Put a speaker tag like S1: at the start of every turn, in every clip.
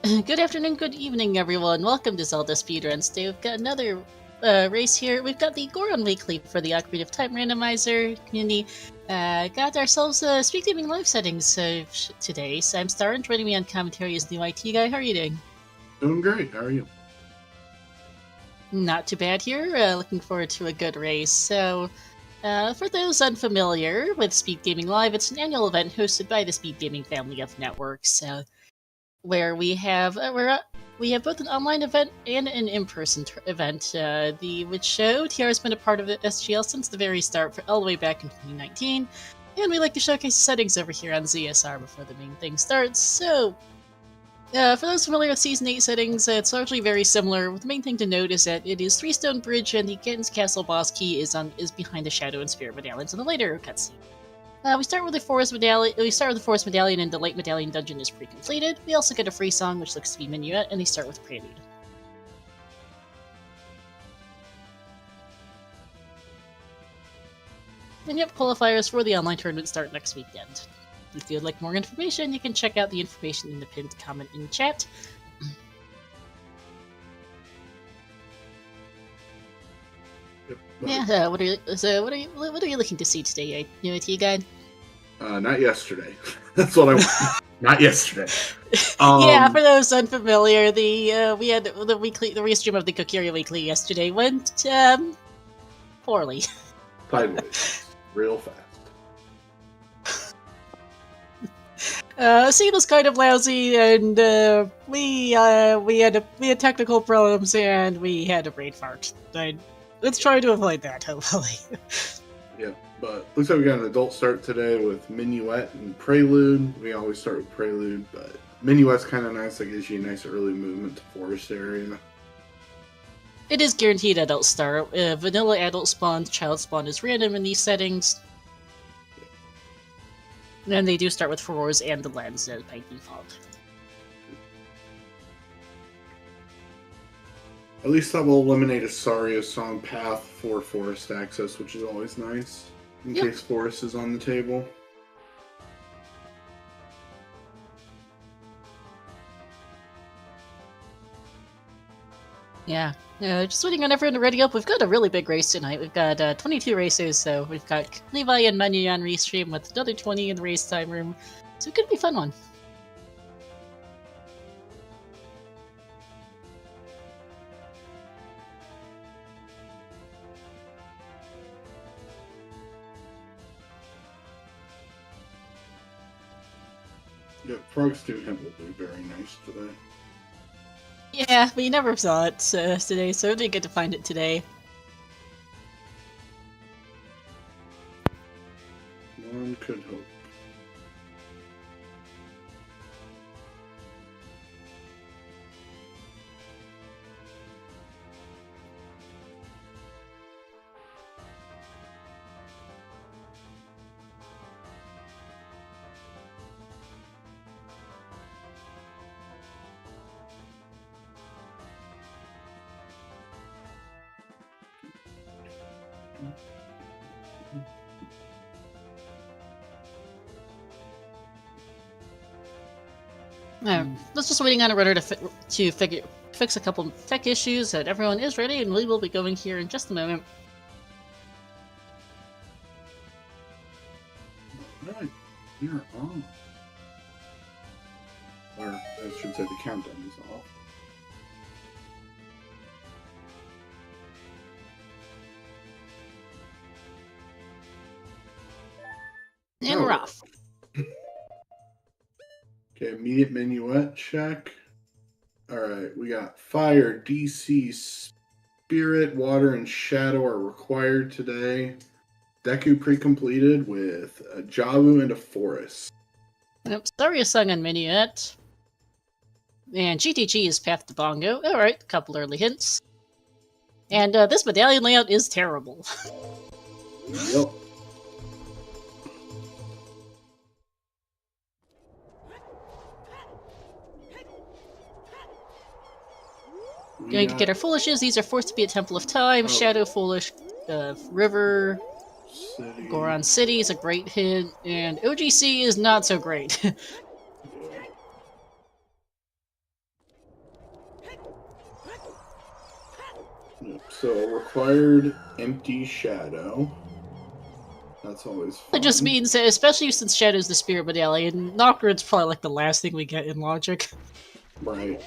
S1: Good afternoon, good evening, everyone. Welcome to ZeldaSpeedRuns. Today we've got another race here. We've got the Goron Weekly for the Creative Time Randomizer community. Got ourselves Speak Gaming live settings today. So I'm Star, and joining me on commentary is the IT guy. How are you doing?
S2: Doing great. How are you?
S1: Not too bad here. Looking forward to a good race. So, for those unfamiliar with Speed Gaming Live, it's an annual event hosted by the Speed Gaming family of networks. Where we have both an online event and an in-person event. Which OOT has been a part of the SGL since the very start, all the way back in 2019, and we like to showcase the settings over here on ZSR before the main thing starts. So, for those familiar with Season 8 settings, it's largely very similar. The main thing to note is that it is 3-stone bridge, and the Gen's Castle boss key is behind the Shadow and Spirit medallions in the later cutscene. We start with the Forest Medallion, and the Light Medallion dungeon is pre-completed. We also get a free song, which looks to be Minuet, and they start with Prelude. And yep, qualifiers for the online tournament start next weekend. If you'd like more information, you can check out the information in the pinned comment in chat. Yeah, what are you looking to see today, OoT guide?
S2: Not yesterday. That's what I want. Not yesterday.
S1: Yeah, for those unfamiliar, we had the restream of the Kokiri Weekly yesterday went poorly.
S2: Sideways, real fast.
S1: Scene was kind of lousy, and we had technical problems, and we had a brain fart. Let's try to avoid that, hopefully.
S2: Yeah, but looks like we got an adult start today with Minuet and Prelude. We always start with Prelude, but Minuet's kind of nice. It gives you a nice early movement to forest area.
S1: It is guaranteed adult start. Vanilla adult spawn, child spawn is random in these settings. And they do start with Furores and the lens by default.
S2: At least that will eliminate a Saria song path for forest access, which is always nice, in case forest is on the table.
S1: Yeah, just waiting on everyone to ready up. We've got a really big race tonight. We've got 22 races, so we've got Levi and Manu on restream with another 20 in the race time room. So it could be a fun one.
S2: Yeah, Frog's Temple will be very nice today.
S1: Yeah, we never saw it today, so it'd be good to find it today.
S2: One could hope.
S1: Let's just waiting on a runner to fix a couple tech issues that everyone is ready, and we will be going here in just a moment.
S2: Alright, you're on. Or, I should say the countdown is off.
S1: And we're off.
S2: Okay, immediate Minuet check. Alright, we got Fire, DC, Spirit, Water, and Shadow are required today. Deku pre-completed with a Javu and a Forest.
S1: Yep, Saria sung on Minuet. And GTG is Path to Bongo. Alright, a couple early hints. And this medallion layout is terrible.
S2: Yep.
S1: Going to get our Foolishes. These are forced to be a Temple of Time. Shadow Foolish, River,
S2: City.
S1: Goron City is a great hint, and OGC is not so great.
S2: So a required empty shadow. That's always fun.
S1: It just means that, especially since Shadow's the spirit medallion, Nocturne's probably like the last thing we get in Logic.
S2: Right.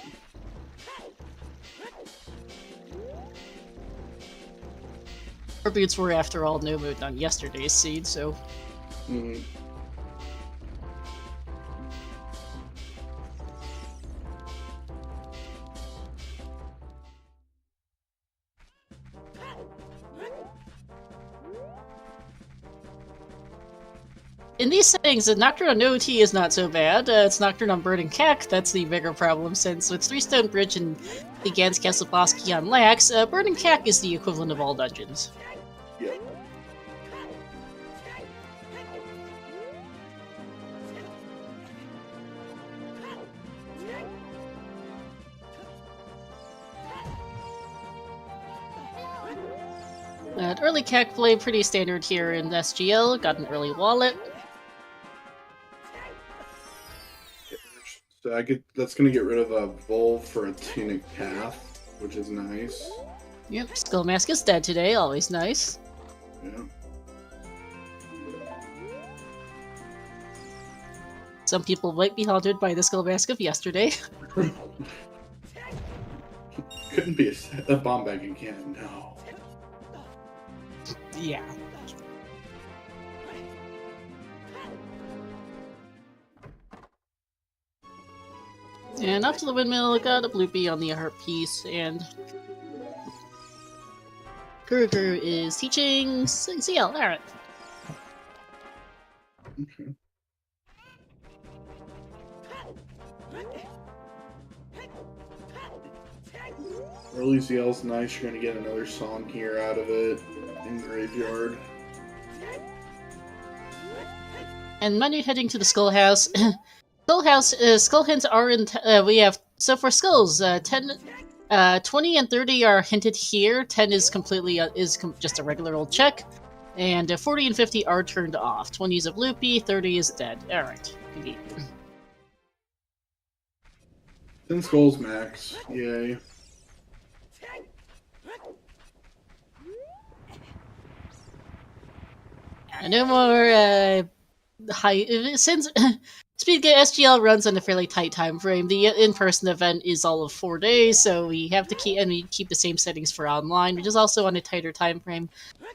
S1: Our boots were, after all, no mode on yesterday's seed, so.
S2: Mm-hmm.
S1: In these settings, the Nocturne on OoT is not so bad. It's Nocturne on Bird and Cack that's the bigger problem, since with 3-Stone Bridge and the Gans Castle boss key on Lax, Bird and Cack is the equivalent of all dungeons.
S2: Yep.
S1: Early Cack play, pretty standard here in SGL, got an early wallet.
S2: So that's gonna get rid of a Vol for a Tunic Path, which is nice.
S1: Yep, Skull Mask is dead today, always nice.
S2: Yeah.
S1: Some people might be haunted by the Skull Mask of yesterday.
S2: Couldn't be a bomb bag again, no.
S1: Yeah. And off to the windmill, got a bloopy on the heart piece, and Guru is teaching CL. Alright.
S2: Okay. Early ZL's nice, you're gonna get another song here out of it in Graveyard.
S1: And Manu heading to the Skull House. Skull hints are in. We have, so for skulls, 10, 20 and 30 are hinted here. 10 is completely just a regular old check, and 40 and 50 are turned off. 20 is a loopy, 30 is dead. All right, indeed.
S2: 10 skulls max, yay.
S1: No more high. Since SGL runs on a fairly tight time frame, the in-person event is all of 4 days, so we have to keep the same settings for online, which is also on a tighter time frame.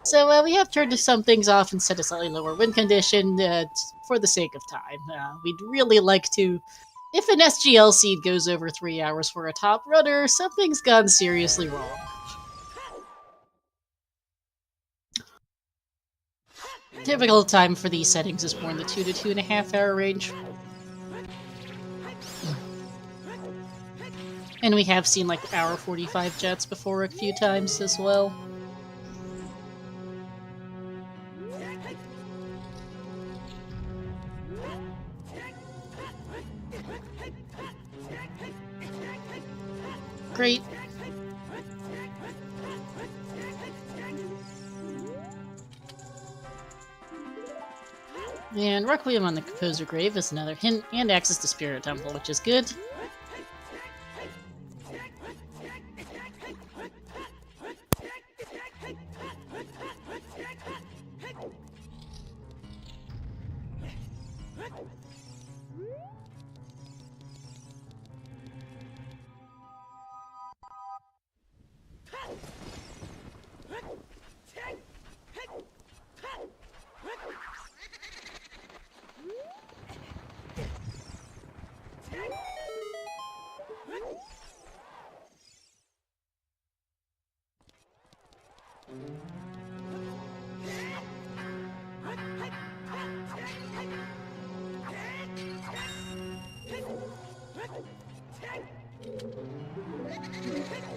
S1: So we have turned some things off and set a slightly lower win condition for the sake of time. We'd really like to. If an SGL seed goes over 3 hours for a top runner, something's gone seriously wrong. Typical time for these settings is more in the 2 to 2.5 hour range. And we have seen like hour 45 jets before a few times as well. Great. And Requiem on the Composer Grave is another hint, and access to Spirit Temple, which is good.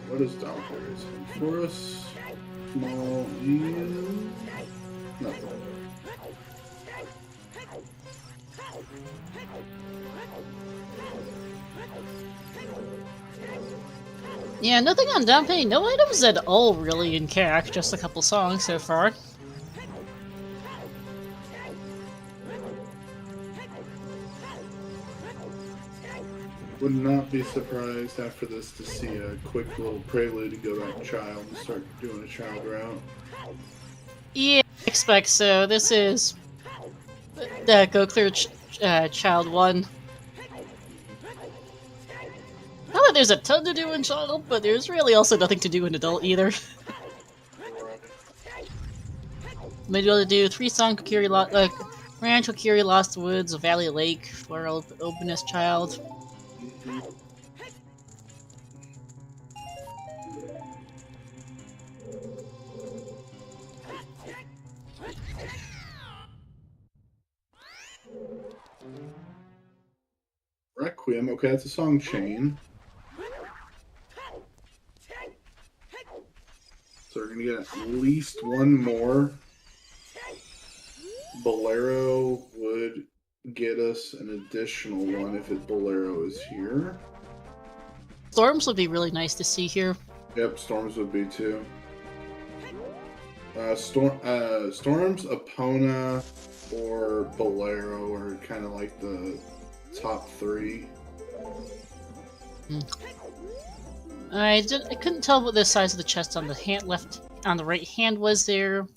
S2: What is down here? Is it forest? Small, medium? Nothing.
S1: Yeah, nothing on down pay. No items at all, really, in CAC. Just a couple songs so far.
S2: Would not be surprised after this to see a quick little prelude to go back to child and start doing a child route.
S1: Yeah, I expect so. This is go clear child 1. Not that there's a ton to do in child, but there's really also nothing to do in adult either. Maybe able to do 3 Song Kokiri Ranch, Kokiri Lost Woods, Valley Lake, for Openness Child.
S2: Requiem, okay, that's a song chain. So we're gonna get at least one more. Bolero would get us an additional one if Bolero is here.
S1: Storms would be really nice to see here.
S2: Yep, Storms would be too. Storms, Epona, or Bolero are kind of like the top 3.
S1: I couldn't tell what the size of the chest on the right hand was there.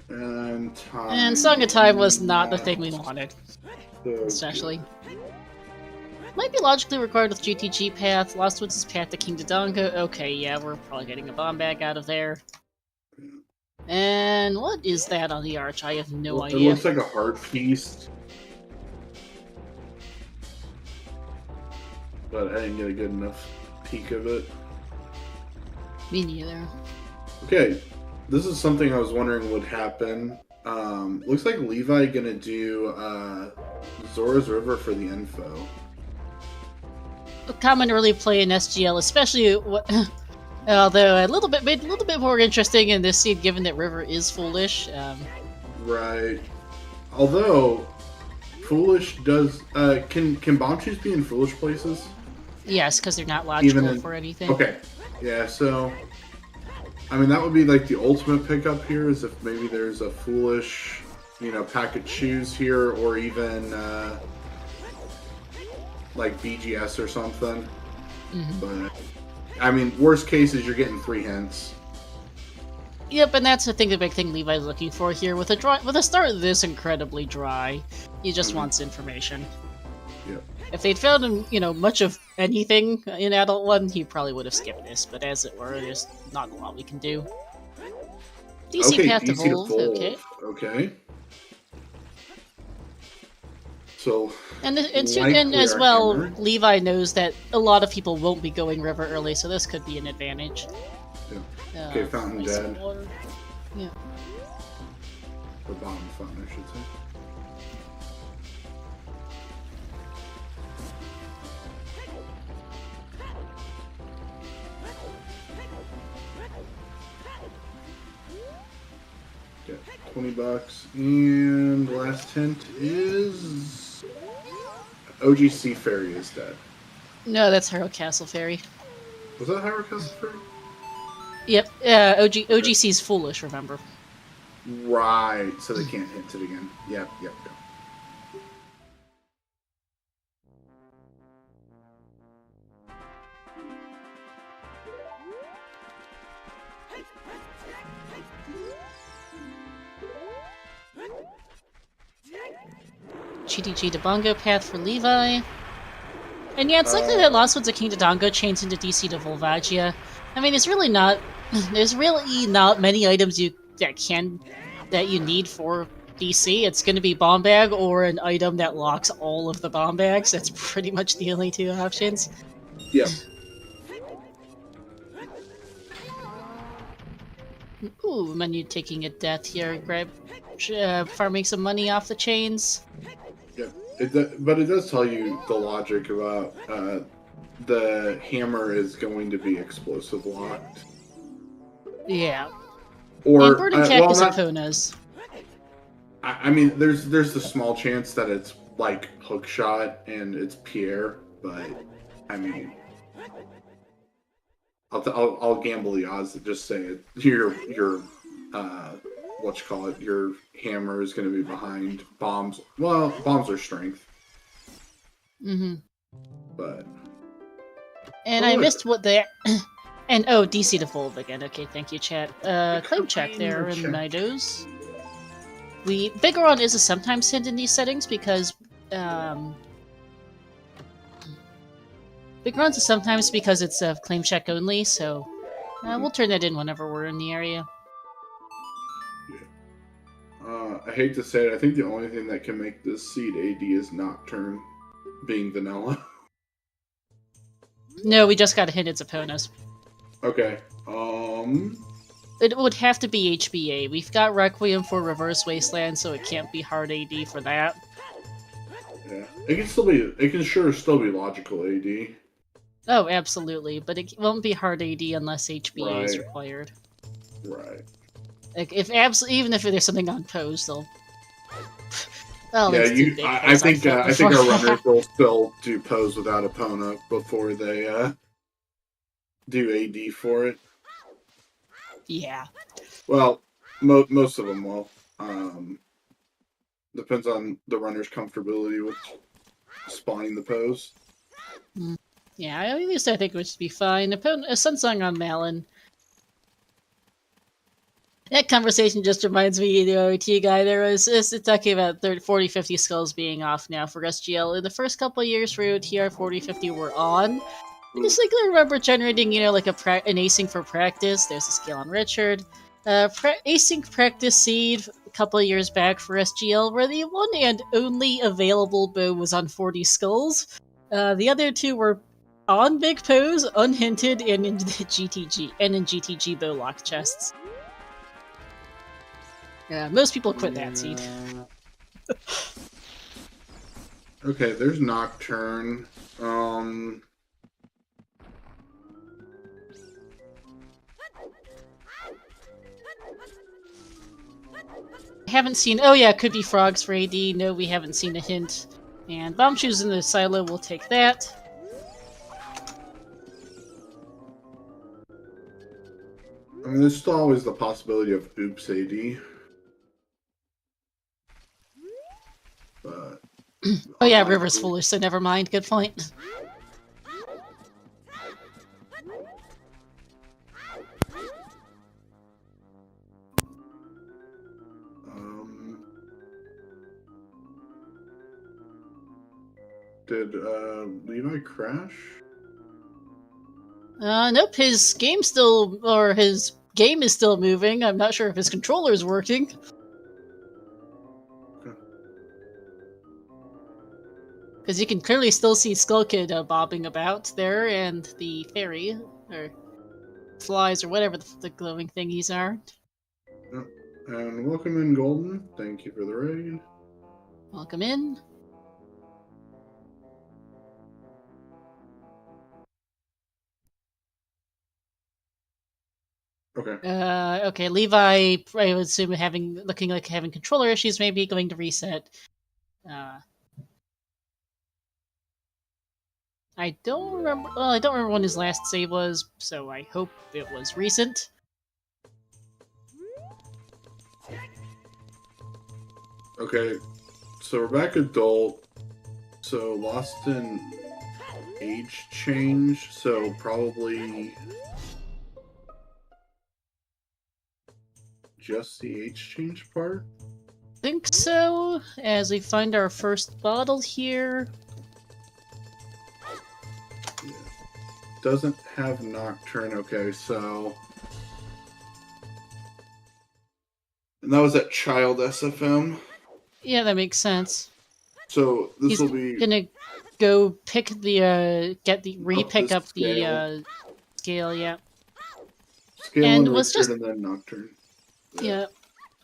S2: And
S1: Song of Time was not the thing we wanted.
S2: So
S1: Especially. Might be logically required with GTG path. Lost Woods' path to King Dodongo. Okay, yeah, we're probably getting a bomb bag out of there. And what is that on the arch? I have no idea.
S2: It looks like a heart piece. But I didn't get a good enough peek of it.
S1: Me neither.
S2: Okay, this is something I was wondering would happen. Looks like Levi gonna do Zora's River for the info.
S1: Common early play in SGL, especially although made a little bit more interesting in this scene, given that River is foolish.
S2: Right. Although foolish does can bomb shoes be in foolish places?
S1: Yes, because they're not logical for anything.
S2: Okay. Yeah. So, I mean, that would be like the ultimate pickup here. Is if maybe there's a foolish, packet shoes here, or even like BGS or something.
S1: Mm-hmm.
S2: But I mean, worst case is you're getting 3 hints.
S1: Yep, and that's the big thing Levi's looking for here. With a start this incredibly dry, he just wants information.
S2: Yep.
S1: If they'd found him, much of anything in Adult 1, he probably would have skipped this, but as it were, there's not a lot we can do. DC path to Evolve,
S2: Okay. So,
S1: and as well, hammer. Levi knows that a lot of people won't be going River early, so this could be an advantage.
S2: Yeah. Okay, Fountain Dead.
S1: Yeah.
S2: The bottom fountain, I should say. Okay, $20, and the last hint is OGC Fairy is dead.
S1: No, that's Hyrule Castle Fairy.
S2: Was that Hyrule Castle Fairy?
S1: Yep. OGC's foolish. Remember.
S2: Right. So they can't hint it again. Yep.
S1: GTG to Bongo path for Levi. And yeah, it's likely that Lost Woods of King Dodongo chains into DC to Volvagia. I mean, there's really not many items that you need for DC. It's going to be bomb bag or an item that locks all of the bomb bags. That's pretty much the only 2 options.
S2: Yep.
S1: Ooh, menu taking a death here. Farming some money off the chains.
S2: Yep. But it does tell you the logic about the hammer is going to be explosive locked.
S1: Yeah.
S2: Or
S1: and Burning Cactus Eponas.
S2: I mean, there's the small chance that it's like hook shot and it's Pierre, but I mean, I'll gamble the odds that just say it. Your your hammer is going to be behind bombs. Well, bombs are strength.
S1: Mm-hmm.
S2: But
S1: And I missed what the and DC to Volve again. Okay, thank you, chat. Claim check there in Nidos. Big Goron is a sometimes hint in these settings because Big Goron's a sometimes because it's a claim check only, so we'll turn that in whenever we're in the area.
S2: Yeah. I hate to say it, I think the only thing that can make this seed AD is Nocturne being vanilla.
S1: No, we just got a hint it's Epona's.
S2: Okay.
S1: It would have to be HBA. We've got Requiem for Reverse Wasteland, so it can't be hard AD for that.
S2: Yeah, it can still be. It can sure still be logical AD.
S1: Oh, absolutely, but it won't be hard AD unless HBA is
S2: Right.
S1: required.
S2: Right.
S1: Like even if there's something on pose, they'll.
S2: Well, yeah, I think our runners will still do pose without Epona before they do AD for it.
S1: Yeah.
S2: Well, most of them will. Depends on the runner's comfortability with spawning the pose.
S1: Yeah, at least I think it would be fine. A Sunsong on Malin. That conversation just reminds me of the OoT guy. There was talking about 30, 40, 50 skulls being off now for SGL. In the first couple of years for OTR, 40, 50 were on. I distinctly remember generating, like an acing for practice. There's a skill on Richard. Acing practice seed a couple of years back for SGL, where the one and only available bow was on 40 skulls. The other two were on Big Pose, unhinted, and in the GTG and in GTG bow lock chests. Yeah, most people quit that seed.
S2: Okay, there's Nocturne.
S1: Haven't seen. Oh yeah, could be frogs for AD. No, we haven't seen a hint. And bomb shoes in the silo. We'll take that.
S2: I mean, there's still always the possibility of oops AD. But
S1: oh yeah, River's foolish, so never mind. Good point.
S2: Did Levi crash?
S1: Nope. His game is still moving. I'm not sure if his controller is working. Because you can clearly still see Skull Kid bobbing about there, and the fairy, or flies, or whatever the glowing thingies are.
S2: Yep. And welcome in, Golden. Thank you for the raid.
S1: Welcome in.
S2: Okay.
S1: Okay, Levi, I would assume looking like having controller issues, maybe going to reset. I don't remember. Well, I don't remember when his last save was, so I hope it was recent.
S2: Okay, so we're back adult. So lost in age change. So probably just the age change part.
S1: Think so. As we find our first bottle here.
S2: Yeah. Doesn't have Nocturne. Okay, so. And that was at Child SFM.
S1: Yeah, that makes sense.
S2: So this will be
S1: gonna go pick the pick up the scale, yeah.
S2: Scale and was just and then Nocturne.
S1: Yeah.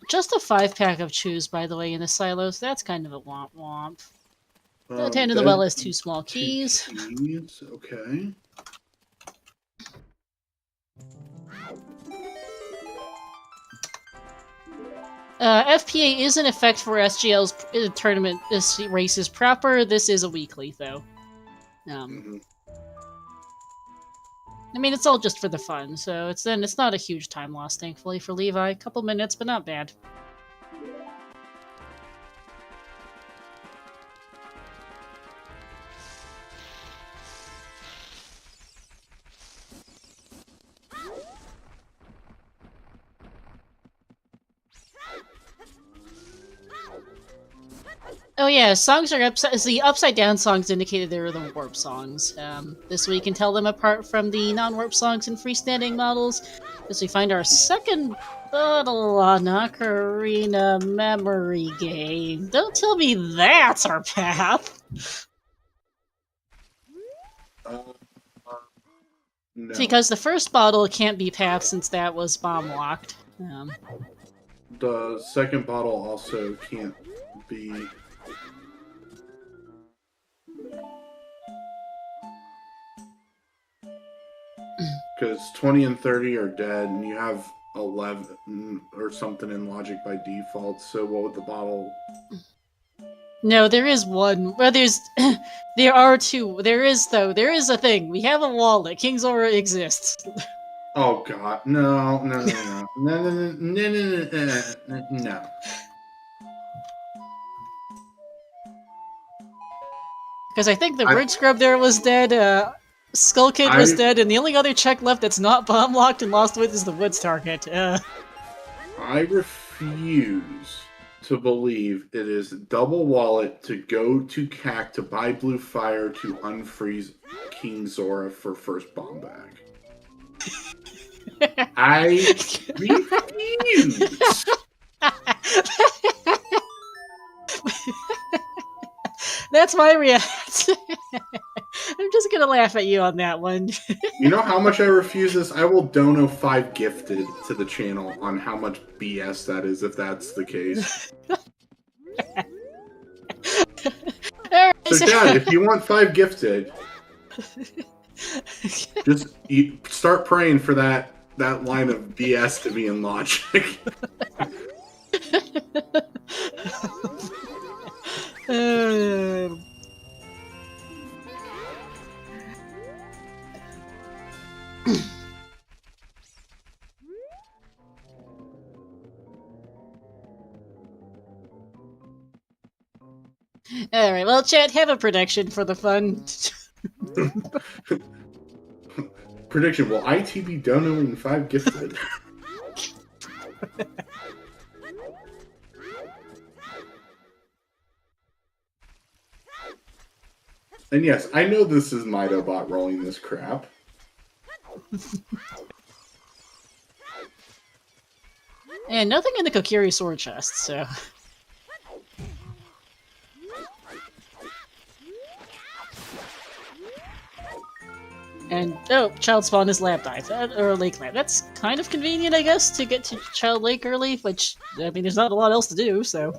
S1: Just a 5-pack of chews, by the way, in the silos. That's kind of a womp womp. The Hand of the Well has 2 small keys.
S2: Okay.
S1: FPA is in effect for SGL's tournament races proper. This is a weekly, though. I mean, it's all just for the fun, so it's not a huge time loss, thankfully, for Levi. A couple minutes, but not bad. Oh yeah, songs are the upside down songs indicated they were the warp songs. This way you can tell them apart from the non-warp songs and freestanding models, as we find our second bottle on Ocarina memory game. Don't tell me that's our path!
S2: No.
S1: Because the first bottle can't be path since that was bomb locked.
S2: The second bottle also can't be. Because 20 and 30 are dead, and you have 11 or something in logic by default, so what would the bottle...
S1: No, there is one. Well, there are two. There is a thing. We have a wallet. King Zora exists.
S2: Oh god, no.
S1: Because I think the bridge scrub there was dead, Skull Kid was dead, and the only other check left that's not bomb locked and lost with is the Woods target.
S2: I refuse to believe it is double wallet to go to CAC to buy blue fire to unfreeze King Zora for first bomb bag. I refuse.
S1: That's my reaction. I'm just gonna laugh at you on that one.
S2: You know how much I refuse this? I will dono 5 gifted to the channel on how much BS that is, if that's the case. So, Dad, if you want 5 gifted, just start praying for that line of BS to be in logic.
S1: Alright, well, chat, have a prediction for the fun.
S2: Prediction, will IT be donating 5 gifted? And yes, I know this is Mitobot rolling this crap.
S1: And nothing in the Kokiri sword chest, so... And, oh, Child Spawn is Lab Dive, or Lake Lab. That's kind of convenient, I guess, to get to Child Lake early, which, I mean, there's not a lot else to do, so...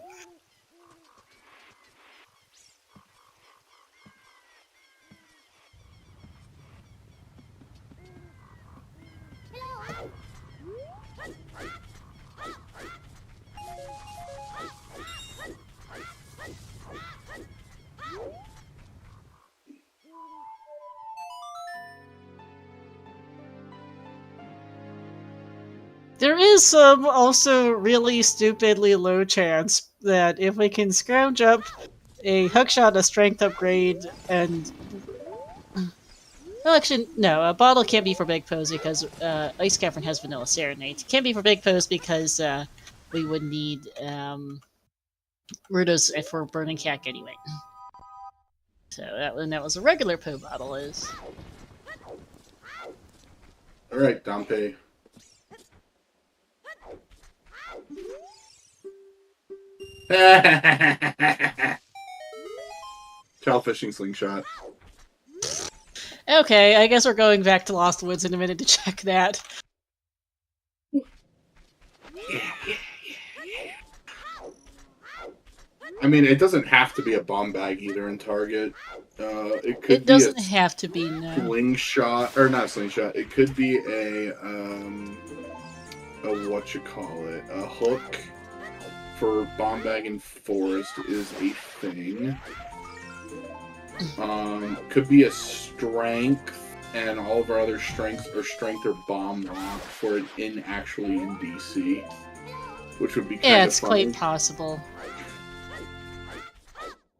S1: There is some also really stupidly low chance that if we can scrounge up a hookshot, a strength upgrade, and... Well, actually, no, a bottle can't be for Big Pose because Ice Cavern has Vanilla Serenade. It can't be for Big Pose because we would need Rudos for Burning Cack anyway. So that was a regular Po bottle is.
S2: Alright, Dompe. Child fishing slingshot.
S1: Okay, I guess we're going back to Lost Woods in a minute to check that.
S2: I mean, it doesn't have to be a bomb bag either in Target.
S1: It doesn't have to be, no.
S2: Slingshot, or not slingshot. It could be a whatchamacallit, a hook for bomb bag in forest is a thing. Could be a strength, and all of our other strengths are strength or bomb lock for it actually in DC, which would be kind of
S1: Yeah, it's quite possible.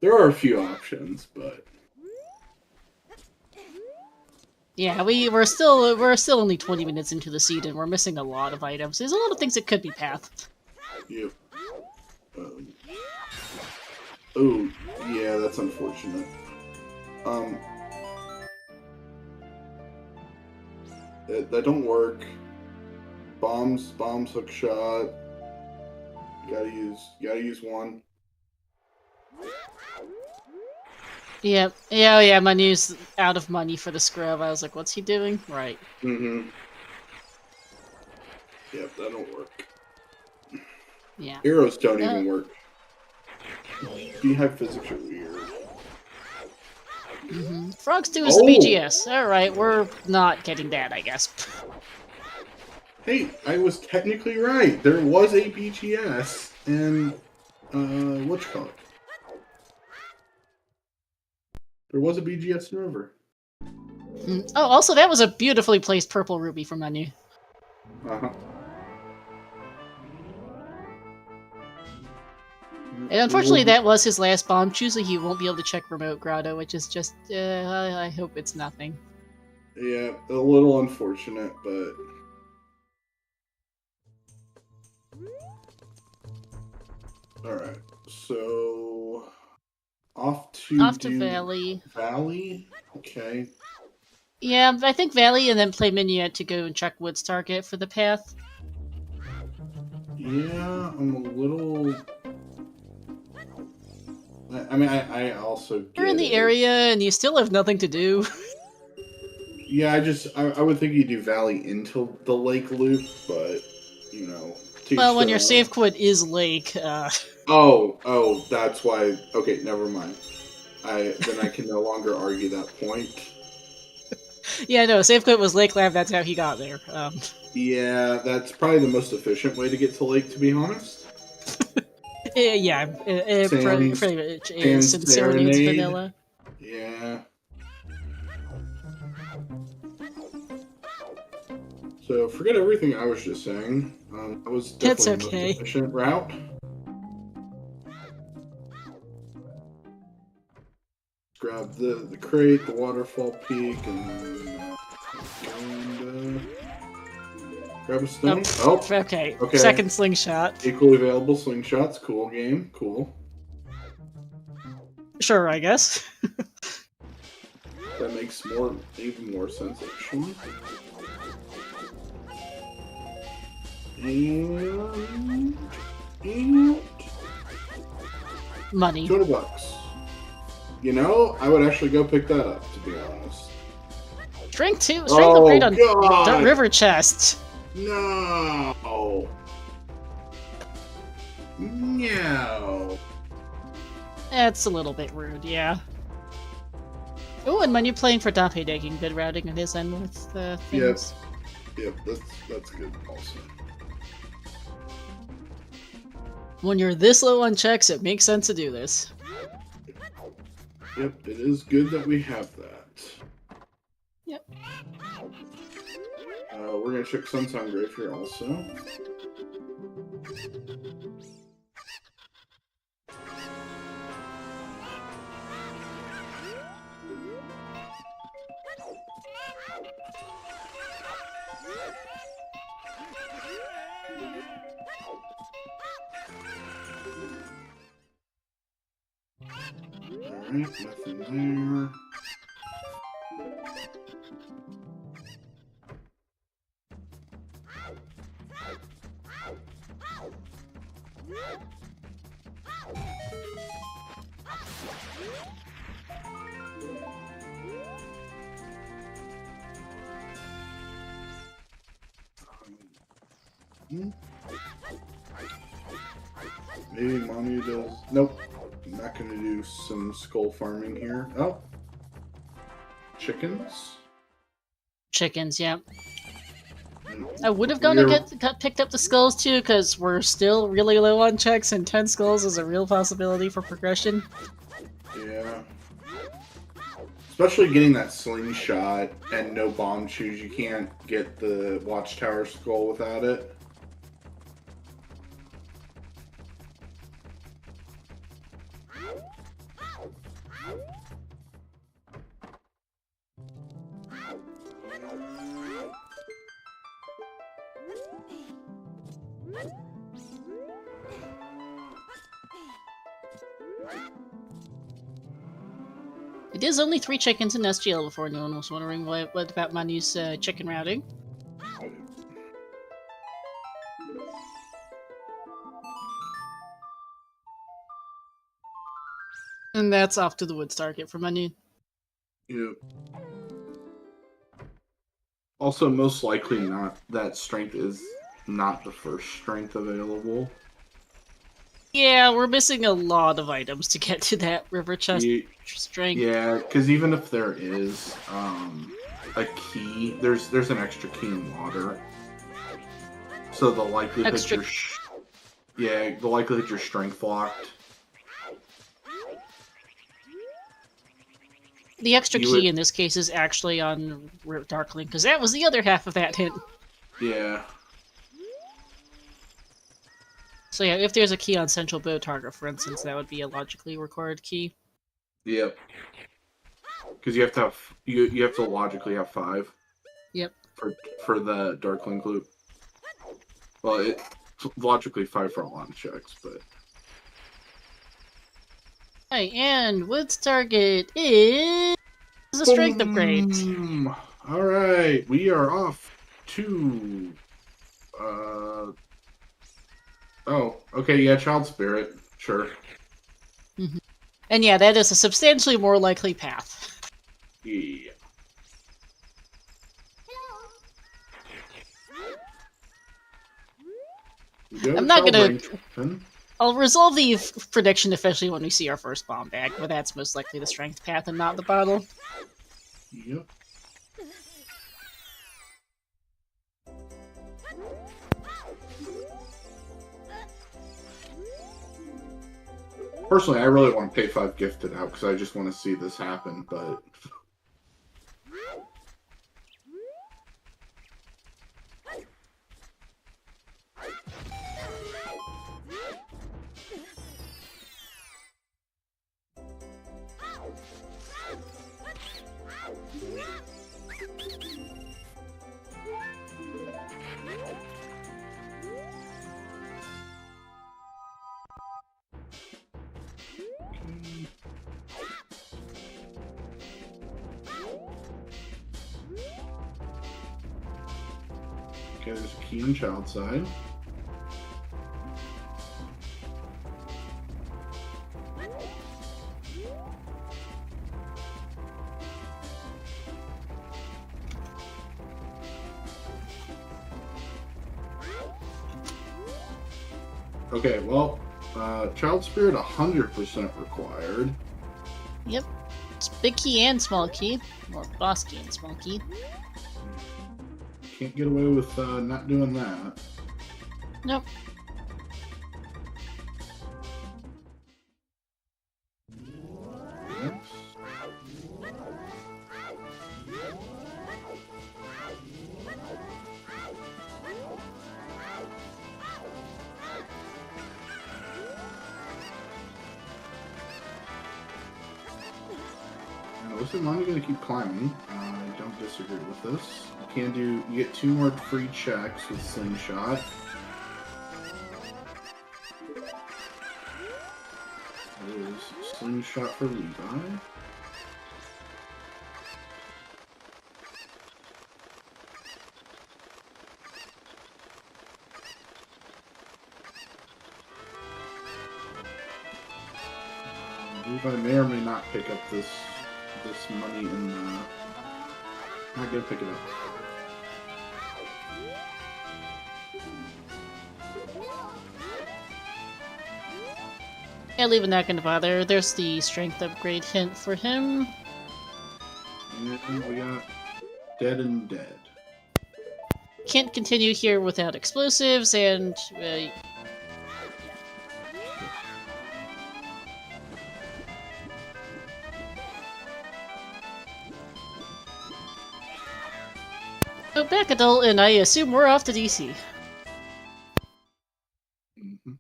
S2: There are a few options, but
S1: yeah, we're still only 20 minutes into the seed, and we're missing a lot of items. There's a lot of things that could be path.
S2: Yep. Oh, yeah, that's unfortunate. That don't work. Bombs, hook shot. You gotta use one.
S1: Yep. Yeah, yeah, Manu's out of money for the scrub. I was like, what's he doing? Right.
S2: Mm-hmm. Yep, that don't work.
S1: Yeah.
S2: Arrows don't even work. Beehive physics are weird.
S1: Frogs 2 is the
S2: Oh!
S1: BGS. Alright, we're not getting that, I guess.
S2: Hey, I was technically right. There was a BGS, and whatchamacallit? There was a BGS in River.
S1: Oh, also, that was a beautifully placed purple ruby from Manu.
S2: Uh-huh.
S1: And unfortunately, that was his last bomb. Usually he won't be able to check remote grotto, which is just, I hope it's nothing.
S2: Yeah, a little unfortunate, but... Alright, so... Off to
S1: Valley.
S2: Valley? Okay.
S1: Yeah, I think Valley and then play Minuet to go and check Wood's target for the path.
S2: Yeah, I'm a little... I mean, I also get
S1: You're in the area and you still have nothing to do.
S2: Yeah, I would think you do Valley into the lake loop, but, you know...
S1: Well, when your save quit is Lake,
S2: Oh, that's why... Okay, never mind. Then I can no longer argue that point.
S1: Yeah, no, save quit was Lake Lab, that's how he got there.
S2: Yeah, that's probably the most efficient way to get to lake, to be honest.
S1: Yeah, pretty much is, since Serenade's vanilla.
S2: Yeah. So, forget everything I was just saying. That was definitely the most efficient route. Grab the crate, the waterfall peak, and grab a stone. Oh,
S1: okay. Second slingshot.
S2: Equally available slingshots. Cool game. Cool.
S1: Sure, I guess.
S2: That makes even more sense, actually. And
S1: money.
S2: $200. You know, I would actually go pick that up, to be honest.
S1: Strength upgrade on the river chest.
S2: No. No.
S1: That's a little bit rude, yeah. Oh, and Manu playing for Dape taking good routing on his end with things.
S2: Yep, that's good also.
S1: When you're this low on checks, it makes sense to do this.
S2: Yep, it is good that we have that.
S1: Yep.
S2: We're gonna check Sunshine Grave here also. Alright, nothing there. Maybe Manu does. Nope. I'm not gonna do some skull farming here. Oh. Chickens?
S1: Chickens, yeah. I would have gone to got picked up the skulls too, because we're still really low on checks, and 10 skulls is a real possibility for progression.
S2: Yeah. Especially getting that slingshot and no bomb shoes. You can't get the watchtower skull without it.
S1: It is only 3 chickens in SGL before anyone was wondering what about Manu's chicken routing. And that's off to the woods target for Manu.
S2: Yep. Also, most likely not. That strength is not the first strength available.
S1: Yeah, we're missing a lot of items to get to that river chest strength.
S2: Yeah, because even if there is a key, there's an extra key in water. So the likelihood the likelihood you're strength locked.
S1: The extra key in this case is actually on Darkling, because that was the other half of that hint.
S2: Yeah.
S1: So yeah, if there's a key on Central Bow Target, for instance, that would be a logically recorded key.
S2: Yep. Because you have to have you have to logically have 5.
S1: Yep.
S2: For the Darkling loop. Well, it's logically 5 for a lot of checks, but.
S1: Hey, and Wood's target is a strength upgrade.
S2: Alright, we are off to oh, okay, yeah, Child Spirit. Sure.
S1: Mm-hmm. And yeah, that is a substantially more likely path.
S2: Yeah.
S1: I'm not gonna... I'll resolve the prediction officially when we see our first bomb bag, but that's most likely the strength path and not the bottle.
S2: Yep. Personally, I really want to pay 5 gifted out because I just want to see this happen, but... Okay, there's a key in child side. Okay, well, Child Spirit 100% required.
S1: Yep. It's big key and small key. Or boss key and small key.
S2: Can't get away with not doing that.
S1: Nope.
S2: Yes. Listen, I'm going to keep climbing. I don't disagree with this. You get 2 more free checks with Slingshot. That is Slingshot for Levi. Levi may or may not pick up this money in not gonna pick it up.
S1: Yeah, leaving not gonna bother. There's the strength upgrade hint for him.
S2: And we got Dead and Dead.
S1: Can't continue here without explosives, and oh, back adult, and I assume we're off to DC.
S2: Mm-hmm.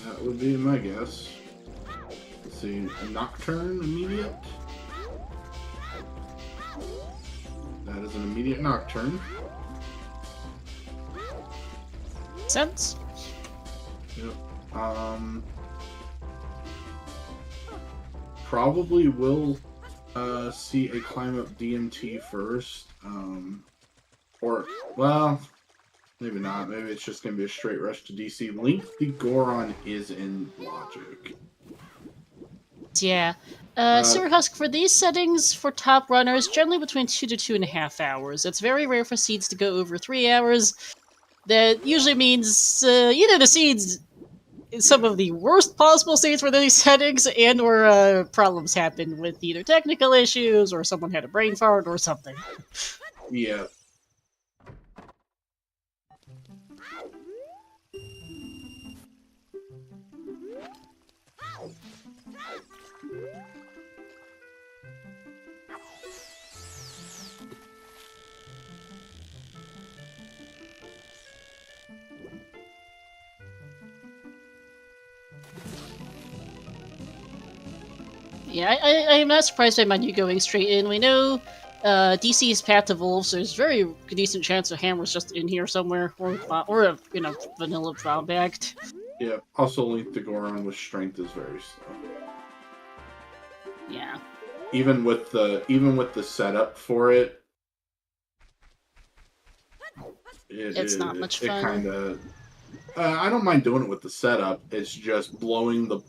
S2: That would be my guess. Let's see, Nocturne immediate. That is an immediate Nocturne.
S1: Sense?
S2: Yep. probably will see a climb up DMT first. Or, well, maybe not. Maybe it's just going to be a straight rush to DC. Link the Goron is in Logic.
S1: Yeah. Sewer Husk, for these settings for top runners, generally between 2 to 2.5 hours. It's very rare for seeds to go over 3 hours. That usually means either the seeds, some of the worst possible seeds for these settings, and or problems happen with either technical issues or someone had a brain fart or something.
S2: Yeah.
S1: Yeah, I am not surprised by Manu going straight in. We know DC's path to Wolves, so there's very decent chance a Hammer's just in here somewhere, or a vanilla brown bagged.
S2: Yeah. Also, Link the Goron with strength is very slow.
S1: Yeah.
S2: Even with the setup for it,
S1: it's not much fun.
S2: It kind of. I don't mind doing it with the setup. It's just blowing the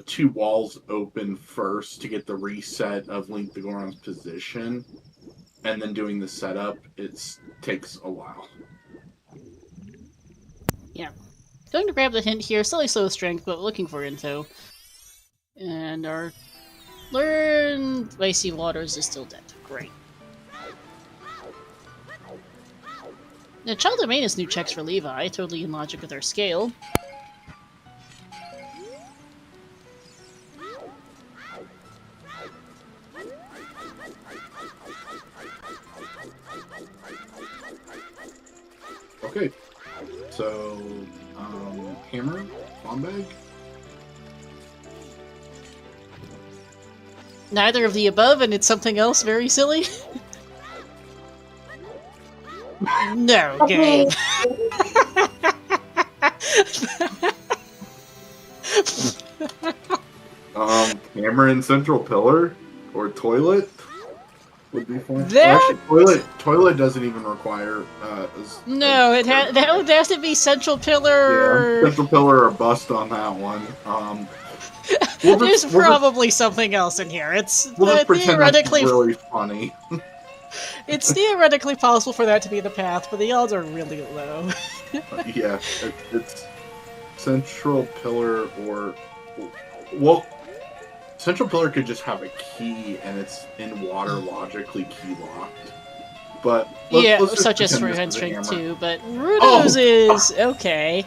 S2: two walls open first to get the reset of Link the Goron's position, and then doing the setup. It takes a while.
S1: Yeah. Going to grab the hint here. Slightly slow strength, but looking for info. And our learn icy waters is still dead. Great. Now, Child Domain is new checks for Levi, totally in logic with our scale.
S2: Okay, so hammer, bomb bag.
S1: Neither of the above, and it's something else very silly. No game.
S2: Hammer and central pillar or toilet would be fun.
S1: That...
S2: Actually, toilet doesn't even require.
S1: No, that would have to be central pillar.
S2: Yeah, central pillar or bust on that one.
S1: There's probably something else in here. It's
S2: theoretically really funny.
S1: It's theoretically possible for that to be the path, but the odds are really low.
S2: Yeah, it's central pillar or well, central pillar could just have a key and it's in water logically key locked. But let's
S1: such as for hand strength too. But Rudo's is okay.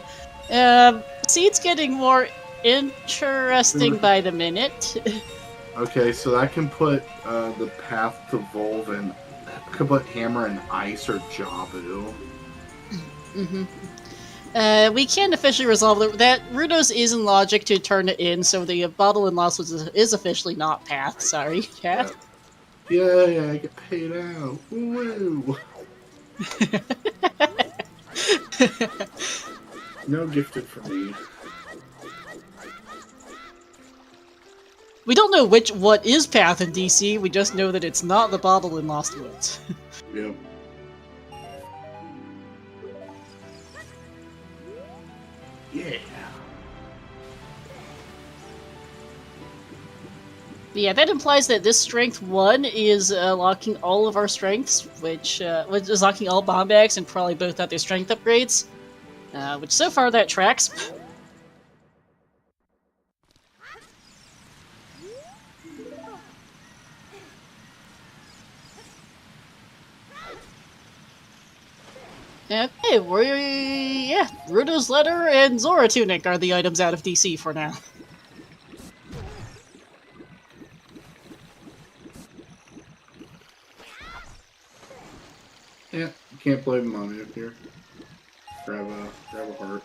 S1: Seed's getting more interesting by the minute.
S2: Okay, so that can put the path to Volvin. Could put hammer and ice or Jabu.
S1: We can't officially resolve that. Rudo's is in logic to turn it in, so the bottle and loss is officially not path. Sorry, chat.
S2: Yeah, I get paid out. Woo! No gifted for me.
S1: We don't know what is path in DC, we just know that it's not the bottle in Lost Woods.
S2: Yep. Yeah.
S1: Yeah, that implies that this strength 1 is locking all of our strengths, which is locking all bomb bags and probably both other strength upgrades. Which so far that tracks. Okay, Rudo's Letter and Zora Tunic are the items out of DC for now.
S2: Yeah, can't play Mommy up here. Grab a heart.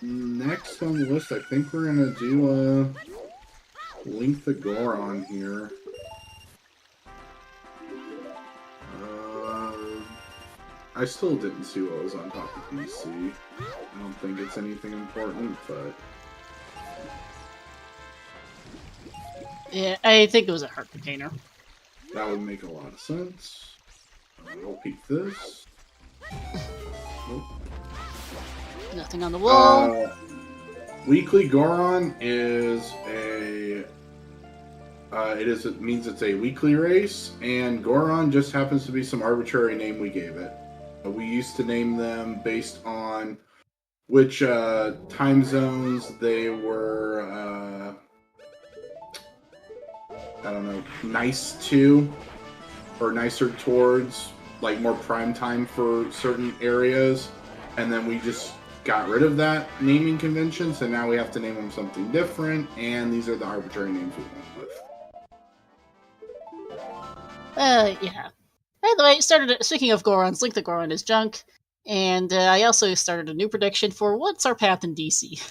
S2: Next on the list, I think we're gonna do Link the Goron here. I still didn't see what was on top of DC. I don't think it's anything important, but...
S1: Yeah, I think it was a heart container.
S2: That would make a lot of sense. I'll peek this. Nope.
S1: Nothing on the wall.
S2: Weekly Goron is a... it means it's a weekly race, and Goron just happens to be some arbitrary name we gave it. We used to name them based on which time zones they were, I don't know, nice to, or nicer towards, like more prime time for certain areas, and then we just got rid of that naming convention, so now we have to name them something different, and these are the arbitrary names we went with.
S1: Yeah. By the way, speaking of Gorons, Link the Goron is junk, and I also started a new prediction for what's our path in DC.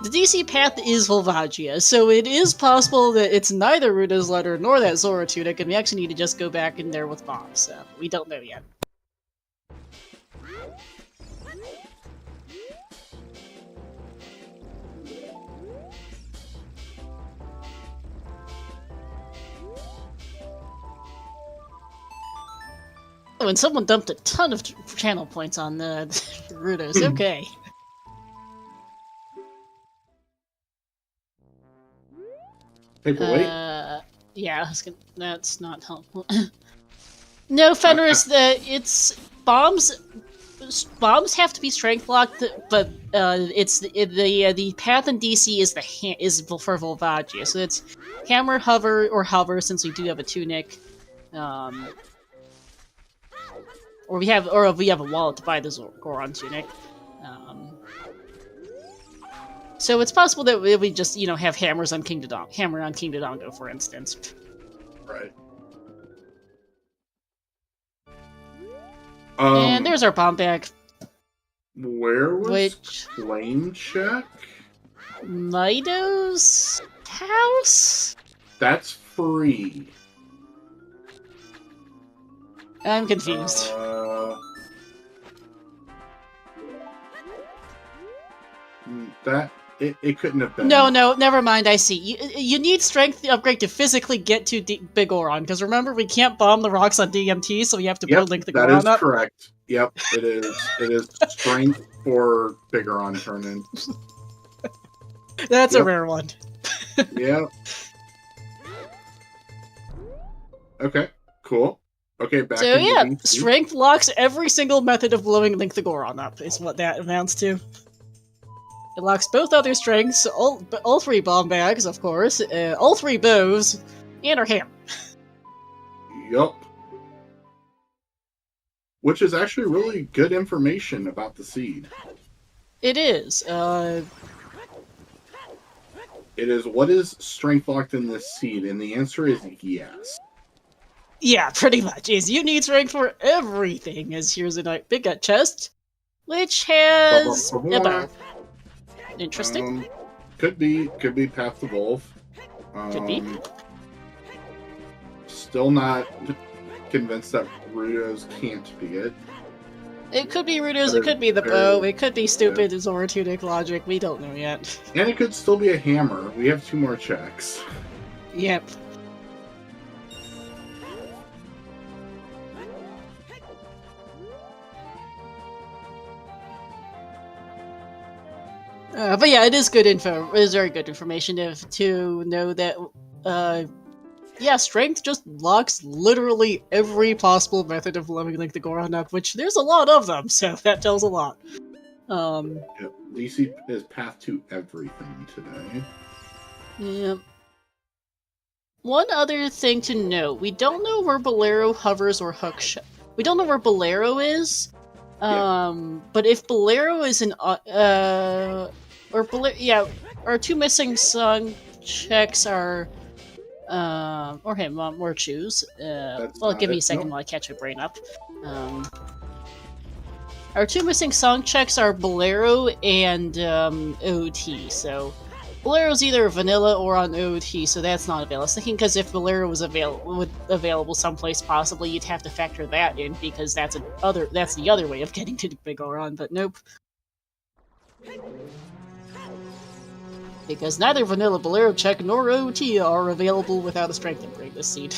S1: The DC path is Volvagia, so it is possible that it's neither Ruda's letter nor that Zora tunic, and we actually need to just go back in there with bombs, so we don't know yet. Oh, and someone dumped a ton of channel points on the Rudos. Okay.
S2: Paperweight?
S1: Yeah, that's not helpful. No, Fenris, it's bombs. Bombs have to be strength locked, but the path in DC is for Volvagia, so it's hammer, hover, or hover since we do have a tunic, or we have a wallet to buy the Goron tunic. So it's possible that we just, have hammers on King Dodongo, for instance.
S2: Right.
S1: And there's our bomb bag.
S2: Where was Flame Check?
S1: Mido's house?
S2: That's free.
S1: I'm confused.
S2: It couldn't have been.
S1: No, never mind. I see. You need strength upgrade to physically get to Big Goron, because remember we can't bomb the rocks on DMT, so we have to build Link the Goron up.
S2: That is correct. Yep, it is. It is strength for Big Goron turn-in.
S1: That's a rare one.
S2: Yep. Okay. Cool. Okay, back.
S1: So yeah, strength locks every single method of blowing Link the Goron up. Is what that amounts to. It locks both other strengths, all three bomb bags, of course, all three bows, and our hammer.
S2: Yup. Which is actually really good information about the seed.
S1: It is.
S2: It is, what is strength locked in this seed? And the answer is yes.
S1: Yeah, pretty much. You need strength for everything, as here's a big gut chest, which has a bow. Interesting.
S2: Could be Path to Wolf.
S1: Could be.
S2: Still not convinced that Rudos can't be it.
S1: It could be Rudos, it could be the bow, it could be stupid Zora tunic logic, we don't know yet.
S2: And it could still be a hammer. We have 2 more checks.
S1: Yep. But yeah, it is good info. It is very good information to know that, yeah, strength just locks literally every possible method of leveling Link the Goron up, which there's a lot of them, so that tells a lot.
S2: Yep, DC is path to everything today.
S1: Yeah. One other thing to note, we don't know where Bolero hovers or hooks. We don't know where Bolero is. But if Bolero is an our 2 missing song checks are more choose. Well, give me a second while I catch my brain up. Our 2 missing song checks are Bolero and OoT, so Valero's either vanilla or on OoT, so that's not available. I was thinking because if Valero was available someplace, possibly you'd have to factor that in because that's the other way of getting to Big Goron. But nope, because neither vanilla Valero check nor OoT are available without a strength upgrade this seed.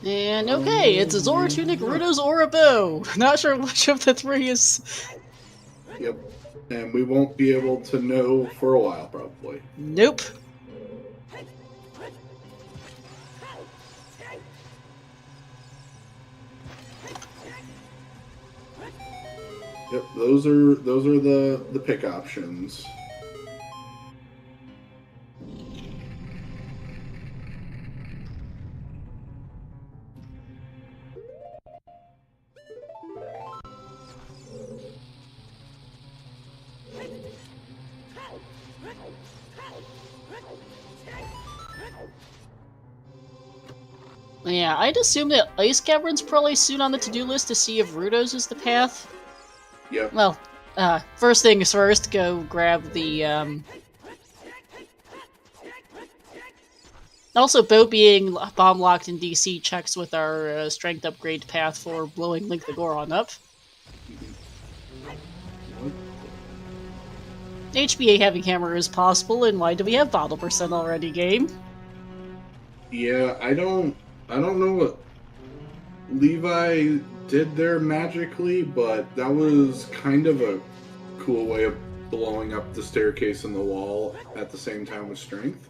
S1: And okay, it's a Zora Tunic, Rudo's, or a bow. Not sure which of the three is.
S2: Yep. And we won't be able to know for a while, probably.
S1: Nope.
S2: Yep, those are the pick options.
S1: Yeah, I'd assume that Ice Cavern's probably soon on the to-do list to see if Rudo's is the path.
S2: Yep.
S1: Well, first things first, go grab the, Also, Bo being bomb-locked in DC checks with our strength upgrade path for blowing Link the Goron up. HBA having hammer is possible, and why do we have bottle percent already, game?
S2: Yeah, I don't know what Levi did there magically, but that was kind of a cool way of blowing up the staircase and the wall at the same time with strength.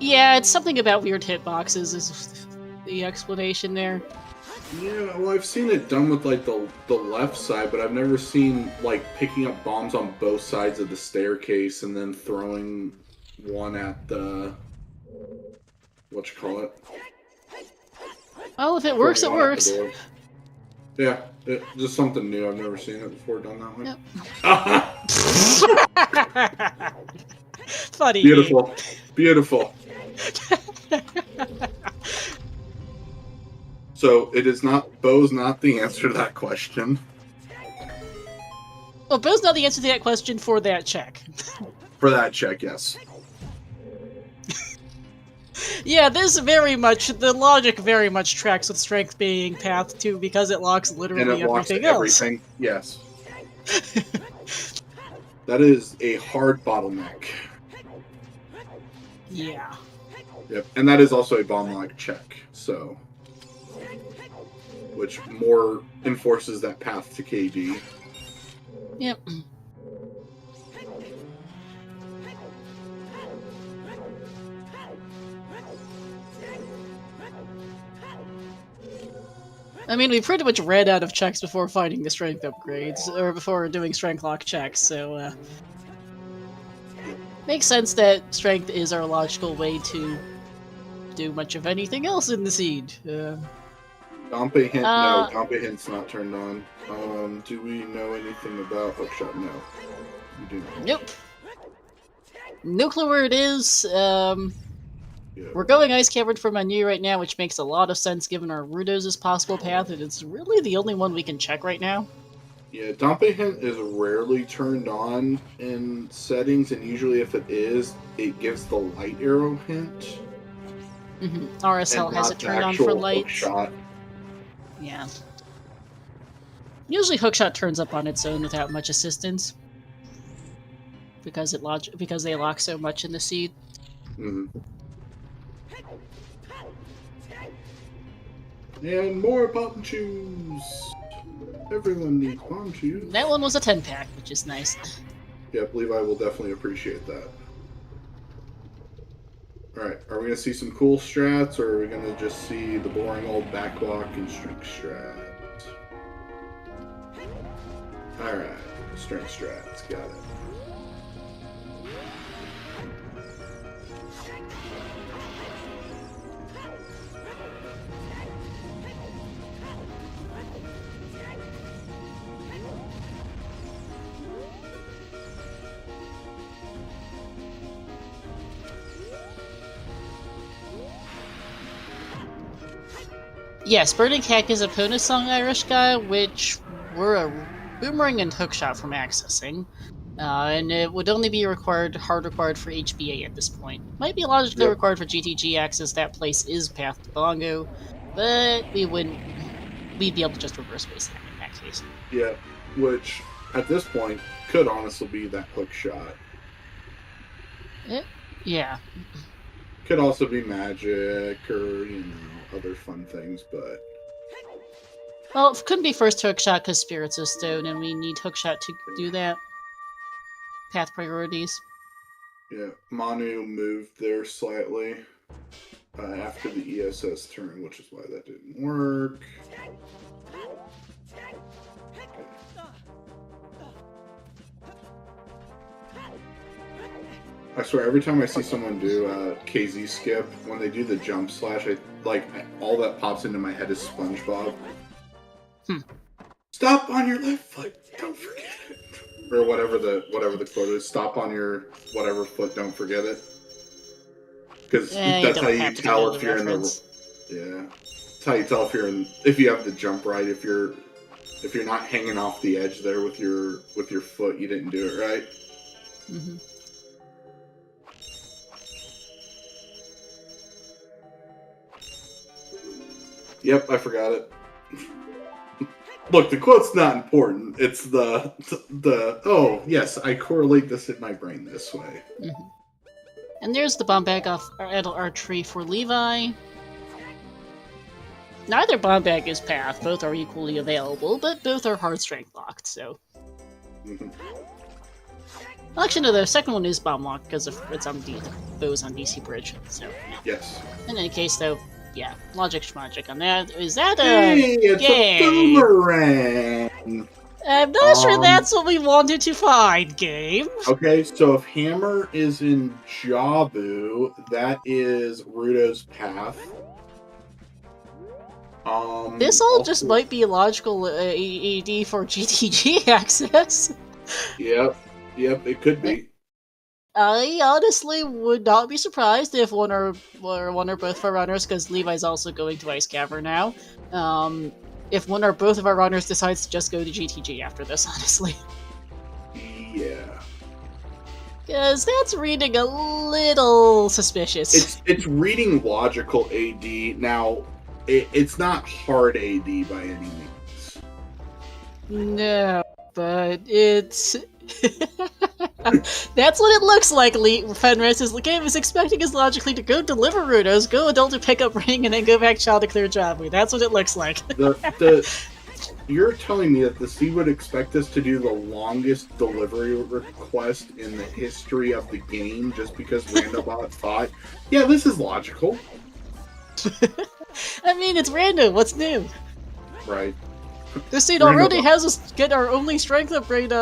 S1: Yeah, it's something about weird hitboxes is the explanation there.
S2: Yeah, well, I've seen it done with like the left side, but I've never seen like picking up bombs on both sides of the staircase and then throwing one at the whatchamacallit.
S1: Well, if it works, it works.
S2: Yeah, just something new. I've never seen it before done that way.
S1: Yep. Funny.
S2: Beautiful. Beautiful. So it is not, Bo's not the answer to that question.
S1: Well, Bo's not the answer to that question for that check.
S2: For that check, yes.
S1: Yeah, the logic very much tracks with strength being path 2 because it locks literally everything else.
S2: Everything, yes. That is a hard bottleneck.
S1: Yeah.
S2: Yep, and that is also a bomb-like check, so... which more enforces that path to KD.
S1: Yep. I mean, we pretty much ran out of checks before finding the strength upgrades, or before doing strength lock checks, so, makes sense that strength is our logical way to do much of anything else in the seed.
S2: Dompe hint, no. Dompe hint's not turned on. Do we know anything about hookshot? No. We do not.
S1: Nope. No clue where it is.
S2: Yeah.
S1: We're going Ice Cavern for Manu right now, which makes a lot of sense given our Rudo's possible path, and it's really the only one we can check right now.
S2: Yeah, Dompe hint is rarely turned on in settings, and usually if it is, it gives the light arrow hint.
S1: Mm-hmm. RSL has it turned on for light.
S2: Hookshot.
S1: Yeah. Usually hookshot turns up on its own without much assistance. Because they lock so much in the seed.
S2: Mm-hmm. And more bomb shoes! Everyone needs bomb shoes.
S1: That one was a 10-pack, which is nice.
S2: Yep, Levi will definitely appreciate that. Alright, are we going to see some cool strats, or are we going to just see the boring old backwalk and streak strat? Alright. Strength strats, got it.
S1: Yes, Burning Hack is a Pona Song Irish guy, which we're a boomerang and hookshot from accessing. And it would only be hard required for HBA at this point. Might be logically required for GTG access, that place is Path to Bongo, but we'd be able to just reverse base that in that case.
S2: Yeah, which at this point could honestly be that hook shot.
S1: Yeah.
S2: Could also be magic or, other fun things, but...
S1: Well, it couldn't be first hookshot because Spirits of Stone, and we need hookshot to do that. Path priorities.
S2: Yeah, Manu moved there slightly after the ESS turn, which is why that didn't work. I swear, every time I see someone do KZ skip, when they do the jump slash, all that pops into my head is SpongeBob. Stop on your left foot, don't forget it. Or whatever the quote is. Stop on your whatever foot, don't forget it. Because that's how you tell if you're reference. That's how you tell if you have the jump right. If you're not hanging off the edge there with your foot, you didn't do it right.
S1: Mm-hmm.
S2: Yep, I forgot it. Look, the quote's not important. It's the oh, yes, I correlate this in my brain this way.
S1: Mm-hmm. And there's the bomb bag off archery for Levi. Neither bomb bag is Path, both are equally available, but both are hard strength locked, so...
S2: Mm-hmm.
S1: Well, actually, no, the second one is bomb locked because it's on bows on DC Bridge, so...
S2: Yes.
S1: In any case, though, yeah, logic schmagic on that. Is that
S2: Hey, it's a boomerang!
S1: I'm not sure that's what we wanted to find, game.
S2: Okay, so if Hammer is in Jabu, that is Rudo's Path.
S1: This all also just might be a logical AD for GTG access.
S2: Yep, it could be.
S1: I honestly would not be surprised if one or both of our runners, because Levi's also going to Ice Cavern now, if one or both of our runners decides to just go to GTG after this, honestly.
S2: Yeah.
S1: Because that's reading a little suspicious.
S2: It's reading logical AD. Now, it's not hard AD by any means.
S1: No, but it's... That's what it looks like. Fenris is expecting us logically to go deliver Rudos, go adult to pick up Ring, and then go back child to clear Jabu. That's what it looks like.
S2: You're telling me that the C would expect us to do the longest delivery request in the history of the game just because Randobot thought, yeah, this is logical.
S1: I mean, it's random. What's new?
S2: Right.
S1: This scene already has us get our only strength upgrade get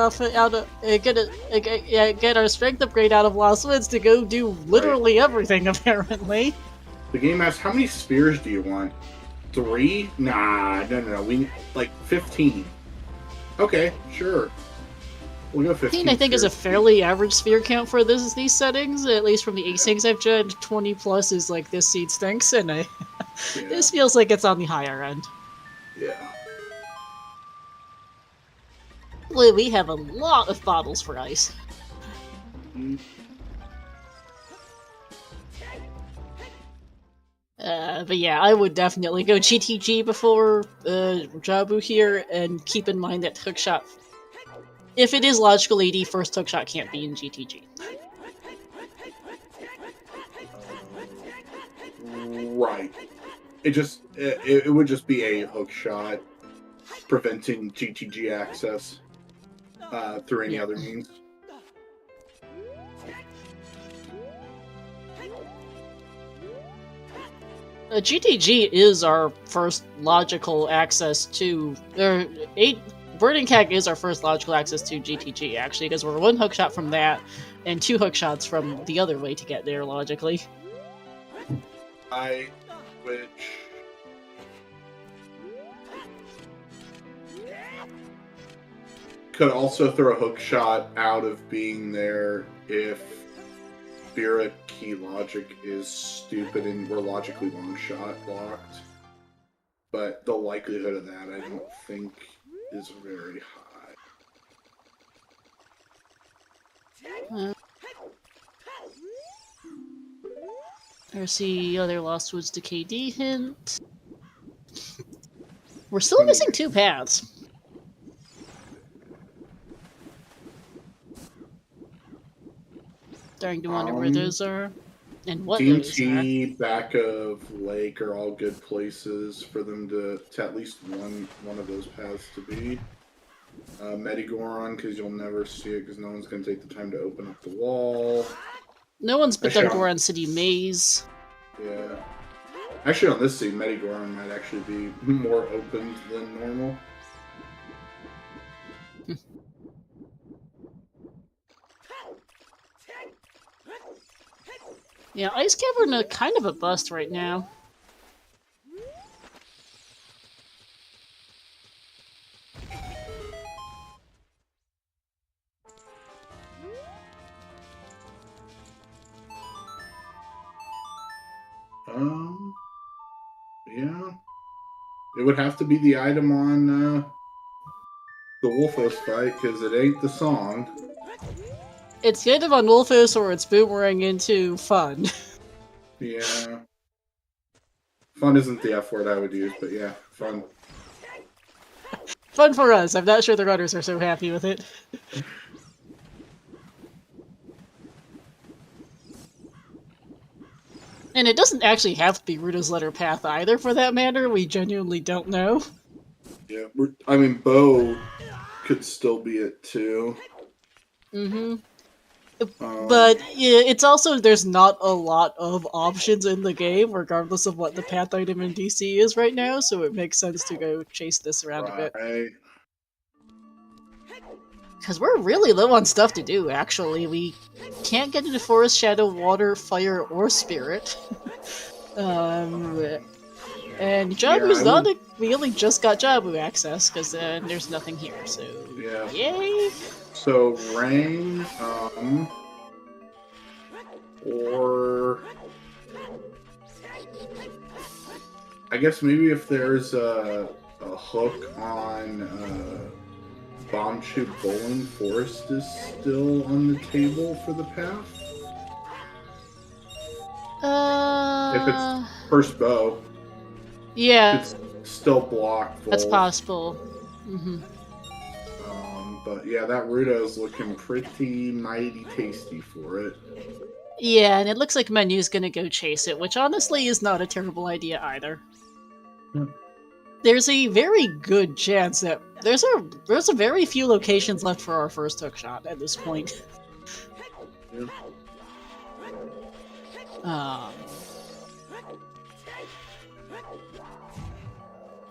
S1: our strength upgrade out of Lost Woods to go do literally everything, apparently.
S2: The game asks, how many spears do you want? 3? Nah, no. We like 15. Okay, sure. We'll go 15.
S1: 15, I think, is a fairly average sphere count for these settings, at least from the asyncs I've judged. 20 plus is like, this seed stinks, and this feels like it's on the higher end.
S2: Yeah.
S1: We have a lot of bottles for ice. But yeah, I would definitely go GTG before Jabu here, and keep in mind that hookshot, if it is logical AD, first hookshot can't be in GTG.
S2: Right. It would just be a hookshot preventing GTG access. Through any other means. GTG
S1: is our first logical access to... Burning Cat is our first logical access to GTG, actually, because we're 1 hookshot from that, and 2 hookshots from the other way to get there, logically.
S2: Which... could also throw a hook shot out of being there if Spirit Key logic is stupid and we're logically long shot blocked. But the likelihood of that, I don't think, is very high.
S1: There's the other Lost Woods to KD hint. We're still missing 2 paths. Starting to wonder where those are and what
S2: DMT, those are. Back of Lake are all good places for them to at least one of those paths to be. Goron, because you'll never see it because no one's going to take the time to open up the wall.
S1: No one's been done Goron City Maze.
S2: Yeah. Actually, on this scene, Goron might actually be more opened than normal.
S1: Yeah, Ice Cavern are kind of a bust right now.
S2: Yeah. It would have to be the item on the Wolfos fight, because it ain't the song.
S1: It's the item on Wolfos or it's boomerang into fun.
S2: Yeah. Fun isn't the F word I would use, but yeah, fun.
S1: Fun for us. I'm not sure the runners are so happy with it. And it doesn't actually have to be Ruto's letter path either, for that matter. We genuinely don't know.
S2: Yeah, I mean, Bo could still be it too.
S1: Mm-hmm. But yeah, it's also, there's not a lot of options in the game, regardless of what the path item in DC is right now, so it makes sense to go chase this around a bit. Because we're really low on stuff to do, actually. We can't get into Forest, Shadow, Water, Fire, or Spirit. And Jabu's not we only just got Jabu access, because there's nothing here, so
S2: yeah.
S1: Yay!
S2: So, Rain, or... I guess maybe if there's a hook on... Bombchute Bowling Forest is still on the table for the path? If it's first bow.
S1: Yeah.
S2: It's still blocked.
S1: That's possible. Mm-hmm.
S2: But yeah, that Ruto's looking pretty mighty tasty for it.
S1: Yeah, and it looks like Menu's gonna go chase it, which honestly is not a terrible idea either. There's a very good chance that there's a very few locations left for our first hookshot at this point.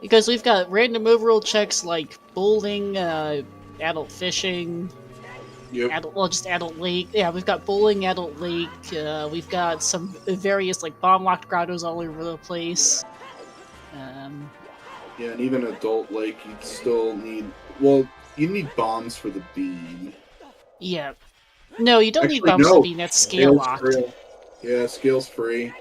S1: Because we've got random overall checks like bowling, adult fishing, just adult lake. Yeah, we've got bowling, adult lake. We've got some various like bomb locked grottos all over the place.
S2: Yeah, and even adult lake, you'd still need... Well, you need bombs for the bean.
S1: Yeah. No, you don't need bombs for the bean. That's scale locked.
S2: Yeah, scale's free.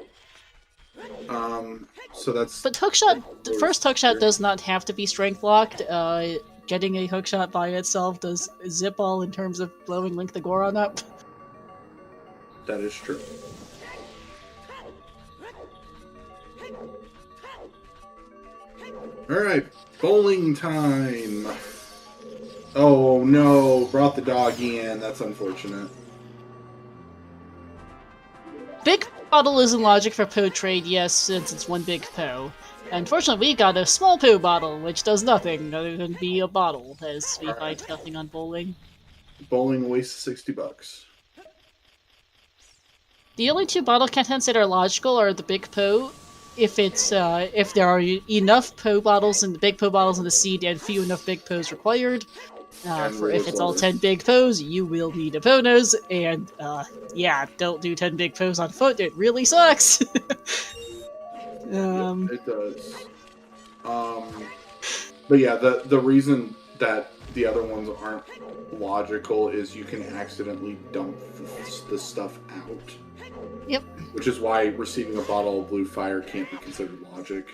S2: So that's...
S1: But hookshot, the first hookshot does not have to be strength locked. Getting a hookshot by itself does zip all in terms of blowing Link the Goron up.
S2: That is true. Alright, bowling time! Oh no, brought the dog in. That's unfortunate.
S1: Big bottle is in logic for Poe trade, yes, since it's one big Poe. Unfortunately, we got a small Poe bottle, which does nothing other than be a bottle, as we find nothing on bowling.
S2: Bowling wastes $60.
S1: The only 2 bottle contents that are logical are the big Poe if it's if there are enough Po bottles and the big Po bottles in the seed and few enough big Po's required. For if it's all 10 big Po's, you will need a Po nose, and yeah, don't do 10 big Po's on foot. It really sucks.
S2: It does. But yeah, the reason that the other ones aren't logical is you can accidentally dump the stuff out.
S1: Yep.
S2: Which is why receiving a bottle of blue fire can't be considered logic.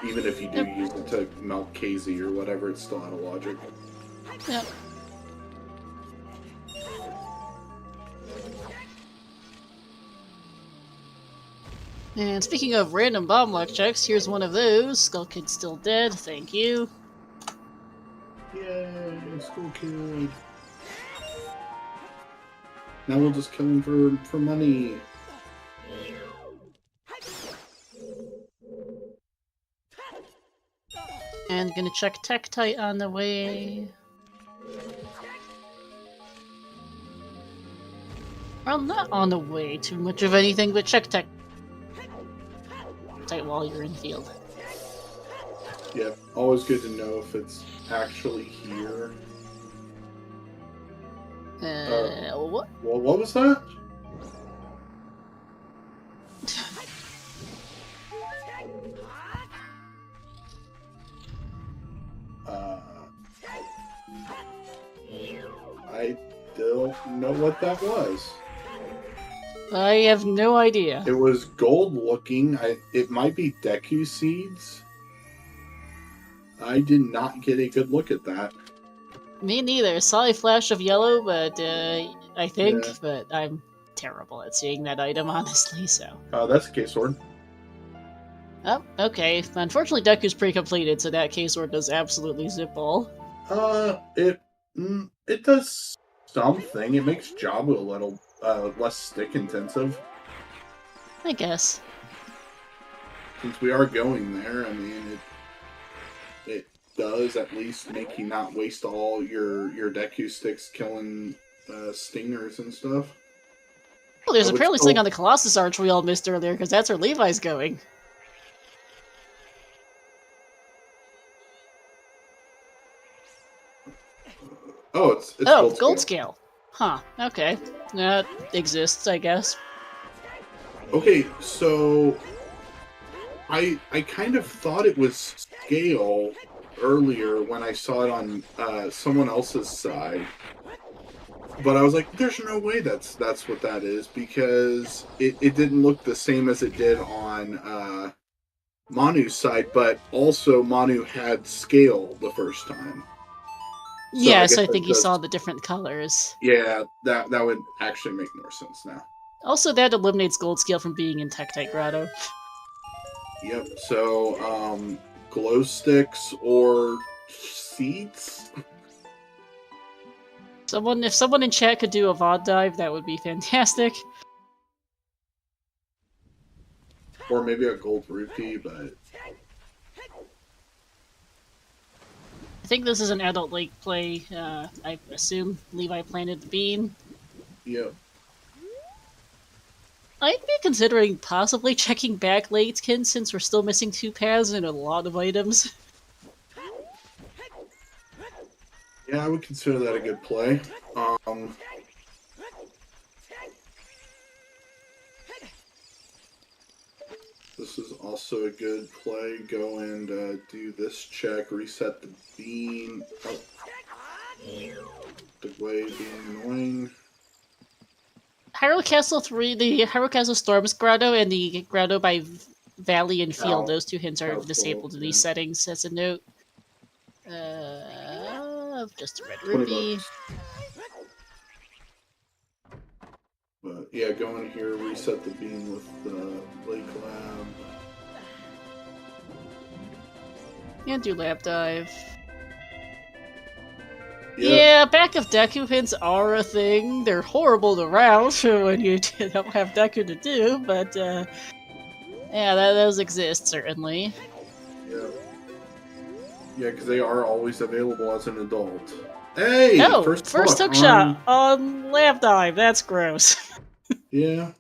S2: Even if you do use it to melt KZ or whatever, it's still out of logic.
S1: Yep. And speaking of random bomb luck checks, here's one of those. Skull Kid's still dead, thank you.
S2: Yay, Skull Kid. Now we'll just kill him for money.
S1: And gonna check Tektite on the way. Well, not on the way too much of anything, but check Tektite while you're in field.
S2: Yeah, always good to know if it's actually here.
S1: What?
S2: Well, what was that? I don't know what that was.
S1: I have no idea.
S2: It was gold looking. It might be Deku seeds. I did not get a good look at that.
S1: Me neither. Saw a flash of yellow, but I think, but I'm terrible at seeing that item, honestly, so.
S2: That's a K-Sword.
S1: Oh, okay. Unfortunately, Deku's pre-completed, so that K-Sword does absolutely zip all.
S2: It does something. It makes Jabu a little less stick intensive.
S1: I guess.
S2: Since we are going there, I mean, it does at least make you not waste all your Deku sticks killing stingers and stuff.
S1: Well, there's apparently something on the Colossus Arch we all missed earlier, because that's where Levi's going.
S2: Oh, it's
S1: gold scale. Huh, okay. That exists, I guess.
S2: Okay, so I kind of thought it was scale earlier when I saw it on someone else's side. But I was like, there's no way that's what that is, because it didn't look the same as it did on Manu's side, but also Manu had scale the first time.
S1: So yes, I think you saw the different colors.
S2: Yeah, that would actually make more sense now.
S1: Also, that eliminates gold scale from being in Tektite Grotto.
S2: Yep, so glow sticks or seeds?
S1: If someone in chat could do a VOD dive, that would be fantastic.
S2: Or maybe a gold rupee, but
S1: I think this is an adult lake play. I assume Levi planted the bean.
S2: Yep.
S1: I'd be considering possibly checking back Latekin since we're still missing 2 paths and a lot of items.
S2: Yeah, I would consider that a good play. This is also a good play. Go and do this check, reset the bean. Oh. The way being annoying.
S1: Hyrule Castle 3, the Hyrule Castle Storms Grotto and the Grotto by Valley and Field, those 2 hints are disabled in these settings as a note. Just a red rupee.
S2: But yeah, go in here, reset the bean with the Lake Lab.
S1: And do lab dive.
S2: Yep.
S1: Yeah, back of Deku hints are a thing. They're horrible to route when you don't have Deku to do, but yeah, those exist, certainly.
S2: Yeah. Yeah, because they are always available as an adult. Hey!
S1: No! First hook shot on lab dive. That's gross.
S2: Yeah.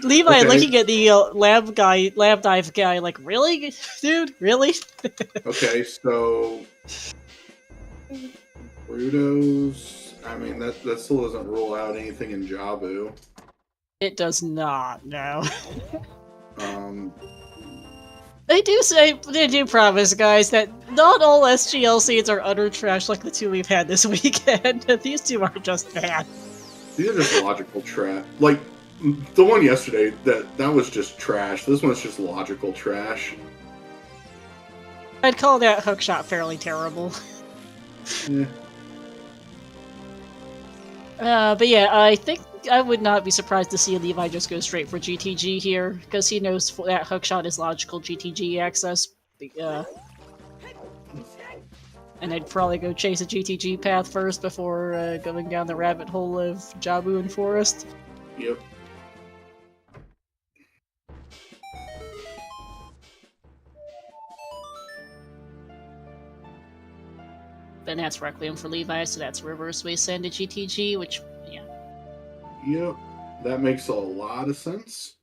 S1: Levi
S2: Okay.
S1: looking at the lab dive guy, like, really, dude, really?
S2: Okay, so Brutos. I mean, that still doesn't rule out anything in Jabu.
S1: It does not. No.
S2: Um,
S1: They do promise, guys, that not all SGL seeds are utter trash like the two we've had this weekend. These two are just bad.
S2: these are just logical trash. Like the one yesterday, that was just trash. This one's just logical trash.
S1: I'd call that hookshot fairly terrible.
S2: Yeah.
S1: But yeah, I think I would not be surprised to see Levi just go straight for GTG here, because he knows that hookshot is logical GTG access. And I'd probably go chase a GTG path first before going down the rabbit hole of Jabu and Forest.
S2: Yep.
S1: Then that's Requiem for Levi, so that's Reverse Wasteland to GTG, which, yeah.
S2: Yep. That makes a lot of sense.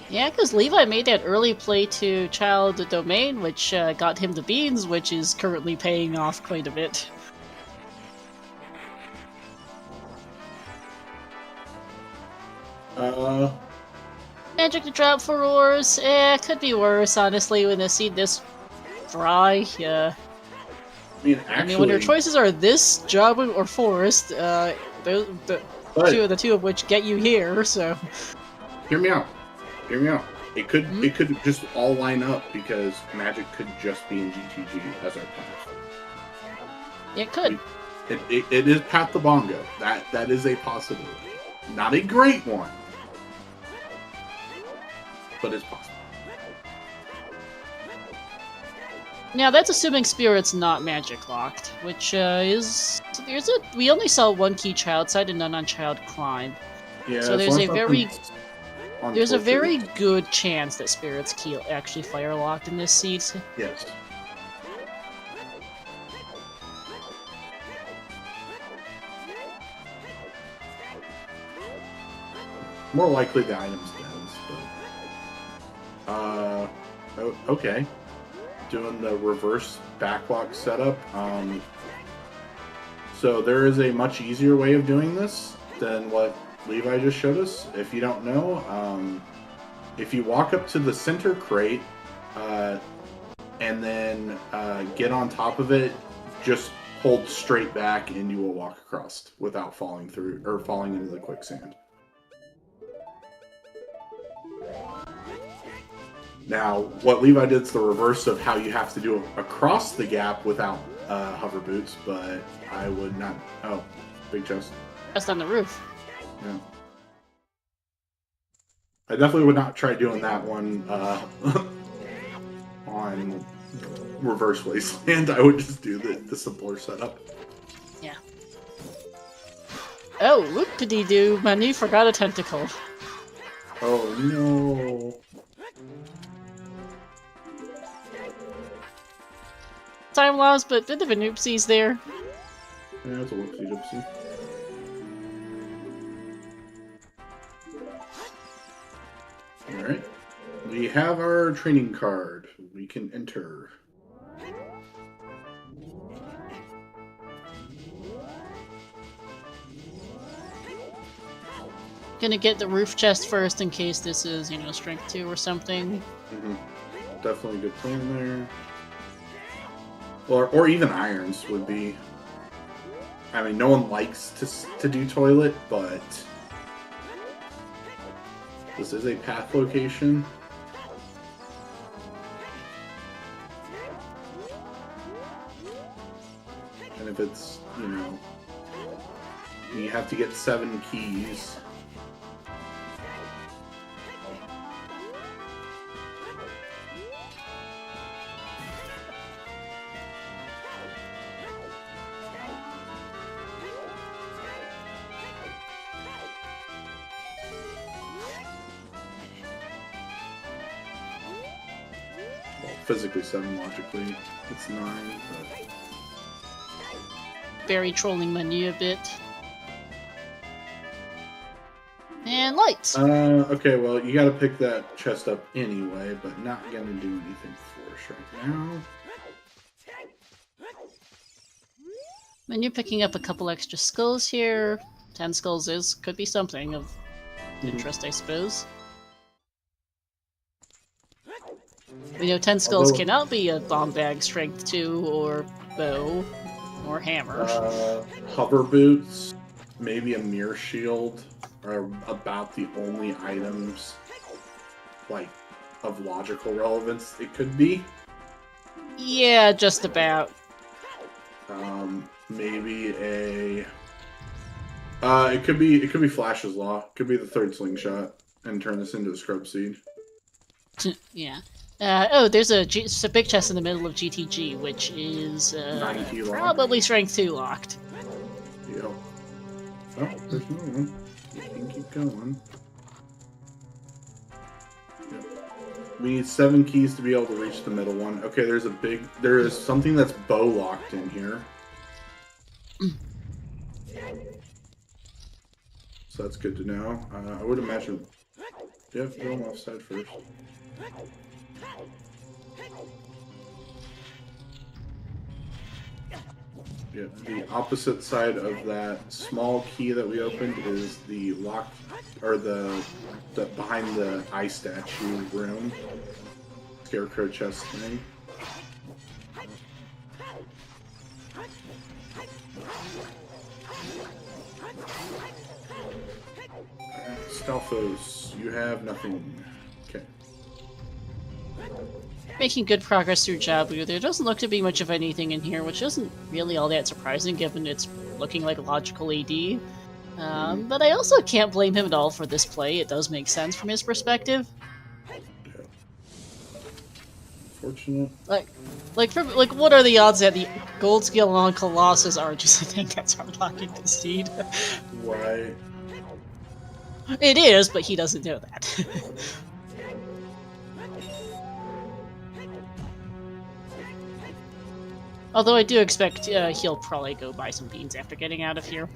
S1: Yeah, because Levi made that early play to Child Domain, which got him the beans, which is currently paying off quite a bit. Magic to drop for ores? Could be worse, honestly, when the seed this dry.
S2: I mean, actually,
S1: when your choices are this, Jabu, or Forest, the two of which get you here, so...
S2: Hear me out. Hear me out. It could just all line up because Magic could just be in GTG as our path.
S1: It could.
S2: It is Path to Bongo. That is a possibility. Not a great one, but it's possible.
S1: Now that's assuming Spirit's not magic locked, which we only saw one key child side and none on child climb.
S2: Yeah.
S1: So there's a very good chance that Spirit's key actually fire locked in this seed.
S2: Yes. More likely the items does, but okay. Doing the reverse backlog setup. So there is a much easier way of doing this than what Levi just showed us. If you don't know, if you walk up to the center crate and then get on top of it, just hold straight back and you will walk across without falling through or falling into the quicksand. Now, what Levi did is the reverse of how you have to do it across the gap without hover boots, but I would not... Oh, big chest.
S1: Just on the roof.
S2: Yeah. I definitely would not try doing that one on Reverse Wasteland. I would just do the simpler setup.
S1: Yeah. Oh, whoop-de-doo, Manu forgot a tentacle.
S2: Oh, no.
S1: Time loss, but bit of an oopsies there.
S2: Yeah, that's a whoopsie-doopsie. Alright. We have our training card. We can enter.
S1: Gonna get the roof chest first in case this is, strength 2 or something.
S2: Mm-hmm. Definitely a good plan there. Or even irons would be... I mean, no one likes to do toilet, but... This is a path location. And if it's, you have to get 7 keys. physically 7, logically it's 9. But...
S1: Very trolling menu a bit. And lights.
S2: Okay, well, you gotta pick that chest up anyway, but not gonna do anything for us right now.
S1: Menu picking up a couple extra skulls here. 10 skulls could be something of interest, I suppose. We know 10 skulls cannot be a bomb bag, strength 2, or bow, or hammer.
S2: Hover boots, maybe a mirror shield, are about the only items, like, of logical relevance it could be.
S1: Yeah, just about.
S2: Maybe a... it could be Flash's Law. It could be the 3rd slingshot, and turn this into a scrub seed.
S1: Yeah. Oh, there's a big chest in the middle of GTG, which is probably strength 2 locked.
S2: Yep. Oh, there's another one. You can keep going. Yep. We need 7 keys to be able to reach the middle one. Okay, there is something that's bow locked in here. So that's good to know. I would imagine... Yeah, go on left side first. Yeah, the opposite side of that small key that we opened is the lock, or the behind the eye statue room. Scarecrow chest thing. Stalfos, you have nothing. Okay.
S1: Making good progress through Jabu. There doesn't look to be much of anything in here, which isn't really all that surprising given it's looking like a logical AD. But I also can't blame him at all for this play. It does make sense from his perspective.
S2: Yeah. Fortunate.
S1: Like, what are the odds that the gold skill on Colossus are just a thing that's hard locking to seed?
S2: Right.
S1: It is, but he doesn't know that. Although I do expect he'll probably go buy some beans after getting out of here.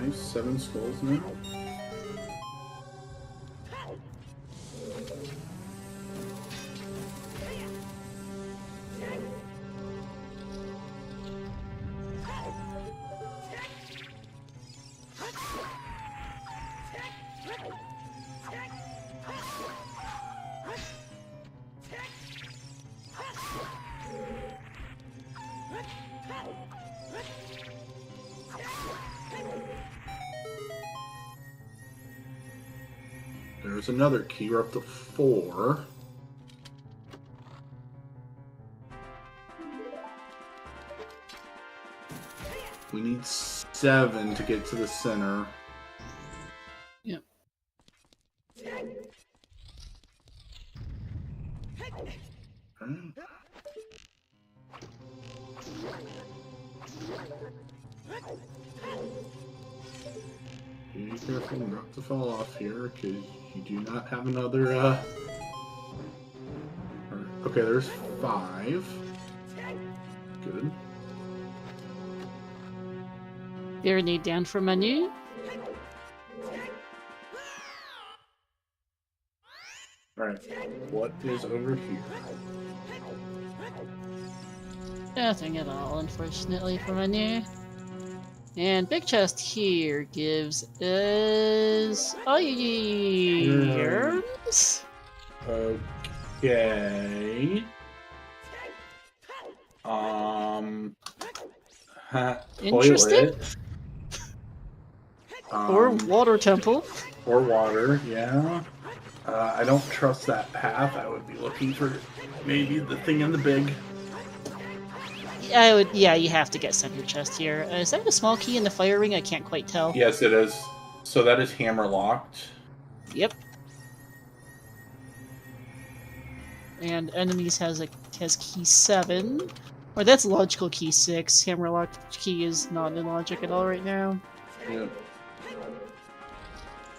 S2: Nice, 7 skulls now. There's another key. We're up to 4. We need 7 to get to the center.
S1: Yep.
S2: Be careful not to fall off here, because you do not have another, Okay, there's 5. Good.
S1: Need down for menu.
S2: Alright, what is over here?
S1: Nothing at all, unfortunately, for menu. And big chest here gives us irons.
S2: Okay.
S1: Interesting.
S2: Toilet.
S1: Or water temple.
S2: Or water, yeah. I don't trust that path. I would be looking for maybe the thing in the big.
S1: Yeah, you have to get center chest here. Is that a small key in the fire ring? I can't quite tell.
S2: Yes, it is. So that is hammer locked.
S1: Yep. And enemies has key 7. Or that's logical key 6. Hammer locked key is not in logic at all right now.
S2: Yep.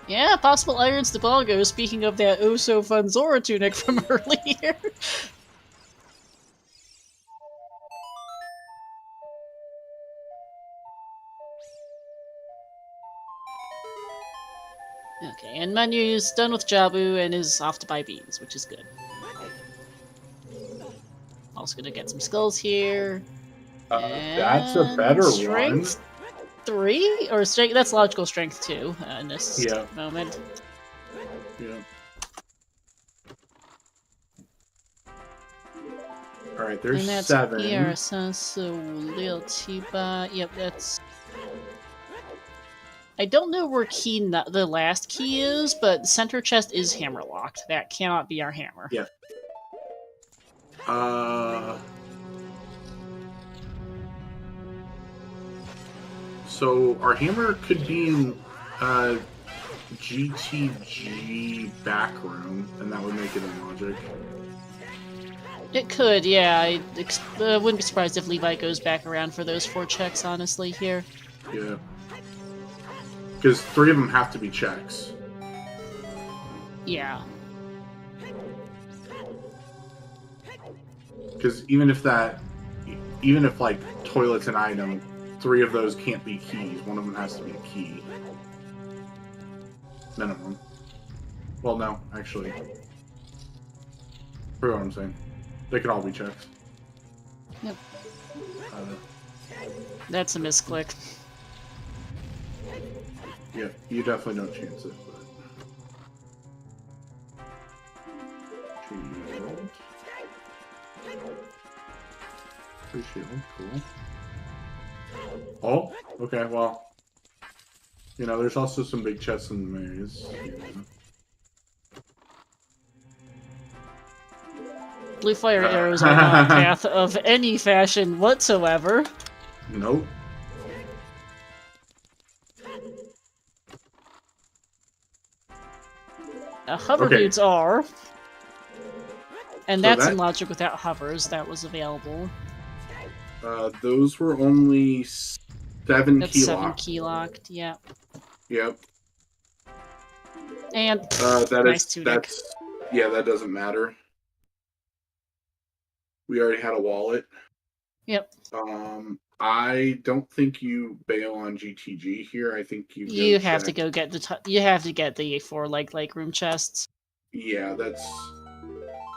S1: Yeah, possible Irons to Balgo, speaking of that oh-so-fun Zora tunic from earlier. Okay, and Menu's done with Jabu and is off to buy beans, which is good. Also gonna get some skulls here.
S2: That's a better
S1: strength
S2: one.
S1: 3? Or strength, that's logical strength 2 in this moment.
S2: Yeah. Alright, there's
S1: and that's
S2: 7.
S1: Yep, that's... I don't know where the last key is, but the center chest is hammer locked. That cannot be our hammer.
S2: Yeah. So our hammer could be in GTG back room, and that would make it in logic.
S1: It could, yeah. I wouldn't be surprised if Levi goes back around for those 4 checks, honestly, here.
S2: Yeah. Because 3 of them have to be checks.
S1: Yeah.
S2: Because even if like toilet's an item, 3 of those can't be keys. One of them has to be a key. Minimum. Well, no, actually. For what I'm saying. They can all be checks.
S1: Yep. That's a misclick.
S2: Yeah, you definitely don't chance it, but... Shield. Free shield, cool. Oh, okay, well... You know, there's also some big chests in the maze.
S1: Blue fire arrows are not a path of any fashion whatsoever.
S2: Nope.
S1: Hover boots are. And
S2: So
S1: that's in logic without hovers. That was available.
S2: Those were only 7
S1: that's
S2: key
S1: 7
S2: locked.
S1: Key locked, yeah.
S2: Yep.
S1: And
S2: nice tunic. Yeah, that doesn't matter. We already had a wallet.
S1: Yep.
S2: I don't think you bail on GTG here. I think
S1: you have to go get the 4 leg room chests.
S2: Yeah, that's...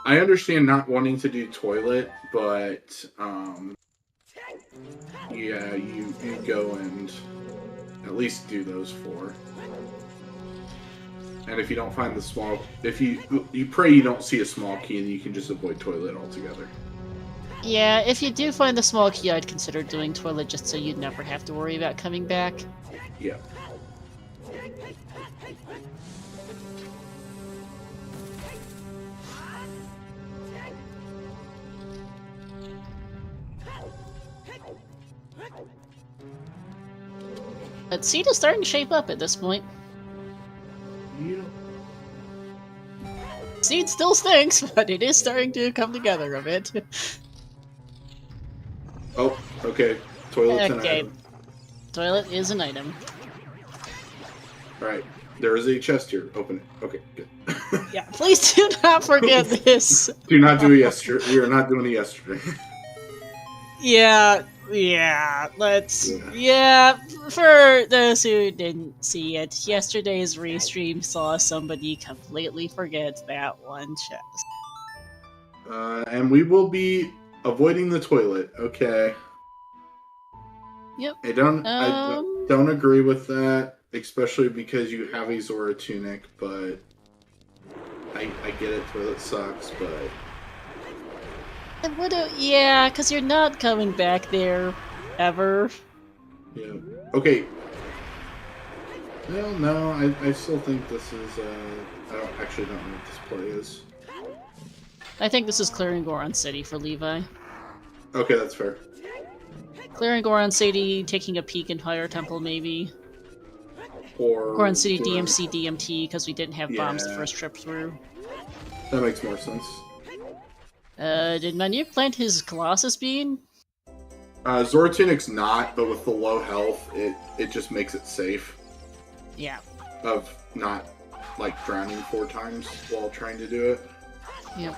S2: I understand not wanting to do toilet, but yeah, you go and at least do those 4. And if you don't find the small... If you pray you don't see a small key, and you can just avoid toilet altogether.
S1: Yeah, if you do find the small key, I'd consider doing toilet just so you'd never have to worry about coming back.
S2: Yeah.
S1: But Seed is starting to shape up at this point.
S2: Yeah.
S1: Seed still stinks, but it is starting to come together a bit.
S2: Oh, okay. Toilet's an item.
S1: Toilet is an item.
S2: Alright. There is a chest here. Open it. Okay, good.
S1: Yeah, please do not forget this.
S2: Do not do it yesterday. We are not doing it yesterday.
S1: Let's... Yeah, for those who didn't see it, yesterday's restream saw somebody completely forget that one chest.
S2: And we will be avoiding the toilet, okay?
S1: Yep.
S2: I don't agree with that, especially because you have a Zora tunic, but I get it, toilet sucks, but...
S1: Yeah, because you're not coming back there, ever.
S2: Yeah. Okay. Well, no, I still think this is, I actually don't know what this play is.
S1: I think this is clearing Goron City for Levi.
S2: Okay, that's fair.
S1: Clearing Goron City, taking a peek in Fire Temple, maybe.
S2: Or
S1: Goron City DMC DMT, because we didn't have bombs the first trip through.
S2: That makes more sense.
S1: Did Manu plant his Colossus Bean?
S2: Zora tunic's not, but with the low health, it just makes it safe.
S1: Yeah.
S2: of not like drowning 4 times while trying to do it.
S1: Yep.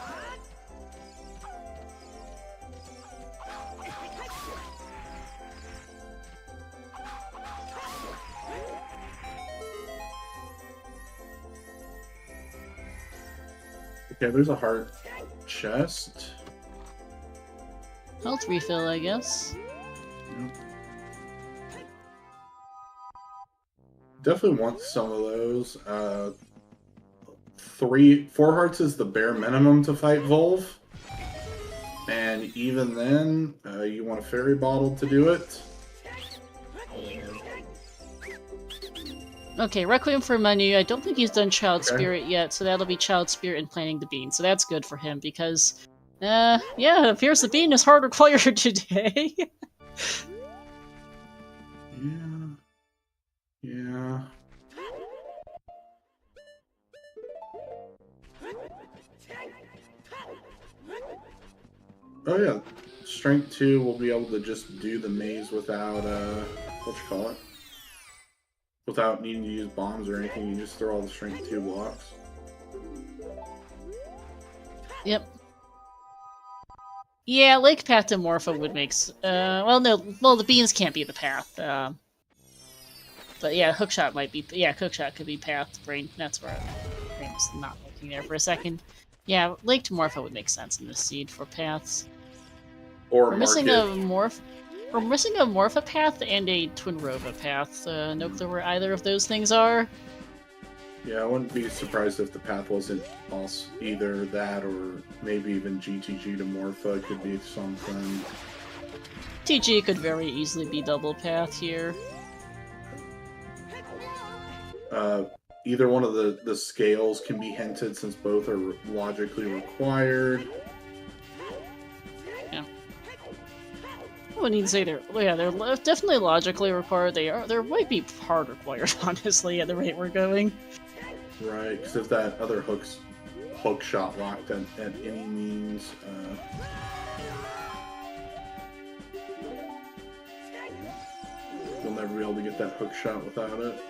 S2: Okay, there's a heart chest.
S1: Health refill, I guess.
S2: Definitely want some of those. 4 hearts is the bare minimum to fight Volv. And even then, you want a fairy bottle to do it.
S1: Okay, Requiem for Manu. I don't think he's done Child Spirit yet, so that'll be Child Spirit and Planting the Bean. So that's good for him because, yeah, it appears the bean is hard required today.
S2: Yeah. Oh yeah, Strength 2 will be able to just do the maze without, without needing to use bombs or anything. You just throw all the Strength 2 blocks.
S1: Yep. Yeah, Lake Path to Morpho would make the beans can't be the path. But yeah, Hookshot might be. Yeah, Hookshot could be path. Brain. That's where I was not looking there for a second. Yeah, Lake to Morpho would make sense in this seed for paths.
S2: Or
S1: we're missing a Morpha path and a Twinrova path. No clue where either of those things are.
S2: Yeah, I wouldn't be surprised if the path wasn't either that or maybe even GTG to Morpha could be something.
S1: TG could very easily be double path here.
S2: Either one of the scales can be hinted since both are logically required.
S1: Yeah. I wouldn't even say they're definitely logically required. There might be hard required, honestly, at the rate we're going.
S2: Right, because if that other hook shot locked at any means, we'll never be able to get that hook shot without it.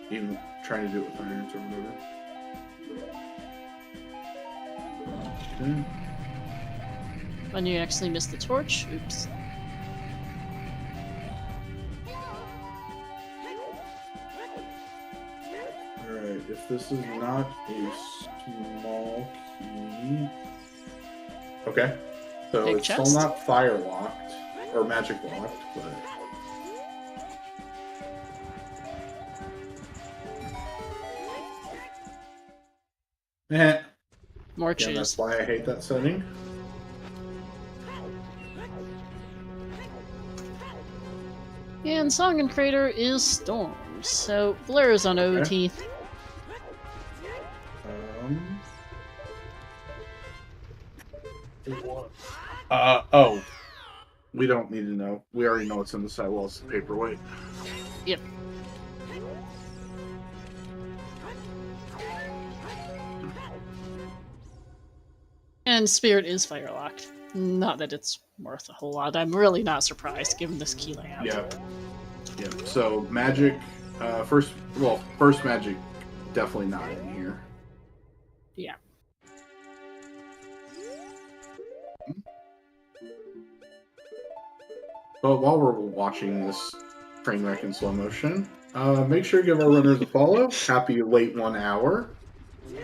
S2: Even trying to do it with irons or whatever. Okay.
S1: When you actually missed the torch, oops.
S2: Alright, if this is not a small key... Okay, so
S1: Big
S2: it's
S1: chest?
S2: still not fire locked, or magic locked, but...
S1: More
S2: Yeah,
S1: choose.
S2: that's why I hate that setting.
S1: And Song and Crater is Storm, so Blur's on OoT.
S2: Oh. We don't need to know. We already know what's in the sidewall. It's the paperweight.
S1: Yep. And Spirit is fire locked. Not that it's worth a whole lot. I'm really not surprised given this key layout.
S2: Yeah. Yeah. So magic, first magic, definitely not in here.
S1: Yeah.
S2: But while we're watching this train wreck in slow motion, make sure to give our runners a follow. Happy late 1 hour.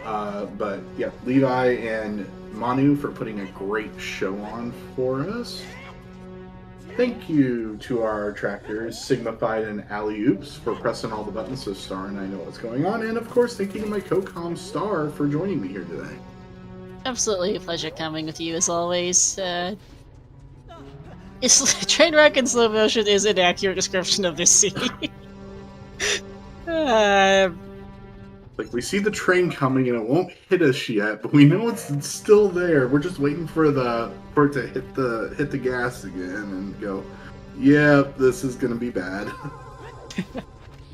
S2: But yeah, Levi and Manu for putting a great show on for us. Thank you to our trackers, Signified and Alley Oops, for pressing all the buttons so Star and I know what's going on. And of course, thank you to my co-com Star for joining me here today.
S1: Absolutely a pleasure coming with you as always. Trainwreck in slow motion is an accurate description of this scene.
S2: Like, we see the train coming and it won't hit us yet, but we know it's still there. We're just waiting for it to hit the gas again and go, yeah, this is gonna be bad.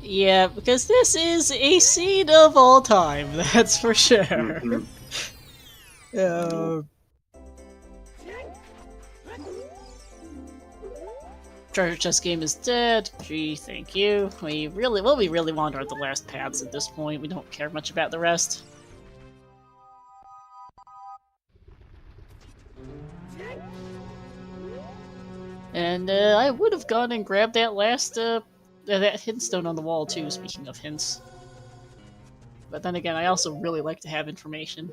S1: Yeah, because this is a scene of all time, that's for sure.
S2: Mm-hmm.
S1: treasure chest game is dead. Gee, thank you. What we really want are the last paths at this point. We don't care much about the rest. And I would have gone and grabbed that last that hint stone on the wall too. Speaking of hints, but then again, I also really like to have information.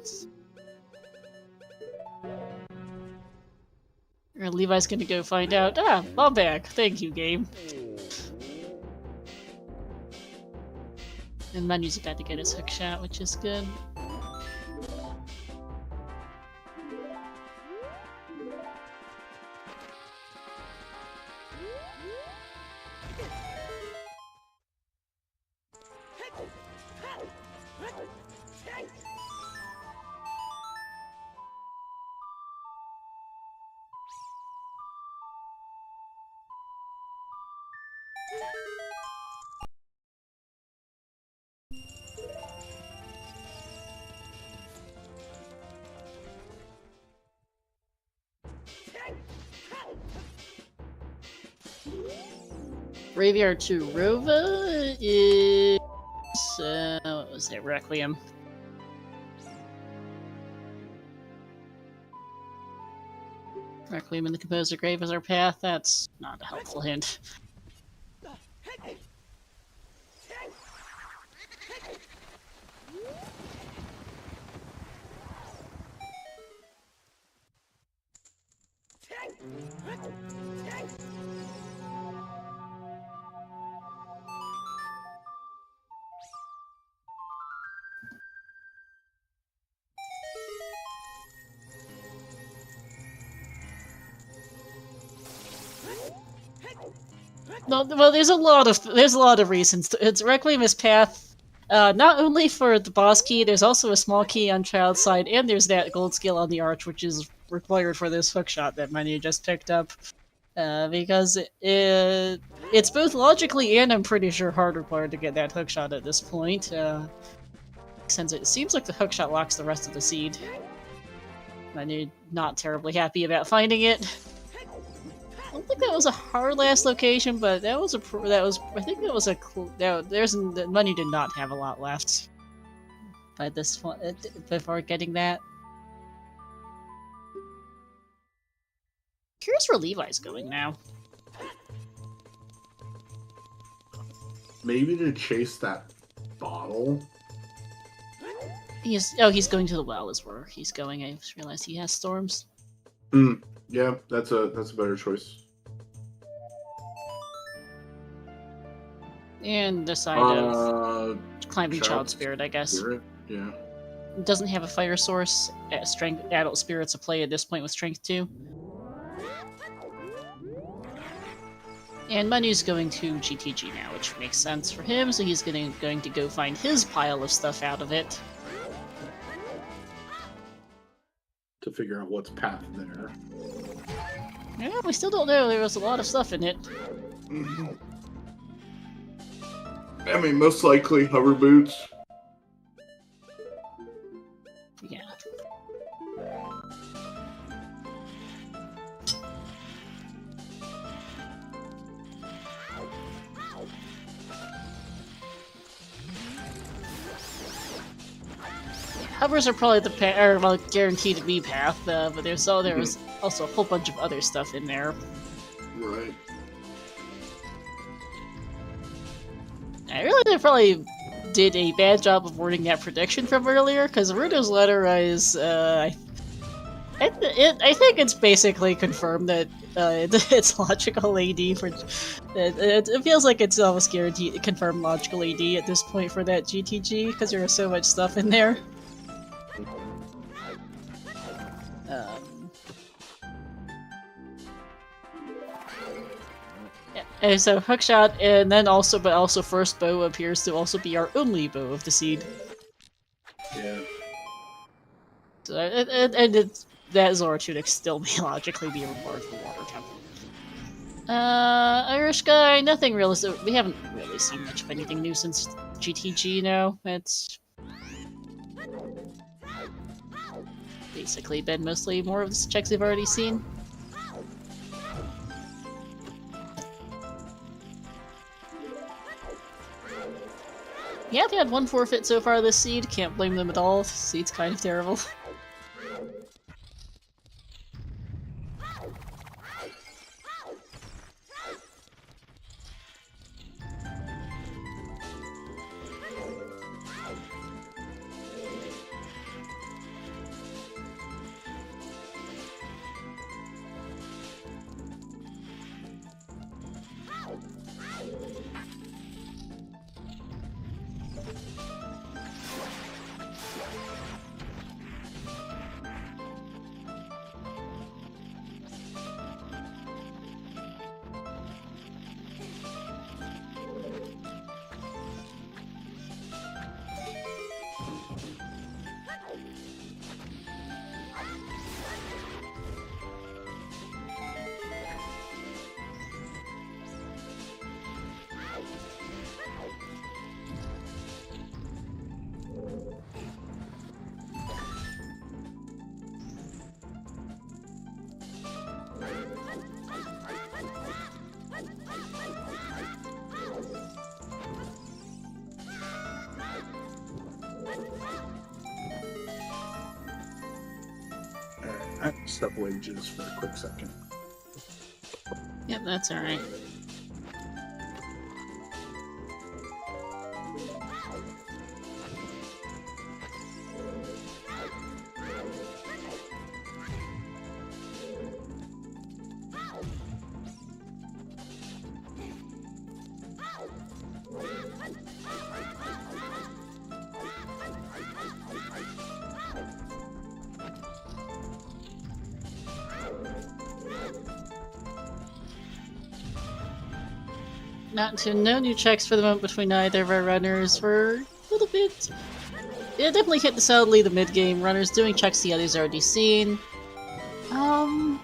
S1: Levi's gonna go find out. Ah, I'm back. Thank you, game. And Menu's about to get his hook shot, which is good. Graveyard to Rova is... what was that? Requiem. Requiem in the Composer Grave is our path. That's not a helpful hint. No, well, there's a lot of reasons. It's Requiem is path. Not only for the boss key, there's also a small key on Child's side, and there's that gold skill on the arch, which is required for this hookshot that Menu just picked up. Because it's both logically and I'm pretty sure hard required to get that hookshot at this point. Since it seems like the hookshot locks the rest of the seed. Menu not terribly happy about finding it. I don't think that was a hard last location, but that was I think that was a Money did not have a lot left by this point before getting that. Curious where Levi's going now.
S2: Maybe to chase that bottle.
S1: He's going to the well is where he's going. I just realized he has storms.
S2: Yeah, that's a better choice.
S1: And the side of climbing Child Spirit, I guess.
S2: Yeah.
S1: It doesn't have a fire source. Strength adult spirits a play at this point with strength 2. And Manu's going to GTG now, which makes sense for him, so he's going to go find his pile of stuff out of it.
S2: To figure out what's path there.
S1: Yeah, we still don't know. There was a lot of stuff in it.
S2: I mean, most likely hover boots.
S1: Yeah. Hovers are probably the guaranteed to be path, but there was also a whole bunch of other stuff in there.
S2: Right.
S1: I really probably did a bad job of wording that prediction from earlier, because Rudo's letter is, I think it's basically confirmed that it's logical AD for... It feels like it's almost guaranteed confirmed logical AD at this point for that GTG, because there was so much stuff in there. And so hookshot, and then also first bow appears to also be our only bow of the seed.
S2: Yeah.
S1: So, and that Zora tunic still may logically be required for water temple. Irish guy, nothing really. So we haven't really seen much of anything new since GTG now. It's basically been mostly more of the checks we've already seen. Yeah, they had one forfeit so far this seed. Can't blame them at all. Seed's kind of terrible.
S2: I have to step away just for a quick second.
S1: Yep, that's alright. No new checks for the moment between either of our runners. We're a little bit... Yeah, definitely hit solidly the mid-game. Runners doing checks the others already seen. At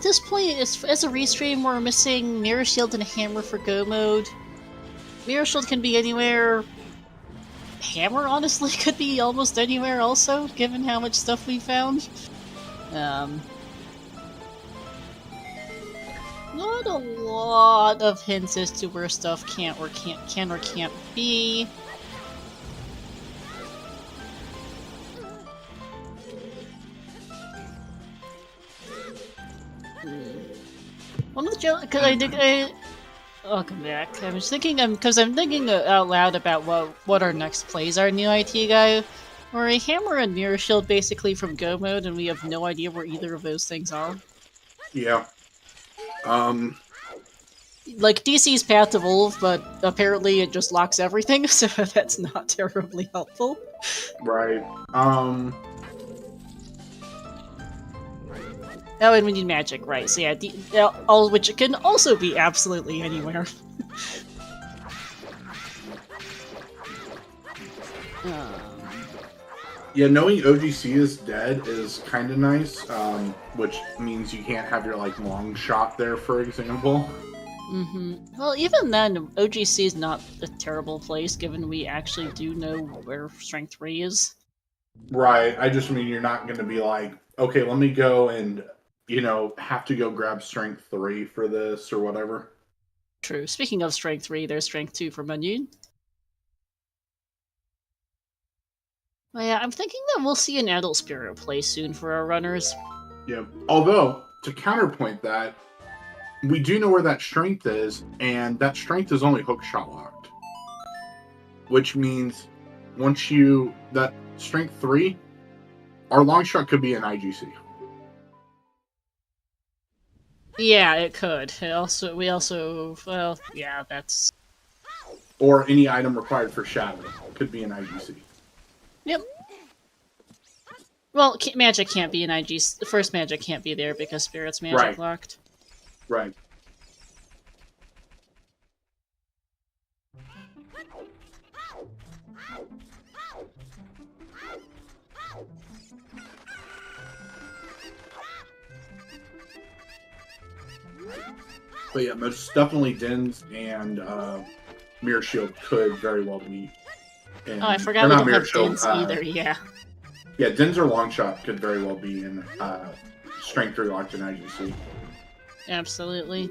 S1: this point, as a restream, we're missing Mirror Shield and a Hammer for Go mode. Mirror Shield can be anywhere. Hammer, honestly, could be almost anywhere also, given how much stuff we found. Not a lot of hints as to where stuff can or can't be. One of the jokes, because I'll come back. I was thinking, because I'm thinking out loud about what our next plays are, new IT guy. Or a Hammer and Mirror Shield basically from Go mode, and we have no idea where either of those things are.
S2: Yeah.
S1: Like, DC's Path Evolve, but apparently it just locks everything, so that's not terribly helpful.
S2: Right.
S1: Oh, and we need magic, right, so yeah, all which can also be absolutely anywhere.
S2: Yeah, knowing OGC is dead is kind of nice, which means you can't have your, like, long shot there, for example.
S1: Well, even then, OGC is not a terrible place, given we actually do know where Strength 3 is.
S2: Right, I just mean you're not going to be like, okay, let me go and, have to go grab Strength 3 for this, or whatever.
S1: True. Speaking of Strength 3, there's Strength 2 for Munyon. Well, yeah, I'm thinking that we'll see an Adult Spirit play soon for our runners.
S2: Yeah. Although, to counterpoint that, we do know where that strength is, and that strength is only hookshot locked. Which means, that strength 3, our long shot could be an IGC.
S1: Yeah, it could. That's...
S2: Or any item required for Shadow could be an IGC.
S1: Yep. Well, magic can't be an IGC. The first magic can't be there because Spirit's magic locked.
S2: Right. But yeah, most definitely Dins and Mirror Shield could very well be.
S1: I forgot we don't have Dins either, yeah.
S2: Yeah, Dins or Longshot could very well be in Strength 3 locked in IGC.
S1: Absolutely.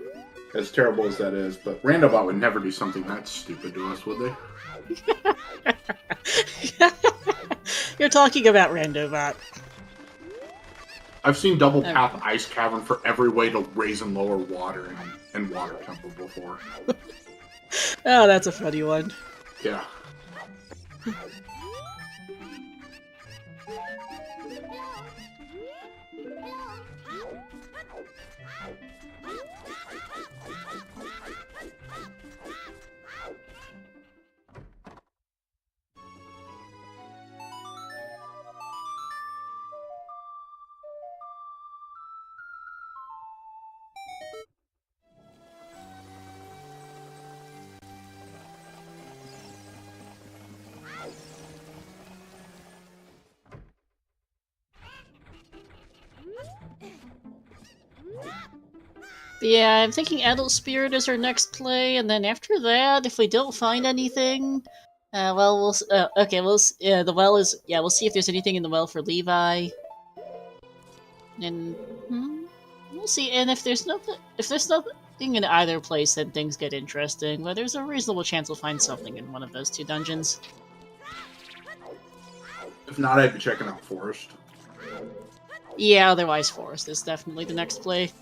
S2: As terrible as that is, but Randobot would never do something that stupid to us, would they?
S1: You're talking about Randobot.
S2: I've seen Double Path Ice Cavern for every way to raise and lower water and Water Temple before.
S1: Oh, that's a funny one.
S2: Yeah.
S1: Yeah, I'm thinking Adult Spirit is our next play, and then after that, if we don't find anything, well, the well is, we'll see if there's anything in the well for Levi, and we'll see. And if there's nothing in either place, then things get interesting. But there's a reasonable chance we'll find something in one of those two dungeons.
S2: If not, I'd be checking out Forest.
S1: Yeah, otherwise Forest is definitely the next play.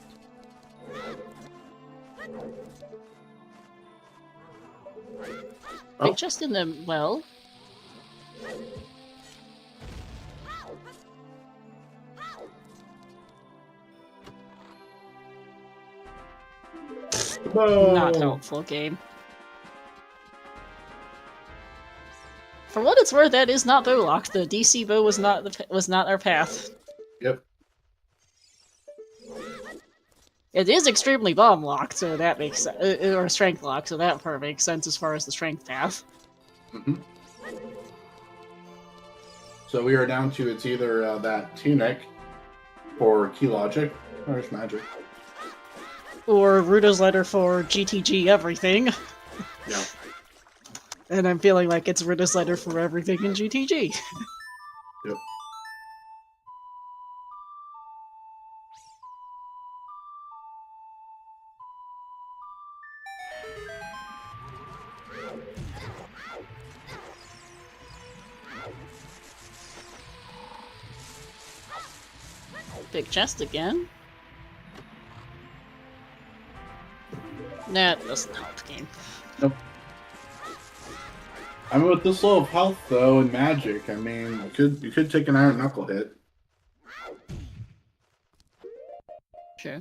S2: Oh.
S1: Just in the well.
S2: No.
S1: Not helpful, game. For what it's worth, that is not bow locked. The DC bow was not our path.
S2: Yep.
S1: It is extremely bomb locked, so that makes sense, or strength locked, so that part makes sense as far as the strength path.
S2: Mm-hmm. So we are down to it's either that tunic or key logic or it's magic.
S1: Or Ruda's letter for GTG everything.
S2: Yeah.
S1: And I'm feeling like it's Ruda's letter for everything in GTG.
S2: Yep.
S1: Big chest again. That doesn't help the game.
S2: Nope. I mean, with this low of health, though, and magic, I mean, you could take an Iron Knuckle hit.
S1: Sure.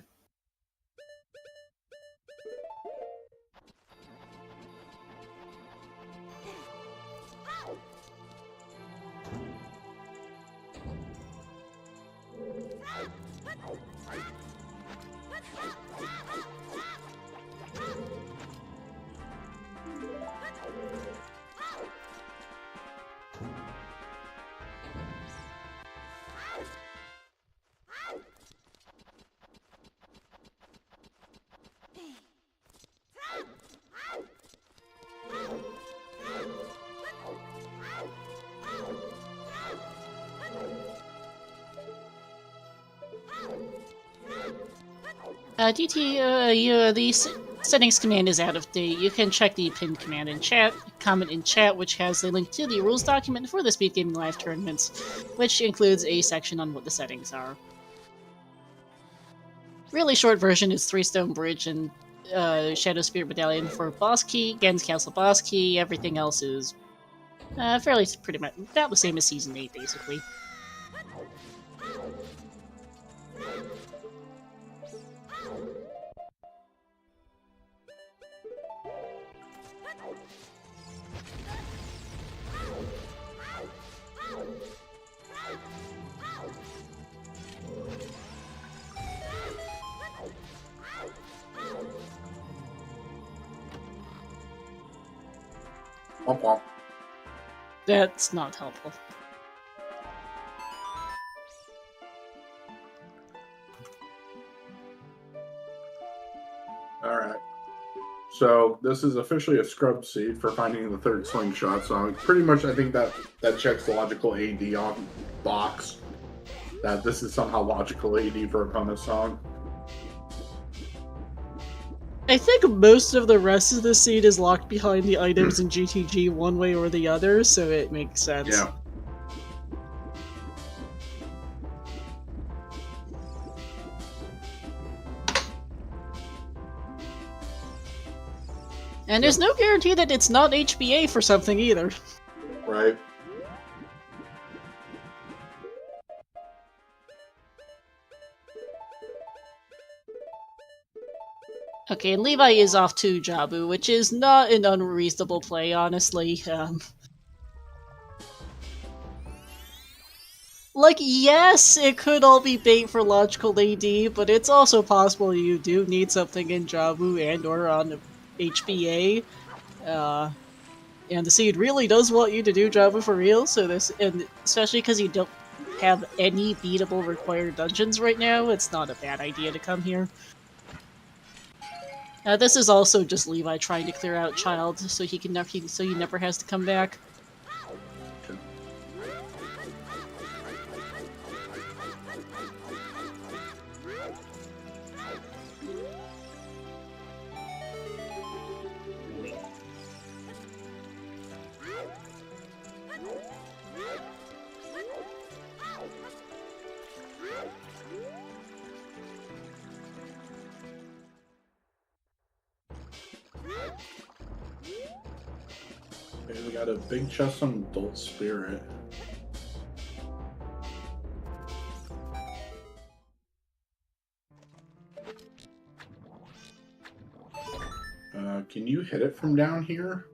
S1: The settings command is out of date. You can check the pinned command in chat, comment in chat, which has a link to the rules document for the Speed Gaming Live tournaments, which includes a section on what the settings are. Really short version is 3 Stone Bridge and Shadow Spirit Medallion for boss key, Gen's Castle boss key. Everything else is pretty much about the same as Season 8, basically.
S2: Womp womp.
S1: That's not helpful.
S2: Alright. So, this is officially a scrub seed for finding the third slingshot, so pretty much I think that checks the logical AD on box. That this is somehow logical AD for a bonus song.
S1: I think most of the rest of the scene is locked behind the items in GTG one way or the other, so it makes sense.
S2: Yeah.
S1: And there's no guarantee that it's not HBA for something either.
S2: Right.
S1: Okay, and Levi is off to Jabu, which is not an unreasonable play, honestly. Like, yes, it could all be bait for logical AD, but it's also possible you do need something in Jabu and or on HBA. And the seed really does want you to do Jabu for real, so this, and especially because you don't have any beatable required dungeons right now, it's not a bad idea to come here. This is also just Levi trying to clear out Child, so he never has to come back.
S2: Okay, we got a big chest on Adult Spirit. Can you hit it from down here?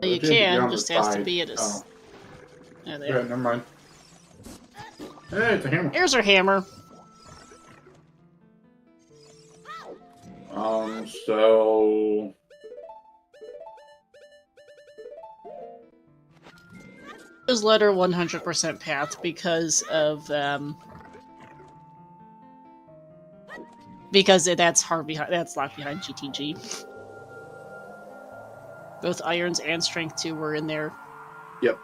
S1: You can, just has to be at a... Oh,
S2: there. Yeah, never mind. Hey, it's a hammer.
S1: Here's our hammer.
S2: So...
S1: Is letter 100% path because of, because that's locked behind GTG. Both Irons and Strength 2 were in there.
S2: Yep.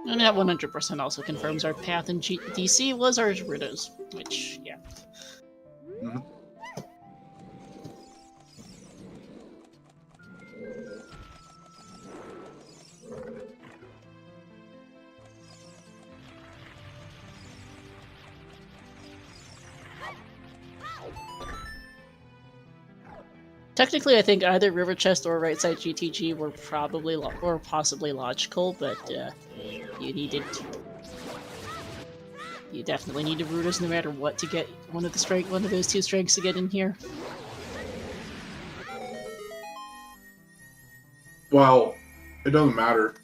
S1: And that 100% also confirms our path in DC was our Ritos, which, yeah.
S2: Mm-hmm.
S1: Technically, I think either River Chest or Right Side GTG were probably or possibly logical, but you definitely need to root us no matter what to get one of those two strengths to get in here.
S2: Well, it doesn't matter.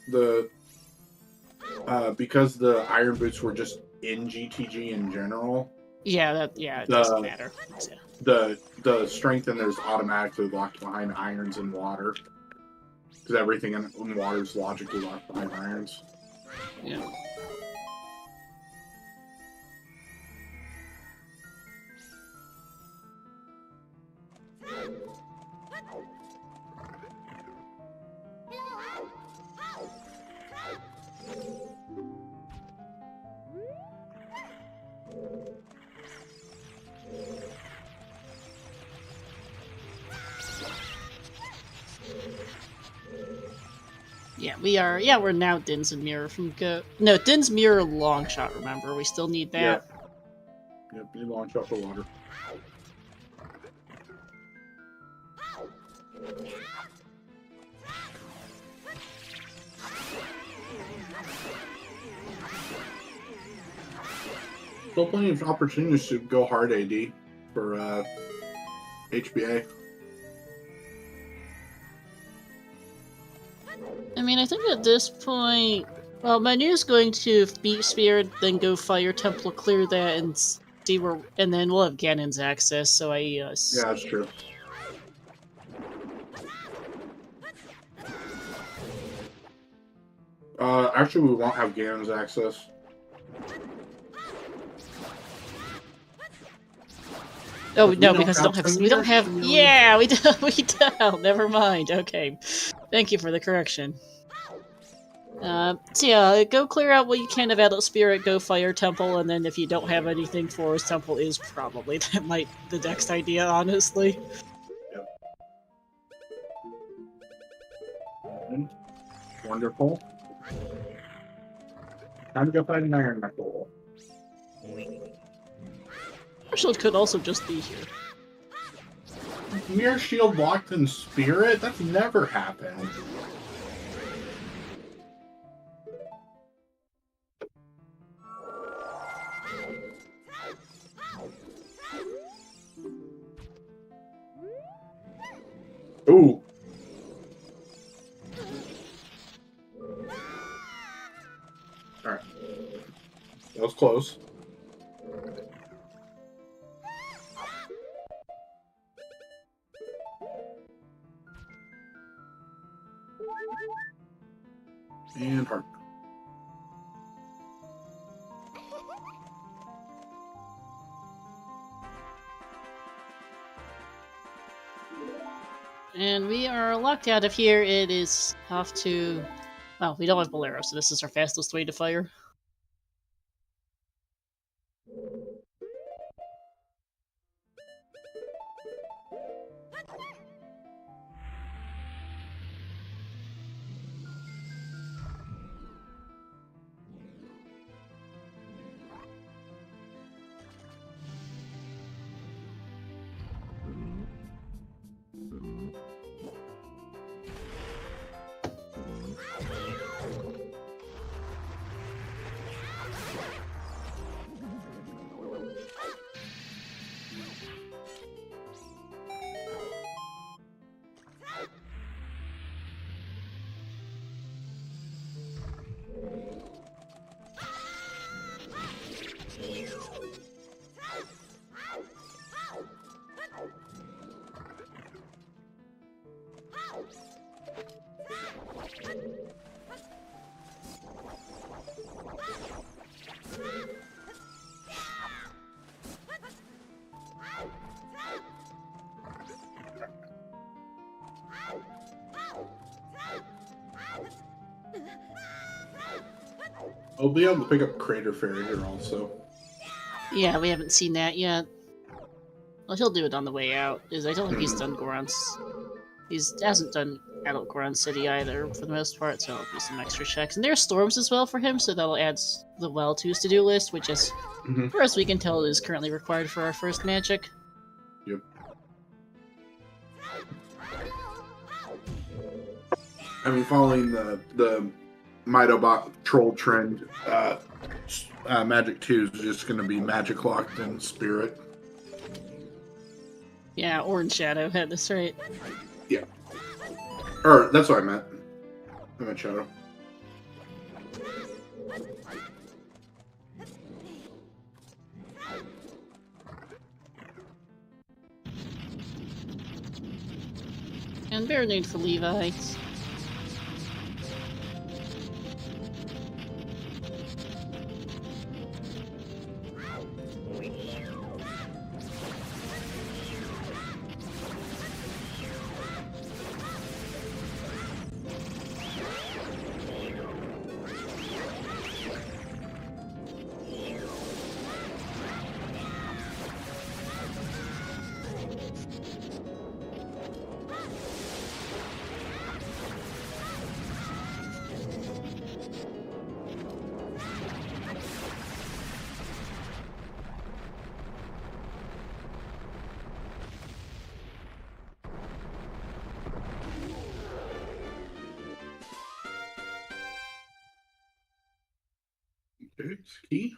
S2: Because the Iron Boots were just in GTG in general.
S1: Yeah, it doesn't matter. So.
S2: The strength in there is automatically locked behind irons and water. Because everything in water is logically locked behind irons.
S1: Yeah. Yeah, we are. Yeah, we're now Din's and Mirror from Go. No, Din's Mirror long shot. Remember, we still need that.
S2: Yep, you long shot for water. Still plenty of opportunities to go hard AD for HBA.
S1: I mean, I think at this point, well, Manu's going to beat Spirit, then go Fire Temple, clear that, and see where, and then we'll have Ganon's access. So
S2: yeah, that's true. Actually, we won't have Ganon's access.
S1: Oh no, because we don't have. Yeah, we don't. We don't. Never mind. Okay, thank you for the correction. So yeah, go clear out what you can of Adult Spirit, go Fire Temple, and then if you don't have anything, Forest Temple is probably the next idea, honestly.
S2: Yep. Wonderful. Time to go find an Iron Knuckle.
S1: Shield could also just be here.
S2: Mirror Shield locked in Spirit? That's never happened. Ooh. Alright. That was close. And heart.
S1: And we are locked out of here. It is off to... Well, we don't have Bolero, so this is our fastest way to fire.
S2: I'll be able to pick up Crater Fairy here also.
S1: Yeah, we haven't seen that yet. Well, he'll do it on the way out, because I don't think he's done Goron's... He hasn't done Adult Goron City either, for the most part, so I'll do some extra checks. And there are storms as well for him, so that'll add the well to his to-do list, which is, far as we can tell, is currently required for our first magic.
S2: Yep. I mean, following the Mitobot troll trend, Magic 2 is just going to be Magic locked in Spirit.
S1: Yeah, Orange Shadow had this right.
S2: Yeah. Or, that's what I meant. I meant Shadow.
S1: And Baronade for Levi.
S2: Okay, ski.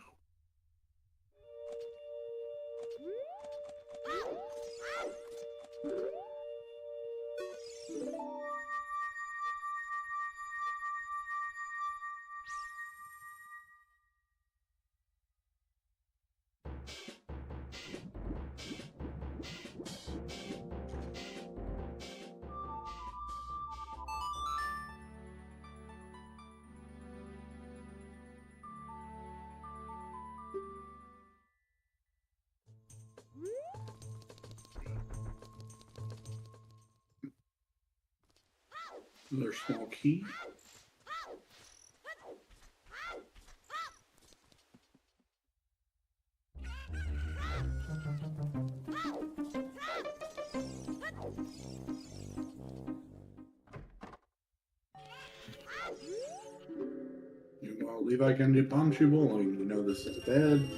S2: Another small key. believe I can do bombshoe bowling. You know this is bad.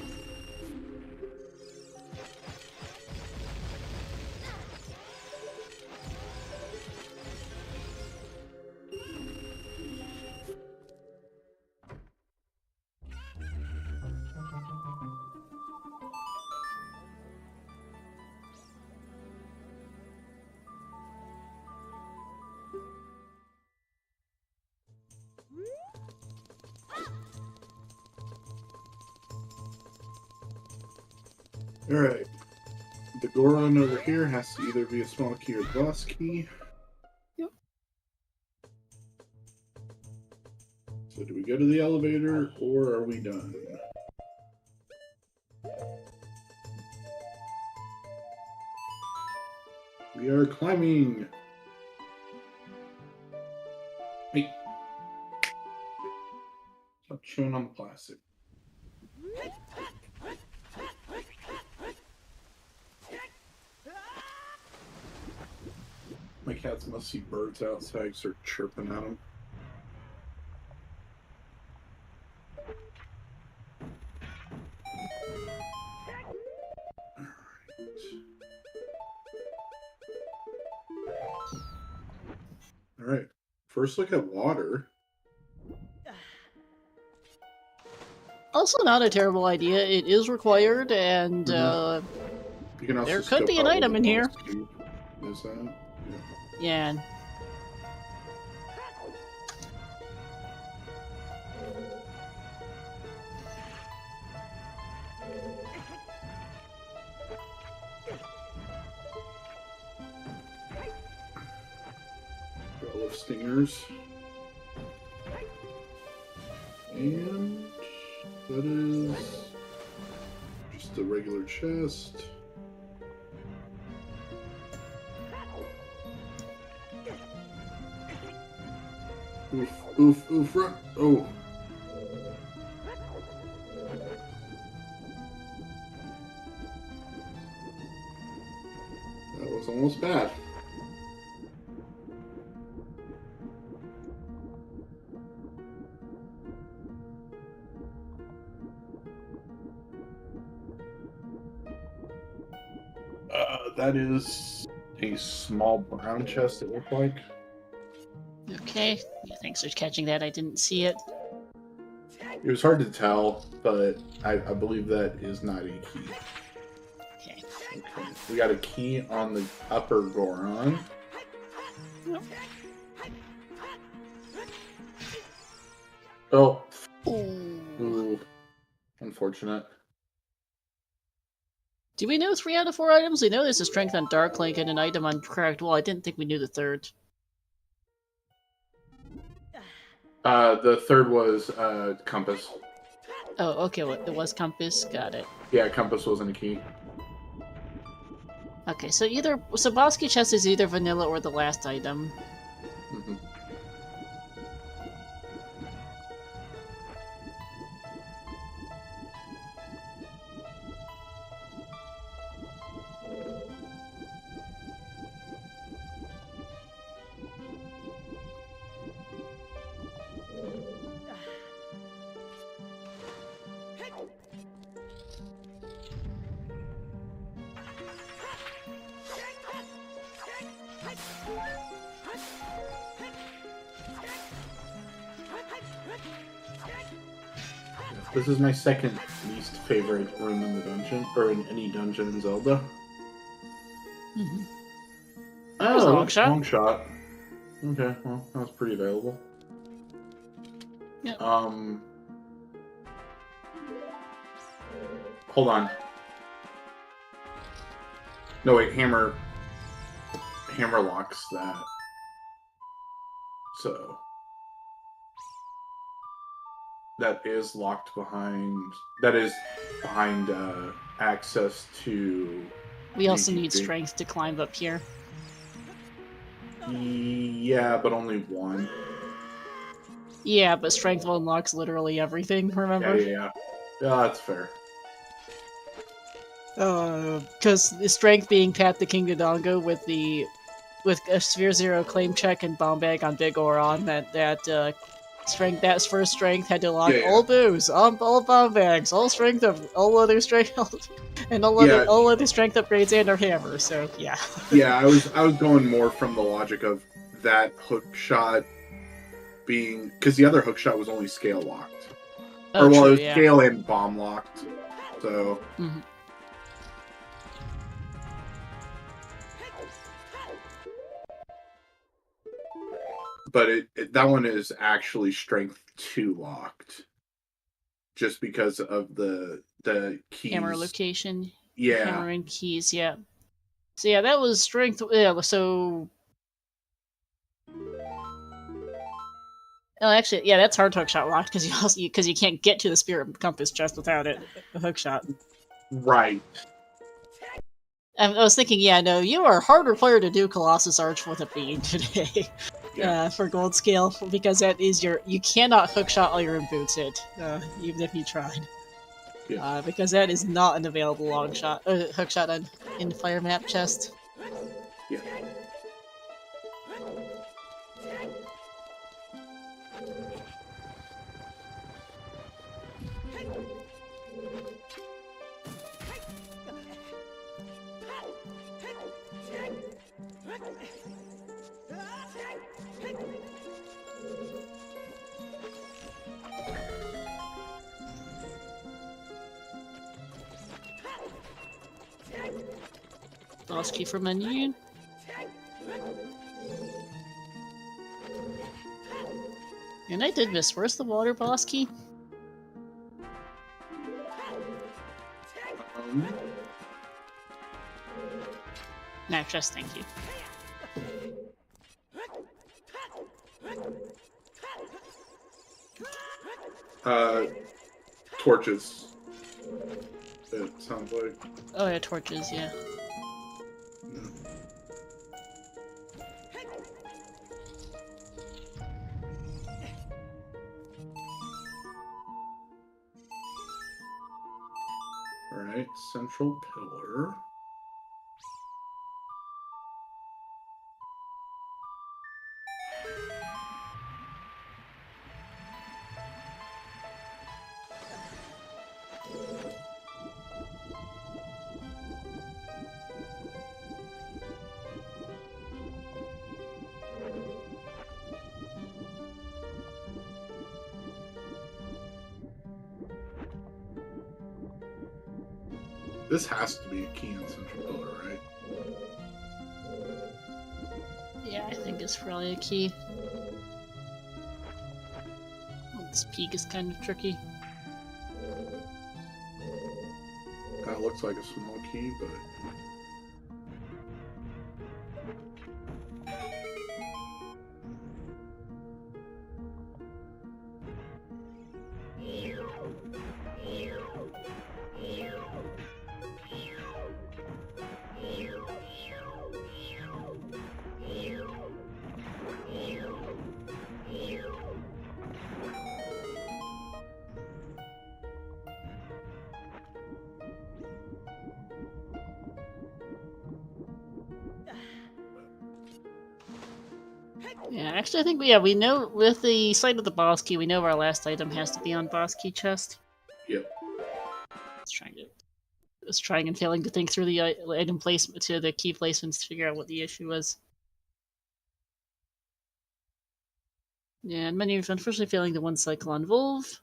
S2: Alright. The Goron over here has to either be a small key or boss key.
S1: Yep.
S2: So do we go to the elevator or are we done? We are climbing. Hey. Stop chewing on the plastic. My cats must see birds outside, start chirping at them. Alright. First look at water.
S1: Also not a terrible idea. It is required, and
S2: You can also
S1: there could be an item in here.
S2: Is that?
S1: Yeah.
S2: Row of stingers. And that is just a regular chest. Oof, oof, oof, run. Oh. That was almost bad. That is a small brown chest, it looked like.
S1: Okay. Yeah, thanks for catching that. I didn't see it.
S2: It was hard to tell, but I believe that is not a key.
S1: Okay.
S2: Okay. We got a key on the upper Goron.
S1: Yep.
S2: Oh.
S1: Ooh.
S2: Ooh. Unfortunate.
S1: Do we know 3 out of 4 items? We know there's a strength on Dark Link and an item on Cracked Wall. I didn't think we knew the third.
S2: The third was compass.
S1: Oh, okay. Well, it was Compass. Got it.
S2: Yeah, compass wasn't a key.
S1: Okay, so Bosky Chest is either vanilla or the last item.
S2: Mm-hmm. This is my second least favorite room in the dungeon, or in any dungeon in Zelda.
S1: Mm-hmm.
S2: Oh,
S1: long shot.
S2: Long shot. Okay, well, that was pretty available.
S1: Yep.
S2: Hold on. No, wait, hammer locks that. So that is locked behind. That is behind access to.
S1: We also need strength to climb up here.
S2: Yeah, but only one.
S1: Yeah, but strength unlocks literally everything. Remember?
S2: Yeah, that's fair.
S1: Because the strength being Tap the King Dodongo with a Sphere Zero claim check and bomb bag on Big Goron meant that strength. That's first strength had to lock
S2: Yeah, yeah.
S1: all booze, all bomb bags, all strength of all other strength, and all other strength upgrades and our hammer. So yeah.
S2: Yeah, I was going more from the logic of that hook shot being, because the other hook shot was only scale locked,
S1: Oh,
S2: or well,
S1: true,
S2: it was
S1: yeah.
S2: scale and bomb locked. So.
S1: Mm-hmm.
S2: But that one is actually strength 2 locked, just because of the keys.
S1: Hammer location.
S2: Yeah.
S1: Hammer and keys. Yeah. So yeah, that was strength. Yeah. So. Oh, actually, yeah, that's hard hook shot locked because you can't get to the spirit compass chest without it. A hook shot.
S2: Right.
S1: I was thinking, yeah, no, you are a harder player to do Colossus Arch with it being today.
S2: Yeah.
S1: For gold scale, because that is you cannot hookshot all your boots hit, even if you tried.
S2: Yeah.
S1: Because that is not an available long shot, hookshot in Fire Map chest.
S2: Yeah.
S1: Boss key for menu. And I did miss. Where's the water boss key? No, just thank you.
S2: Torches. It sounds like.
S1: Oh yeah, torches, yeah.
S2: Alright, central pillar. This has to be a key on central pillar, right?
S1: Yeah, I think it's probably a key. Well, this peak is kind of tricky.
S2: That looks like a small key, but...
S1: Yeah, actually, I think we know with the sight of the boss key, we know our last item has to be on boss key chest.
S2: Yep.
S1: Let's trying and failing to think through the item placement to the key placements to figure out what the issue was. Yeah, and many unfortunately failing to one cycle on Volve.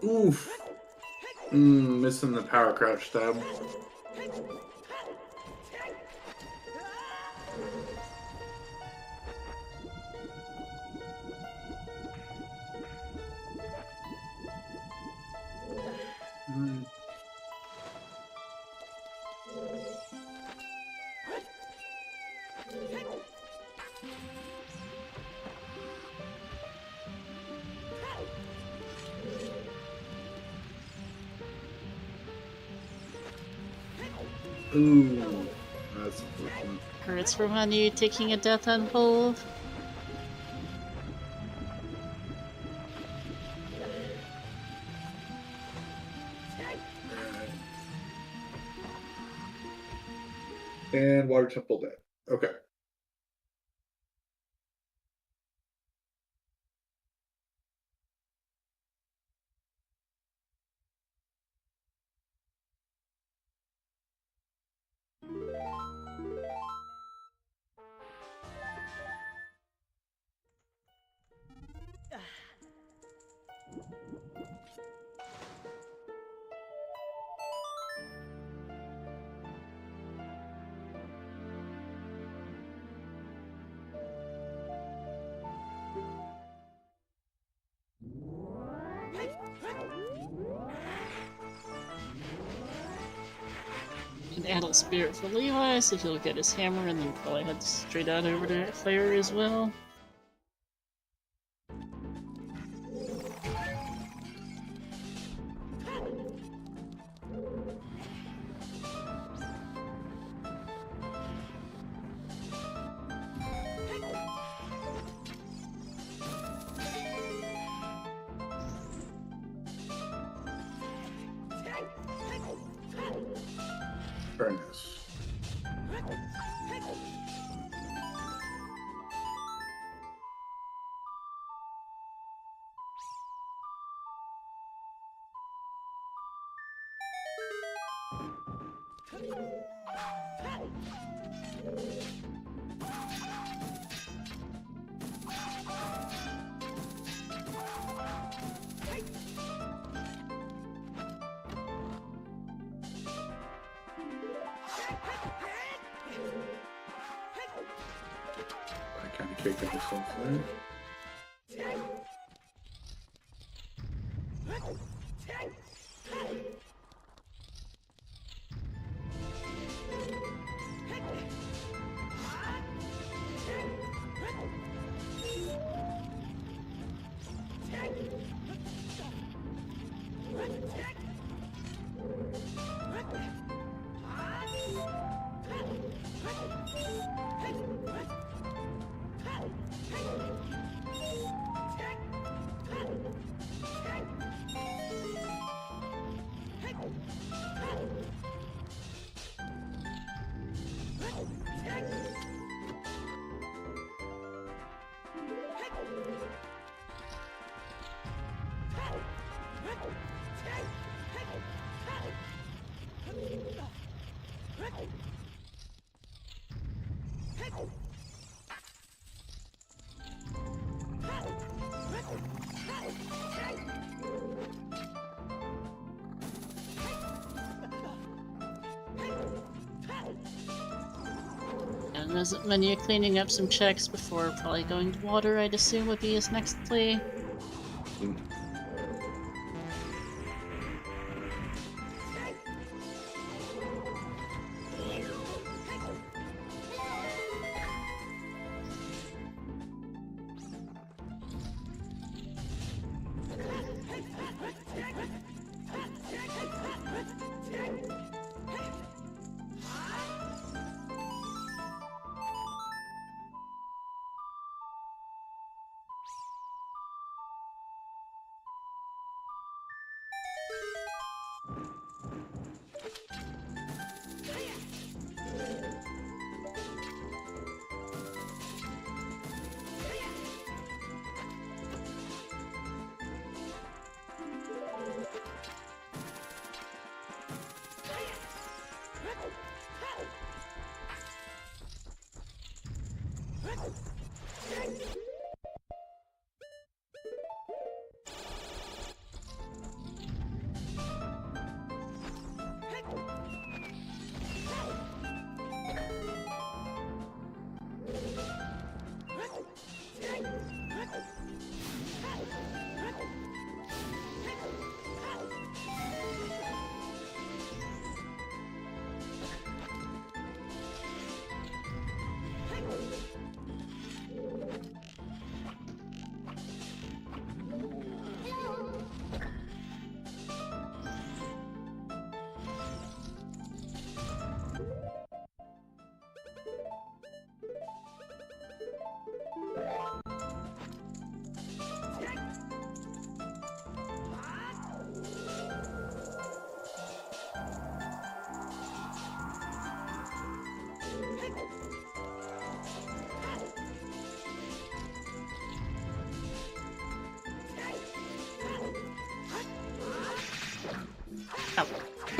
S2: Oof. Missing the power crouch stab. Ooh, that's unfortunate.
S1: Hurts from Honey taking a death on Volve.
S2: And water temple dead. Okay.
S1: An adult spirit for Levi, so he'll get his hammer and then probably head straight out over to Fire as well.
S2: Very nice. I kind of kicked myself there.
S1: And Resident Menu cleaning up some checks before probably going to water, I'd assume would be his next play.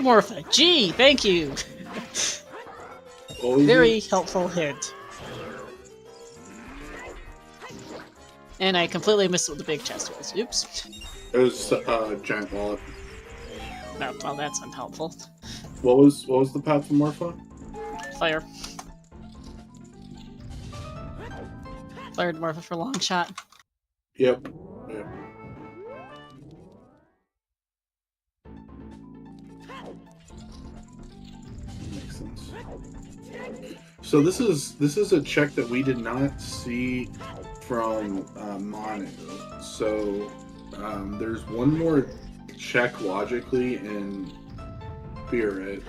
S1: Morpha. Gee, thank you. Very helpful hint. And I completely missed what the big chest was. Oops.
S2: It was giant wallet.
S1: Oh, well, that's unhelpful.
S2: What was the path to Morpha?
S1: Fire. Fired Morpha for long shot.
S2: Yep. Makes sense. So this is a check that we did not see from Manu. So there's one more check logically in Spirit,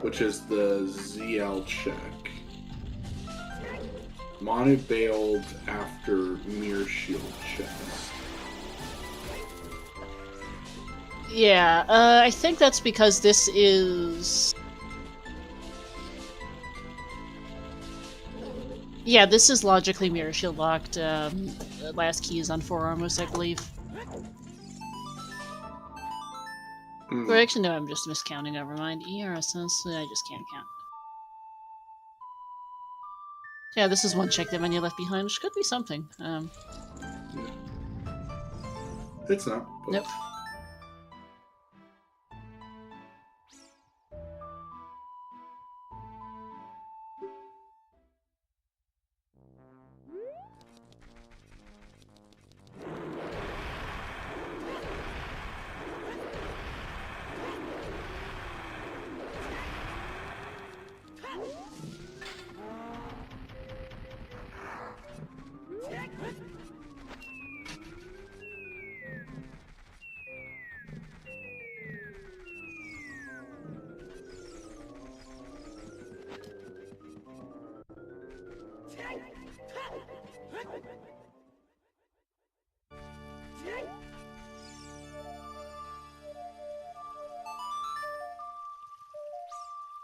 S2: which is the ZL check. Manu bailed after Mirror Shield chest.
S1: Yeah, I think that's because this is... Yeah, this is logically Mirror Shield locked. Last key is on 4 almost, I believe. Or actually, no, I'm just miscounting, never mind. ERSS, I just can't count. Yeah, this is one check that menu left behind, which could be something.
S2: It's not. But...
S1: Nope.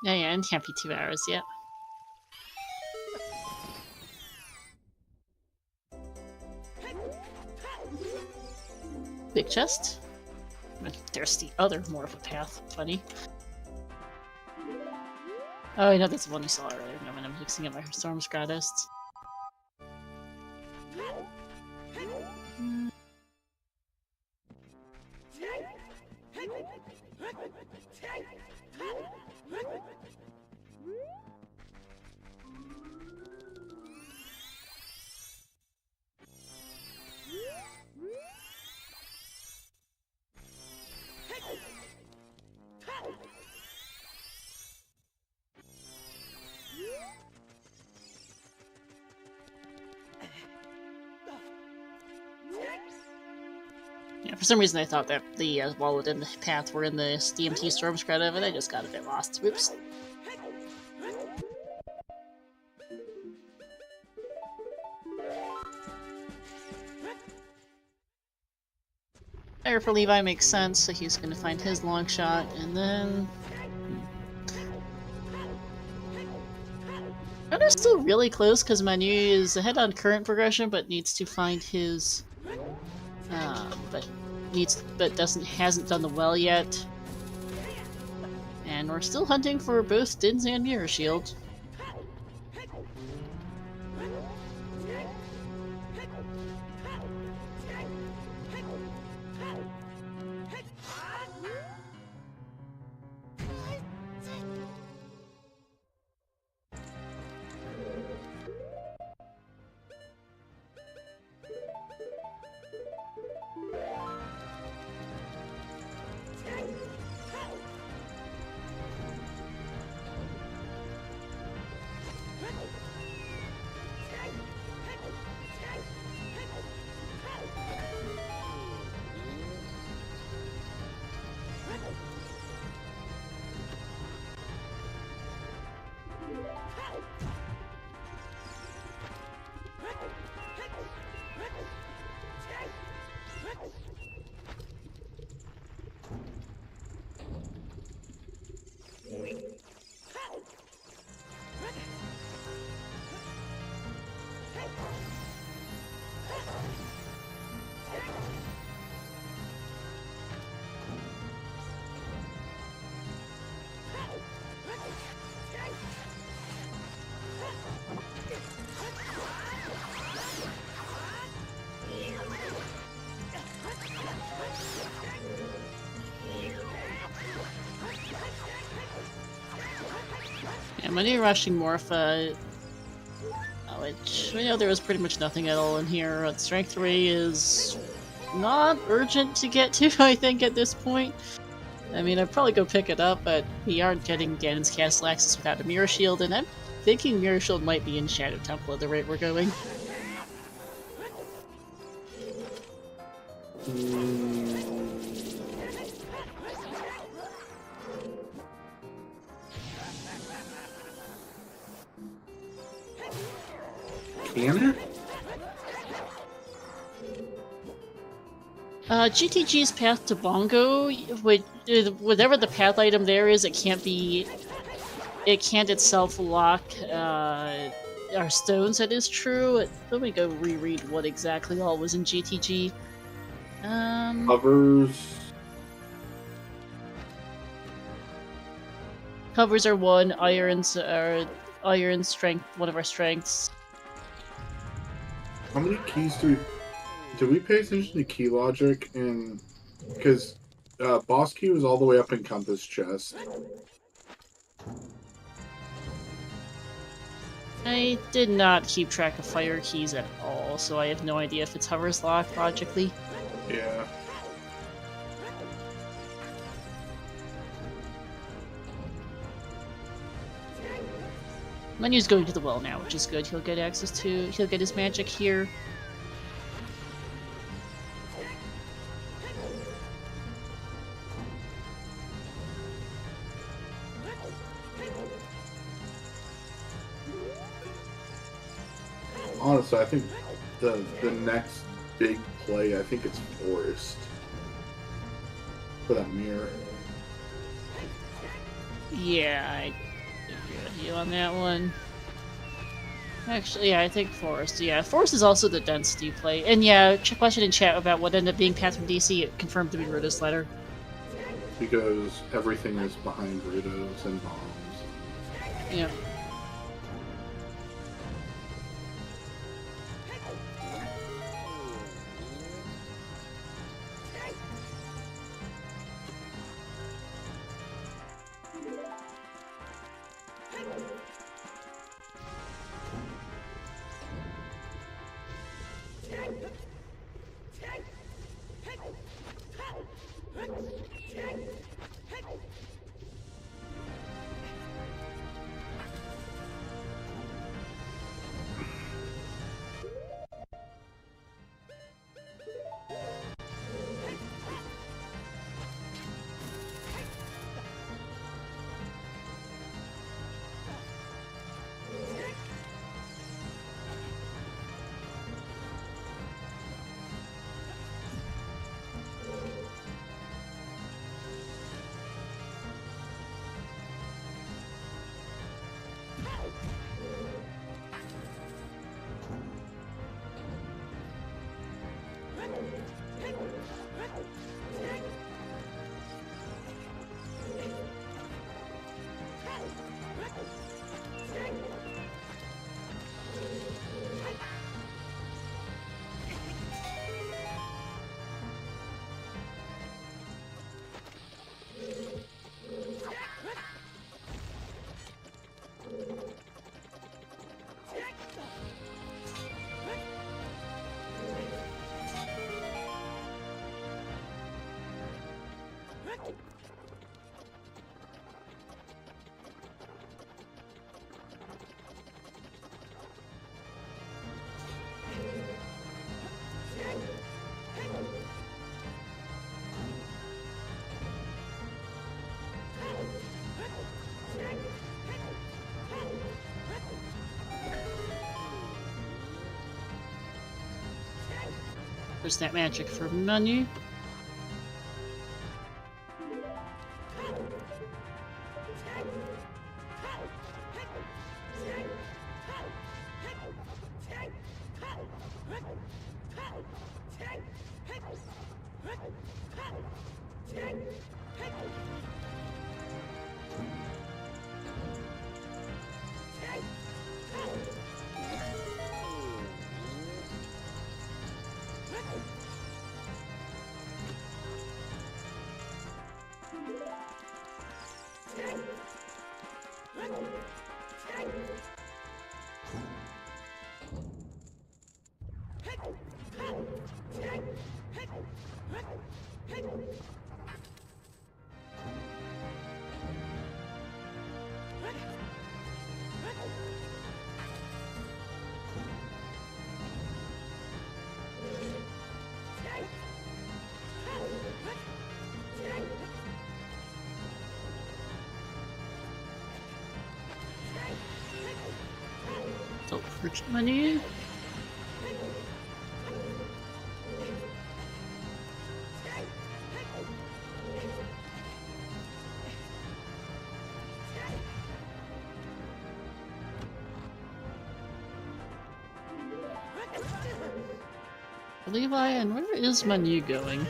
S1: Yeah, and can't be 2 hours yet. Big chest. There's the other Morpha path. Funny. Oh, I know that's the one we saw earlier. No, when I'm mixing up my Storm's Gratis. Yeah, for some reason I thought that the wallet and the path were in the DMT Storm Scrata, but I just got a bit lost. Whoops. Fire for Levi makes sense, so he's going to find his long shot, and then... Manu's still really close, because Manu is ahead on current progression, but needs to find his... but hasn't done the well yet. And we're still hunting for both Dins and Mirror Shield. Many rushing Morpha, which we know there was pretty much nothing at all in here. Strength 3 is not urgent to get to, I think, at this point. I mean, I'd probably go pick it up, but we aren't getting Ganon's Castle access without a Mirror Shield, and I'm thinking Mirror Shield might be in Shadow Temple at the rate we're going.
S2: Can it?
S1: GTG's path to Bongo, whatever the path item there is, it can't itself lock our stones. That is true. Let me go reread what exactly all was in GTG. Covers are one. Irons are iron strength. One of our strengths.
S2: How many keys do we pay attention to key logic? And because boss key was all the way up in Compass Chest.
S1: I did not keep track of fire keys at all, so I have no idea if it's hovers locked logically.
S2: Yeah.
S1: Menu's going to the well now, which is good. He'll get his magic here.
S2: Honestly, I think the next big play, I think it's Forest for that mirror.
S1: Yeah, I agree with you on that one. Actually, yeah, I think Forest. Yeah, Forest is also the density play. And yeah, question in chat about what ended up being Path from DC, it confirmed to be Ruda's letter.
S2: Because everything is behind Rudos and bombs.
S1: Yeah. There's that magic for Menu. Oh, purchase menu. Levi, and where is menu going?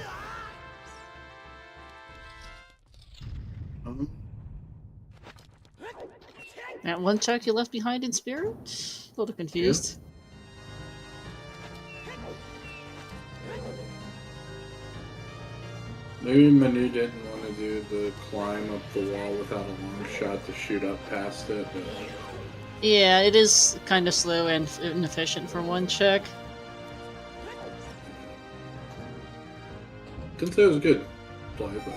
S1: That one check you left behind in Spirit? A little confused.
S2: Maybe Manu didn't want to do the climb up the wall without a long shot to shoot up past it. But...
S1: yeah, it is kind of slow and inefficient for one check.
S2: Didn't say it was good play, but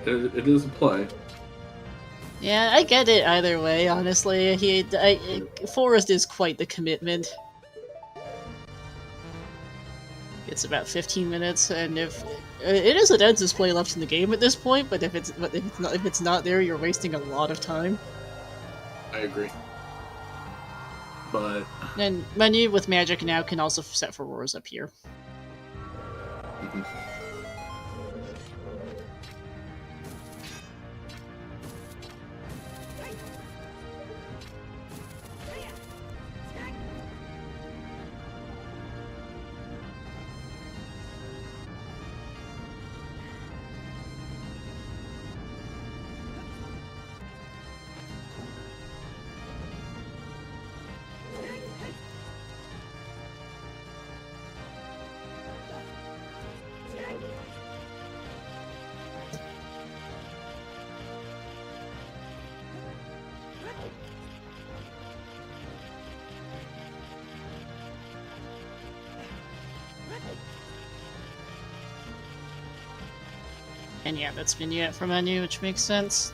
S2: it is a play.
S1: Yeah, I get it either way, honestly. Forrest is quite the commitment. It's about 15 minutes, and if it is the densest play left in the game at this point, but if it's not there, you're wasting a lot of time.
S2: I agree. But
S1: and menu with magic now can also set for roars up here.
S2: Mm-hmm.
S1: And yeah, that's vignette for menu, which makes sense.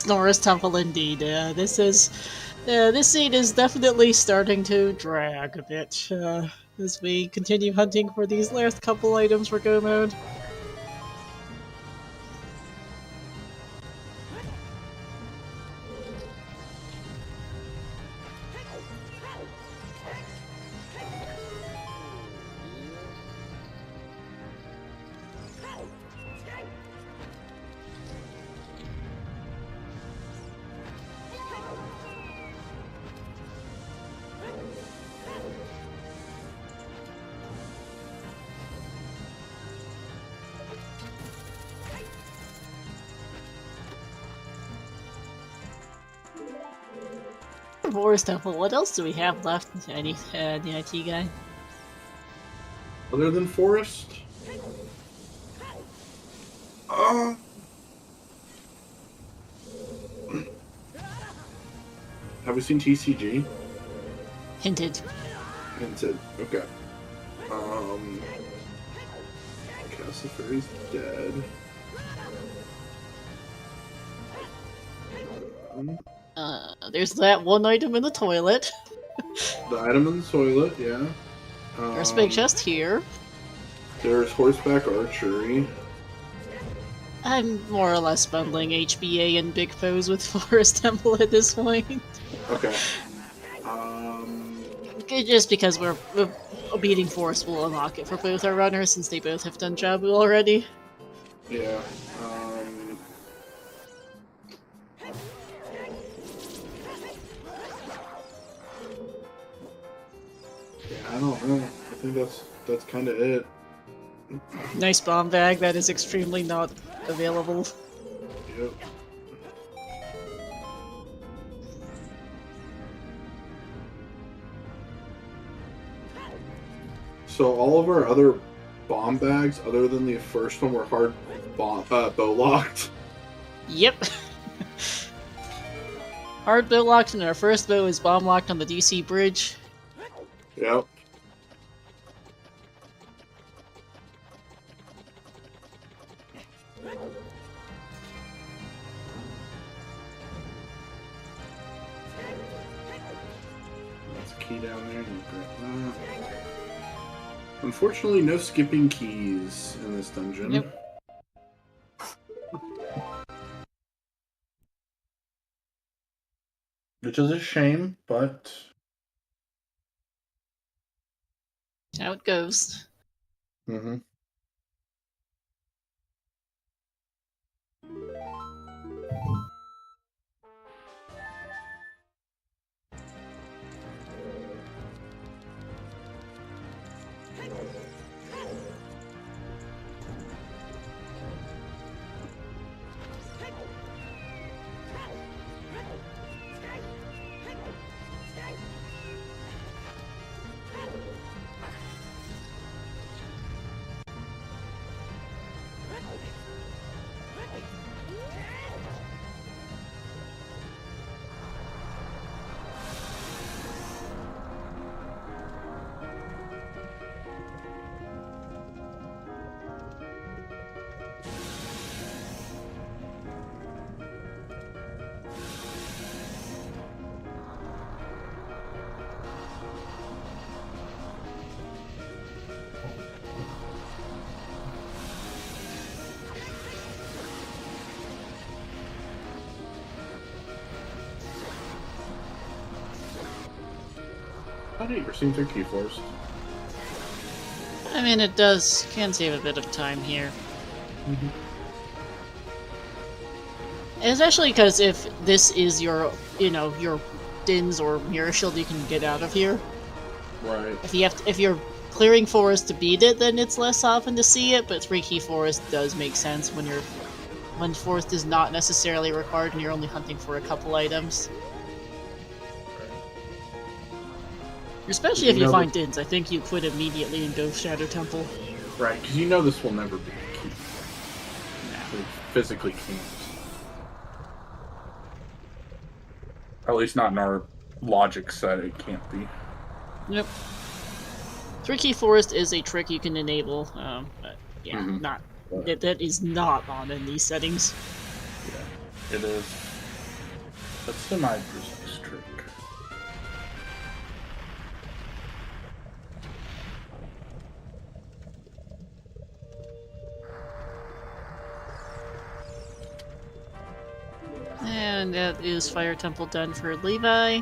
S1: Snora's Temple indeed. This scene is definitely starting to drag a bit as we continue hunting for these last couple items for Go Mode. Forest Temple. What else do we have left? Any the IT guy?
S2: Other than Forest? Have we seen TCG?
S1: Hinted.
S2: Hinted. Okay. Castleferry's dead.
S1: There's that one item in the toilet.
S2: The item in the toilet, yeah.
S1: There's a big chest here.
S2: There's horseback archery.
S1: I'm more or less bundling HBA and Big Foes with Forest Temple at this point.
S2: Okay.
S1: Just because we're beating Forest will unlock it for both our runners since they both have done Jabu already.
S2: Yeah. Yeah, I don't know. I think that's kind of it.
S1: Nice bomb bag that is extremely not available.
S2: Yep. So all of our other bomb bags, other than the first one, were hard bow locked.
S1: Yep. Hard bow locked, and our first bow is bomb locked on the DC bridge.
S2: Yep. That's a key down there. And grab that. Unfortunately, no skipping keys in this dungeon.
S1: Yep.
S2: Which is a shame, but
S1: How it goes.
S2: mm-hmm. How do you proceed through key force?
S1: I mean, it can save a bit of time here.
S2: Mm-hmm.
S1: Especially because if this is your, your Dins or Mirror Shield, you can get out of here.
S2: Right.
S1: If you're clearing forest to beat it, then it's less often to see it. But 3-key forest does make sense when forest is not necessarily required and you're only hunting for a couple items. Especially if you find Dins, I think you quit immediately and go Shadow Temple.
S2: Right, because you know this will never be a key. No. It physically can't. At least not in our logic set, it can't be.
S1: Yep. 3-key forest is a trick you can enable, but yeah, that is not on in these settings.
S2: Yeah, it is. A semi-precise trick.
S1: And that is Fire Temple done for Levi.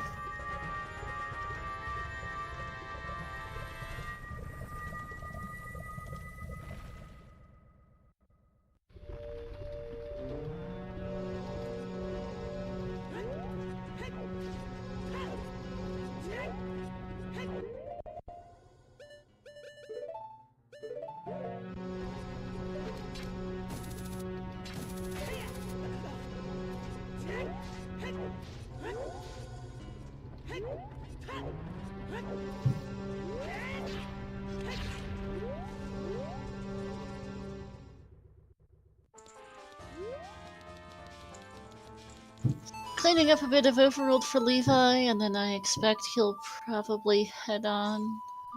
S1: Cleaning up a bit of Overworld for Levi, and then I expect he'll probably head on.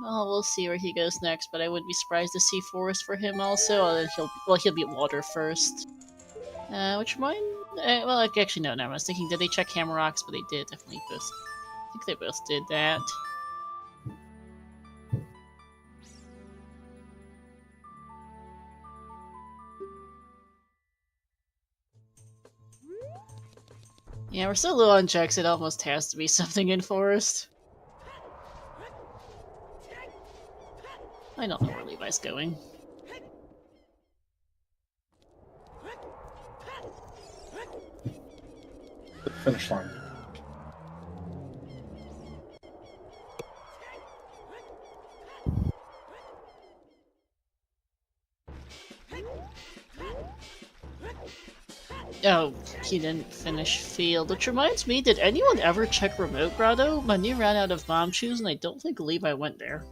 S1: Oh, we'll see where he goes next, but I wouldn't be surprised to see Forest for him also. He'll beat Water first. Which mine? Well, actually no. I was thinking, did they check Hammer Rocks? But they did definitely both. I think they both did that. Yeah, we're still low on checks. It almost has to be something in Forest. I don't know where Levi's going.
S2: The finish line.
S1: Oh, he didn't finish field, which reminds me, did anyone ever check Remote Grotto? My knee ran out of bomb shoes, and I don't think Levi went there.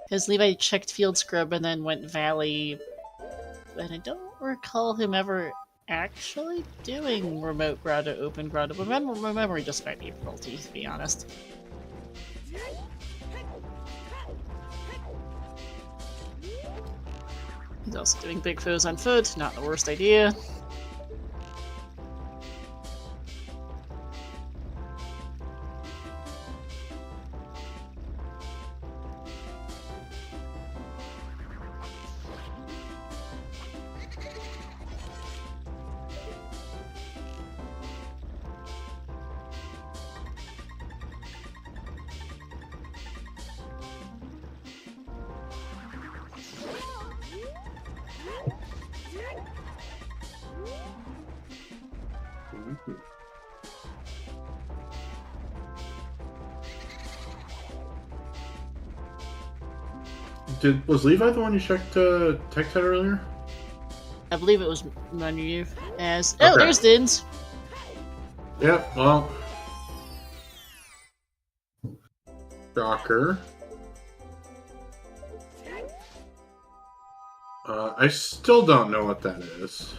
S1: Because Levi checked Field Scrub and then went Valley, and I don't recall him ever actually doing Remote Grotto, Open Grotto, but my memory just might be faulty, to be honest. He's also doing big foes on foot, not the worst idea.
S2: Was Levi the one you checked Tech Ted earlier?
S1: I believe it was Manu as...
S2: Okay.
S1: Oh, there's Dins!
S2: Yep, well... Shocker. I still don't know what that is.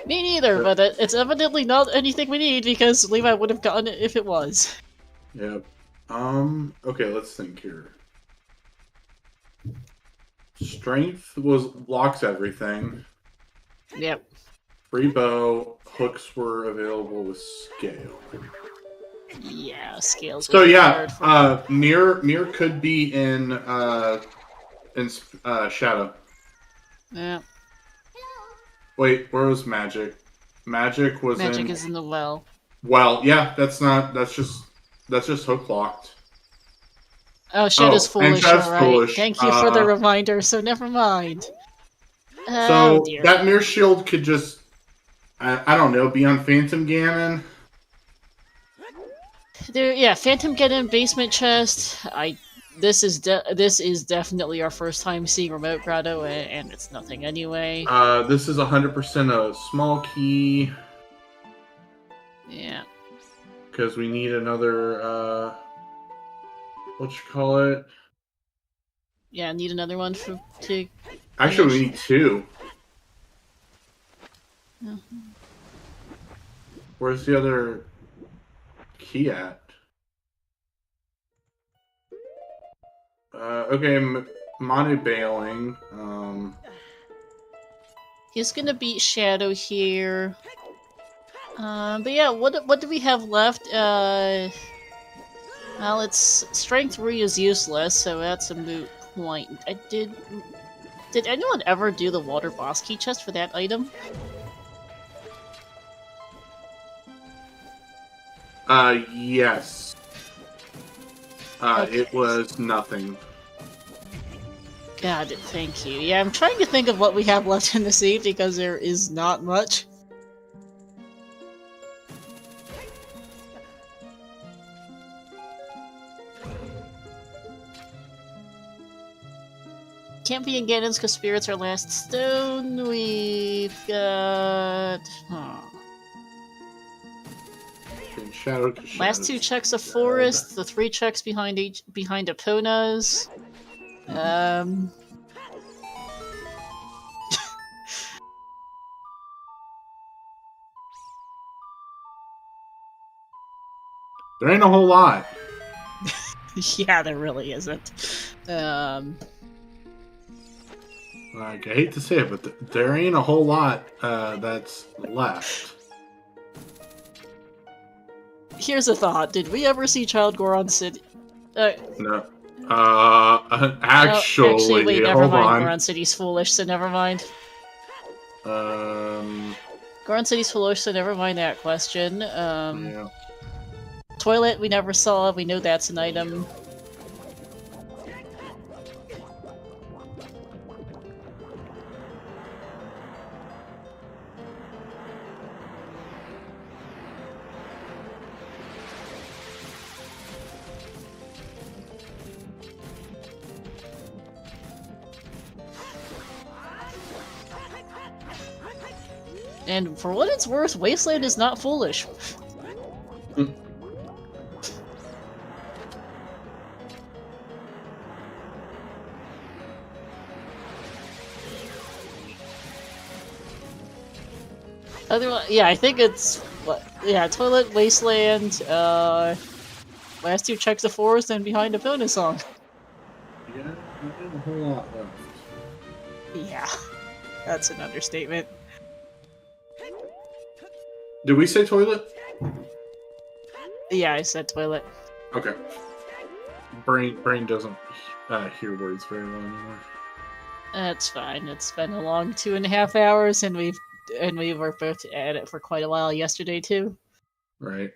S1: Me neither, but it's evidently not anything we need because Levi would have gotten it if it was.
S2: Yep. Okay, let's think here. Strength locks everything.
S1: Yep.
S2: Free bow, hooks were available with scale.
S1: Yeah, scales.
S2: So yeah, mirror could be in shadow.
S1: Yeah.
S2: Wait, where was magic? Magic was
S1: Magic is in the well.
S2: Well, yeah, that's just hook locked.
S1: Oh, Shadow's foolish,
S2: Shadow's
S1: alright.
S2: foolish.
S1: Thank you for the reminder, so never mind.
S2: So
S1: dear.
S2: that mirror shield could just, I don't know, be on Phantom Ganon.
S1: Yeah, Phantom Ganon basement chest. This is definitely our first time seeing Remote Grotto, and it's nothing anyway.
S2: This is 100% a small key.
S1: Yeah.
S2: Because we need another, what you call it?
S1: Yeah, need another one to...
S2: Actually, we need two.
S1: Mm-hmm.
S2: Where's the other key at? Okay, Manu bailing.
S1: He's gonna beat Shadow here. But yeah, what do we have left? Well, it's Strength 3 is useless, so that's a moot point. Did anyone ever do the Water Boss Key chest for that item?
S2: Yes.
S1: Okay.
S2: It was nothing.
S1: God, thank you. Yeah, I'm trying to think of what we have left in the save because there is not much. Can't be in Ganon's because spirits are last stone. We've got...
S2: Shadow,
S1: last two checks of forest, the 3 checks behind Epona's.
S2: There ain't a whole lot.
S1: Yeah, there really isn't.
S2: Like, I hate to say it, but there ain't a whole lot that's left.
S1: Here's a thought. Did we ever see Child Goron City?
S2: No. Actually,
S1: wait, never
S2: hold
S1: mind.
S2: on.
S1: Goron City's foolish, so never mind. Goron City's foolish, so never mind that question.
S2: Yeah.
S1: Toilet we never saw. We know that's an item. And for what it's worth, Wasteland is not foolish. Otherwise, yeah, I think it's yeah, Toilet, Wasteland, last two checks of forest, and Behind a bonus song.
S2: Yeah, not a whole lot left.
S1: Yeah, that's an understatement.
S2: Did we say toilet?
S1: Yeah, I said toilet.
S2: Okay. Brain doesn't hear words very well anymore.
S1: That's fine. It's been a long 2.5 hours, and we were both at it for quite a while yesterday too.
S2: Right.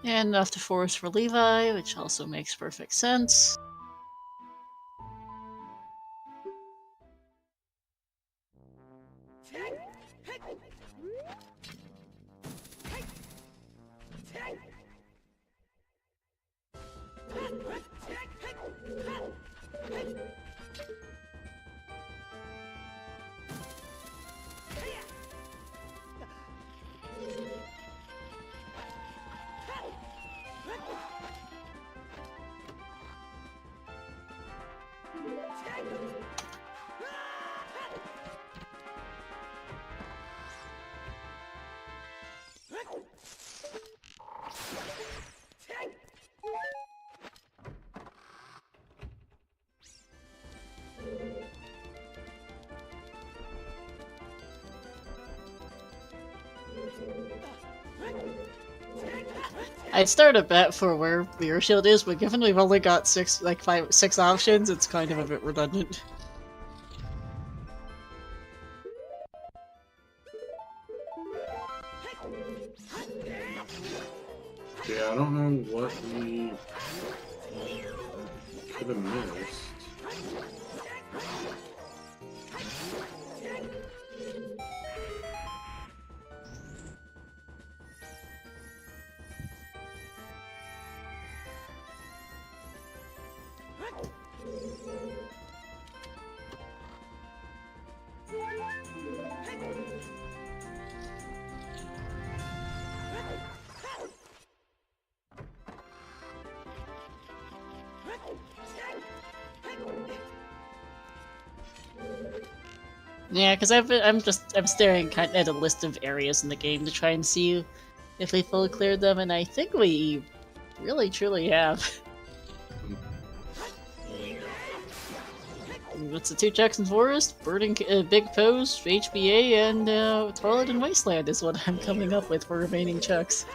S1: And off to forest for Levi, which also makes perfect sense. I'd start a bet for where Mirror Shield is, but given we've only got six options, it's kind of a bit redundant.
S2: Yeah, I don't know what we could have missed.
S1: Yeah, because I'm staring kind of at a list of areas in the game to try and see if we fully cleared them, and I think we really truly have. It's the 2 checks in Forest, Burning Big Post, HBA, and Toilet and Wasteland is what I'm coming up with for remaining checks.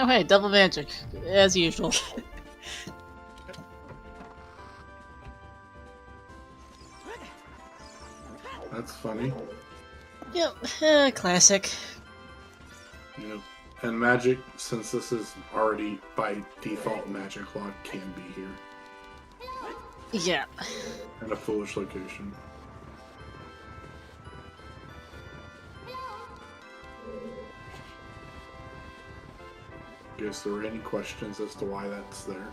S1: Oh hey, double magic, as usual.
S2: That's funny.
S1: Yep, classic.
S2: Yep. And magic, since this is already by default magic lock, can be here.
S1: Yeah.
S2: In a foolish location. Guess there were any questions as to why that's there?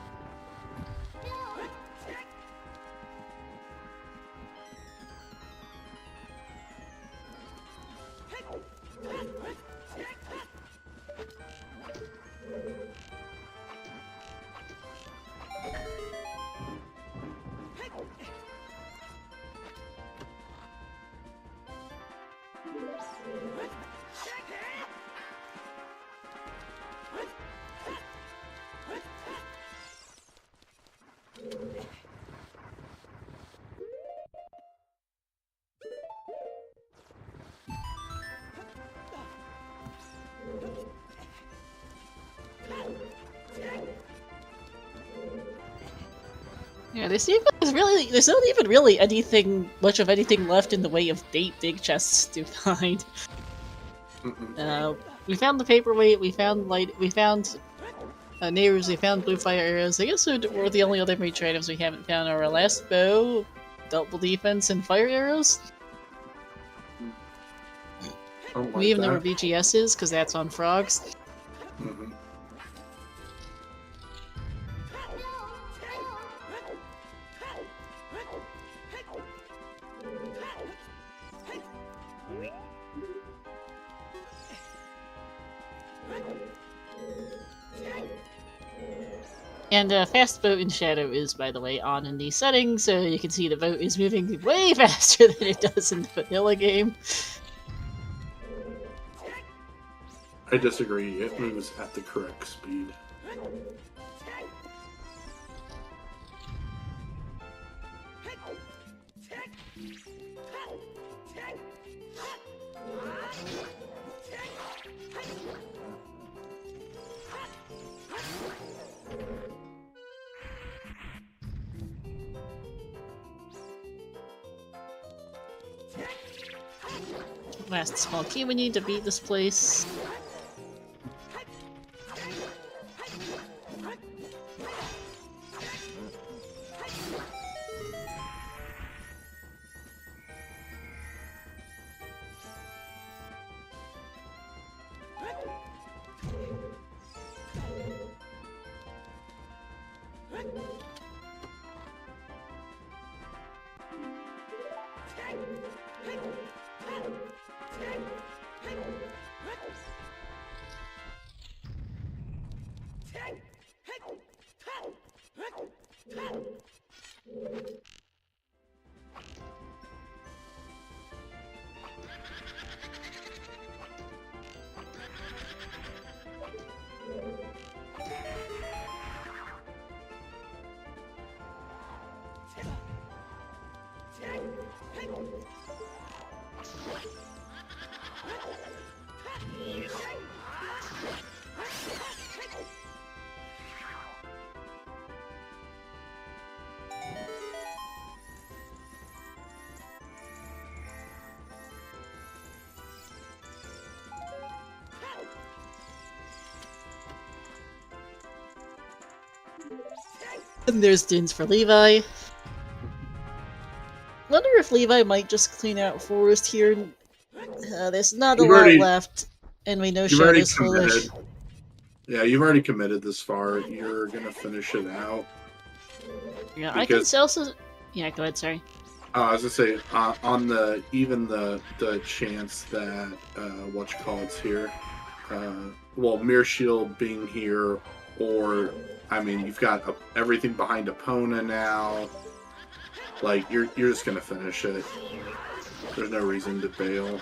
S1: Yeah, there's not even really much of anything left in the way of big chests to find. We found the paperweight, we found neighbors, we found blue fire arrows. I guess we're the only other major items we haven't found. Our last bow, double defense, and fire arrows. We even know where BGS is, because that's on frogs. And fast boat in shadow is, by the way, on in these settings, so you can see the boat is moving way faster than it does in the vanilla game.
S2: I disagree. It moves at the correct speed.
S1: Last small key we need to beat this place. And there's Dins for Levi. Wonder if Levi might just clean out forest here. There's not a lot left, and we know Shadow's foolish.
S2: Yeah, you've already committed this far. You're gonna finish it out.
S1: Yeah, I can also. Yeah, go ahead. Sorry.
S2: I was gonna say on the chance that whatchamacallit's here. Well, Mirror Shield being here, or I mean, you've got everything behind Epona now. Like you're just gonna finish it. There's no reason to bail.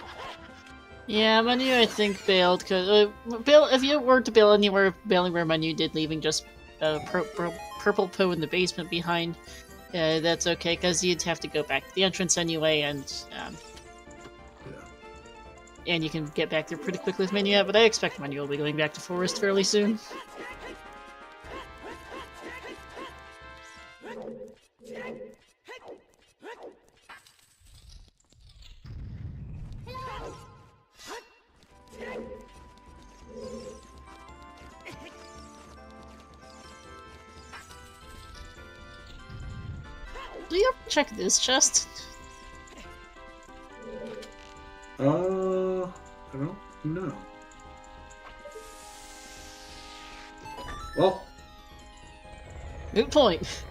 S1: Yeah, Manu I think bailed because bail. If you were to bail anywhere, bailing where Manu did, leaving just purple Poe in the basement behind. That's okay because you'd have to go back to the entrance anyway, and
S2: yeah.
S1: And you can get back there pretty quickly with Minuet, but I expect Minuet will be going back to Forest fairly soon. Do you ever check this chest?
S2: I don't know. Well,
S1: Moot point.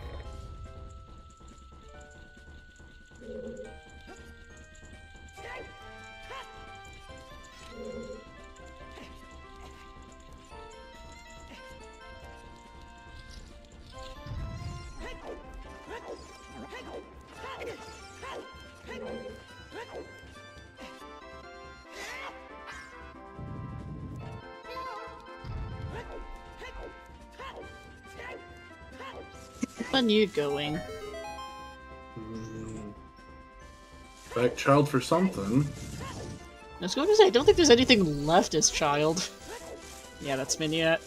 S1: When you going?
S2: back child for something.
S1: I was going to say, I don't think there's anything left as child. Yeah, that's Minuet.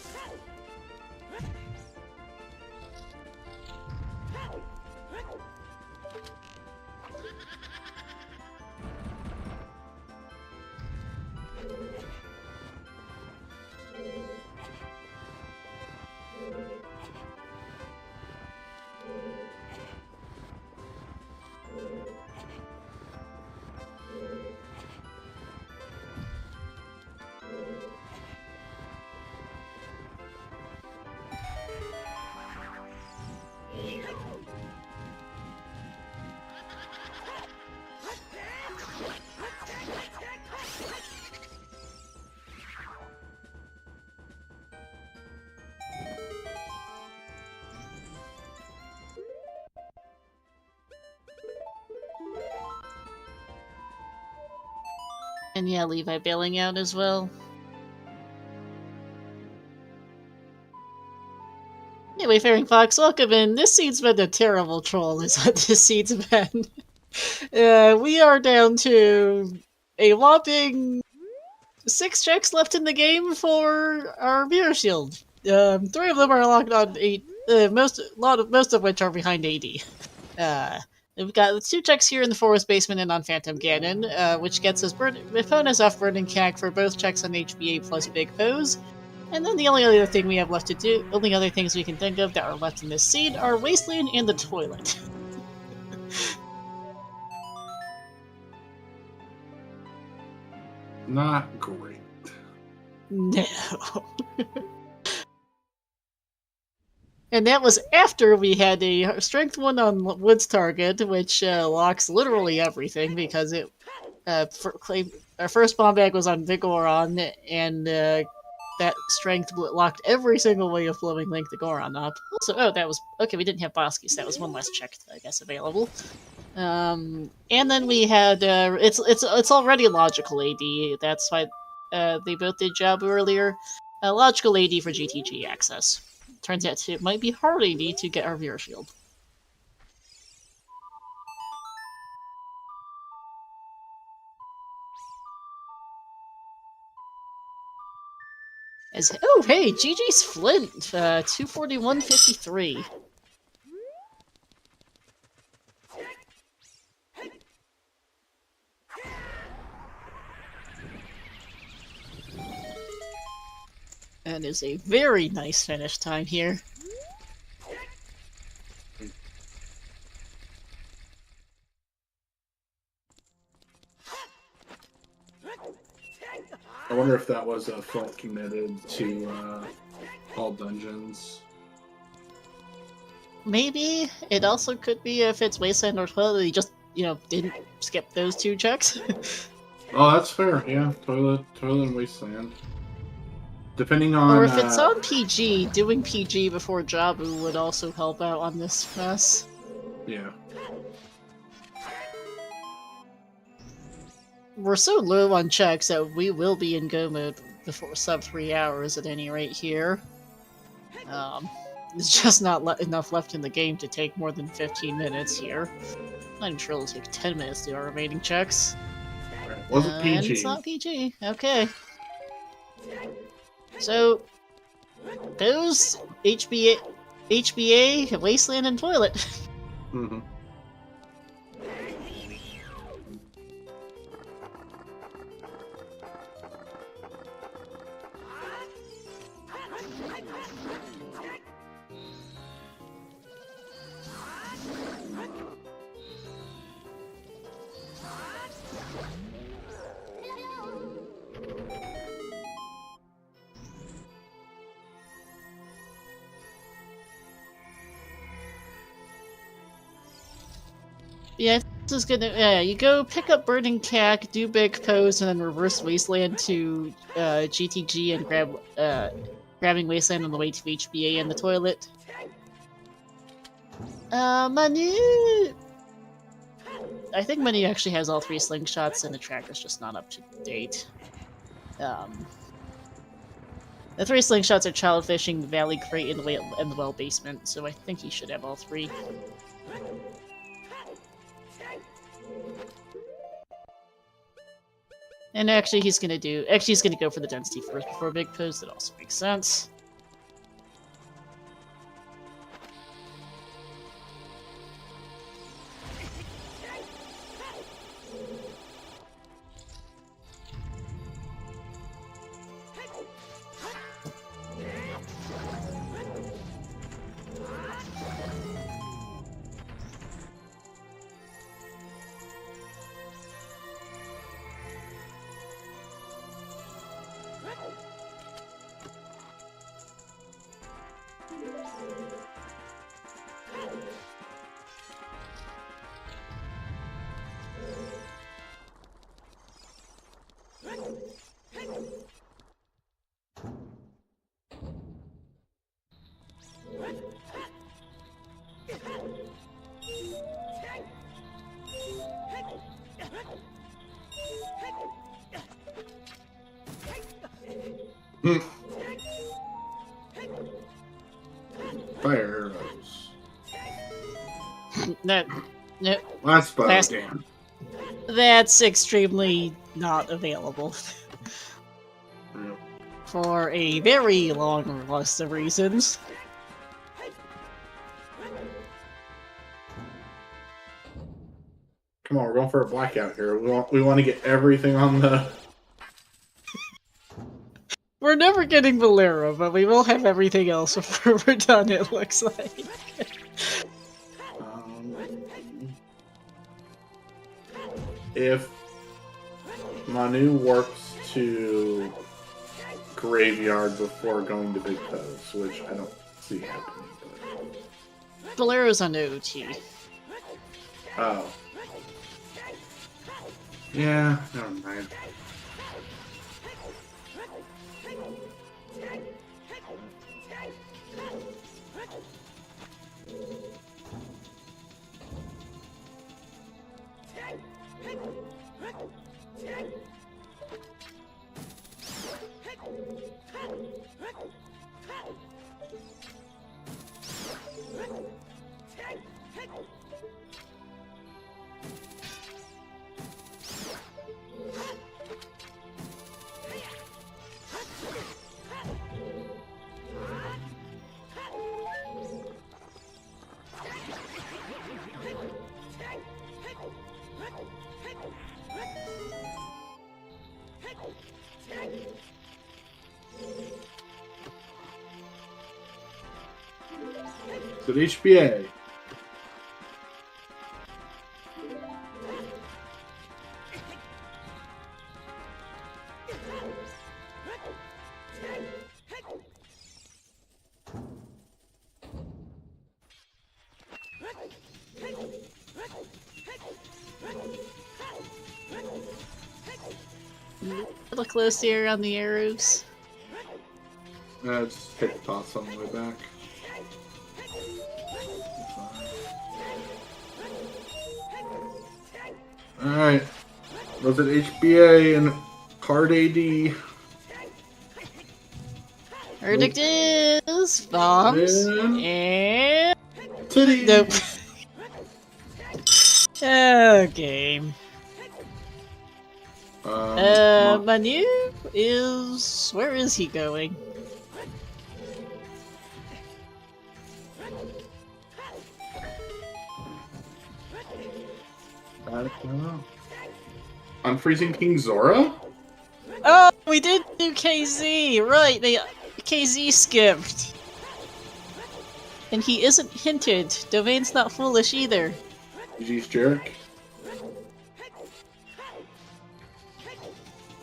S1: And yeah, Levi bailing out as well. Anyway, Faring Fox, welcome in. This seed's been a terrible troll, is what this seed's been. We are down to a whopping 6 checks left in the game for our Mirror Shield. 3 of them are locked on 8, most of which are behind AD. We've got 2 checks here in the Forest Basement and on Phantom Ganon, which gets us bonus off Burning Cack for both checks on HBA plus Big Pose. And then the only other thing we have left to do, only other things we can think of that are left in this seed are Wasteland and the toilet.
S2: Not great.
S1: No. And that was after we had a Strength 1 on Wood's target, which locks literally everything, because it our first bomb bag was on Goron, and that Strength locked every single way of Flowing Link to Goron up. Also, that was... Okay, we didn't have Bosky, so that was one less check, I guess, available. And then we had... it's already Logical AD, that's why they both did Jabu earlier. Logical AD for GTG access. Turns out it might be hard AD to get our Mirror Shield. Oh, hey, GG's Flint, 241.53. That is a very nice finish time here.
S2: I wonder if that was a Flint committed to all dungeons.
S1: Maybe. It also could be if it's Wasteland or Toilet, he just, didn't skip those 2 checks.
S2: Oh, that's fair. Yeah, toilet and Wasteland. Depending on...
S1: Or if it's on PG, doing PG before Jabu would also help out on this mess.
S2: Yeah.
S1: We're so low on checks that we will be in go mode before sub 3 hours at any rate here. There's just not enough left in the game to take more than 15 minutes here. I'm sure it'll take 10 minutes to do our remaining checks.
S2: Right. Wasn't PG.
S1: And it's not PG. Okay. So, those HBA, Wasteland, and Toilet.
S2: Mm-hmm.
S1: Yeah, this is gonna. Yeah, you go pick up Burning Cack, do big pose, and then reverse Wasteland to GTG and grabbing Wasteland on the way to HBA and the toilet. Manu. I think Manu actually has all 3 slingshots, and the tracker's just not up to date. The 3 slingshots are Child Fishing, the Valley Crate, and the Well Basement, so I think he should have all 3. And actually, he's gonna go for the density first before big pose. That also makes sense. Fire arrows. No.
S2: Last battle game.
S1: That's extremely not available.
S2: Yeah.
S1: For a very long list of reasons.
S2: Come on, we're going for a blackout here. We want to get everything on the...
S1: We're never getting Valero, but we will have everything else before we're done, it looks like.
S2: If Manu warps to Graveyard before going to Big Pose, which I don't see happening. But...
S1: Valero's on OoT.
S2: Oh. Yeah, never mind. So the HBA.
S1: Look close here on the arrows.
S2: Just take the toss on the way back. Alright. Was it HBA and hard AD?
S1: Verdict is bombs and
S2: titty.
S1: Nope. Okay. Manu is... Where is he going?
S2: Unfreezing King Zora?
S1: Oh, we did do KZ! Right, KZ skipped. And he isn't hinted. Domain's not foolish either.
S2: GG's Jarek.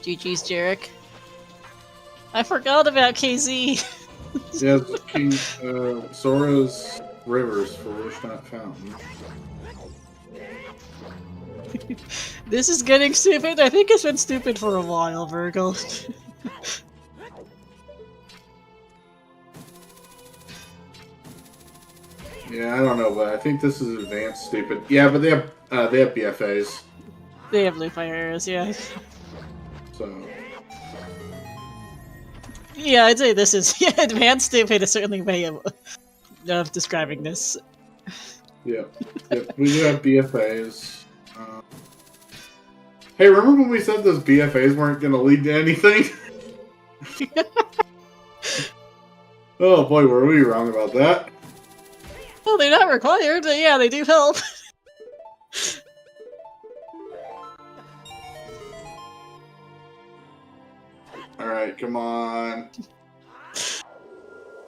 S1: GG's Jarek. I forgot about KZ.
S2: Yeah, King Zora's Rivers, foolish not fountain.
S1: This is getting stupid. I think it's been stupid for a while, Virgil.
S2: Yeah, I don't know, but I think this is advanced stupid. Yeah, but they have BFAs.
S1: They have blue fire arrows, yeah.
S2: So
S1: yeah, I'd say this is advanced stupid is certainly a way of describing this.
S2: Yep, we do have BFAs. Hey, remember when we said those BFAs weren't going to lead to anything? Oh boy, were we wrong about that.
S1: Well, they're not required, but yeah, they do help.
S2: Alright, come on.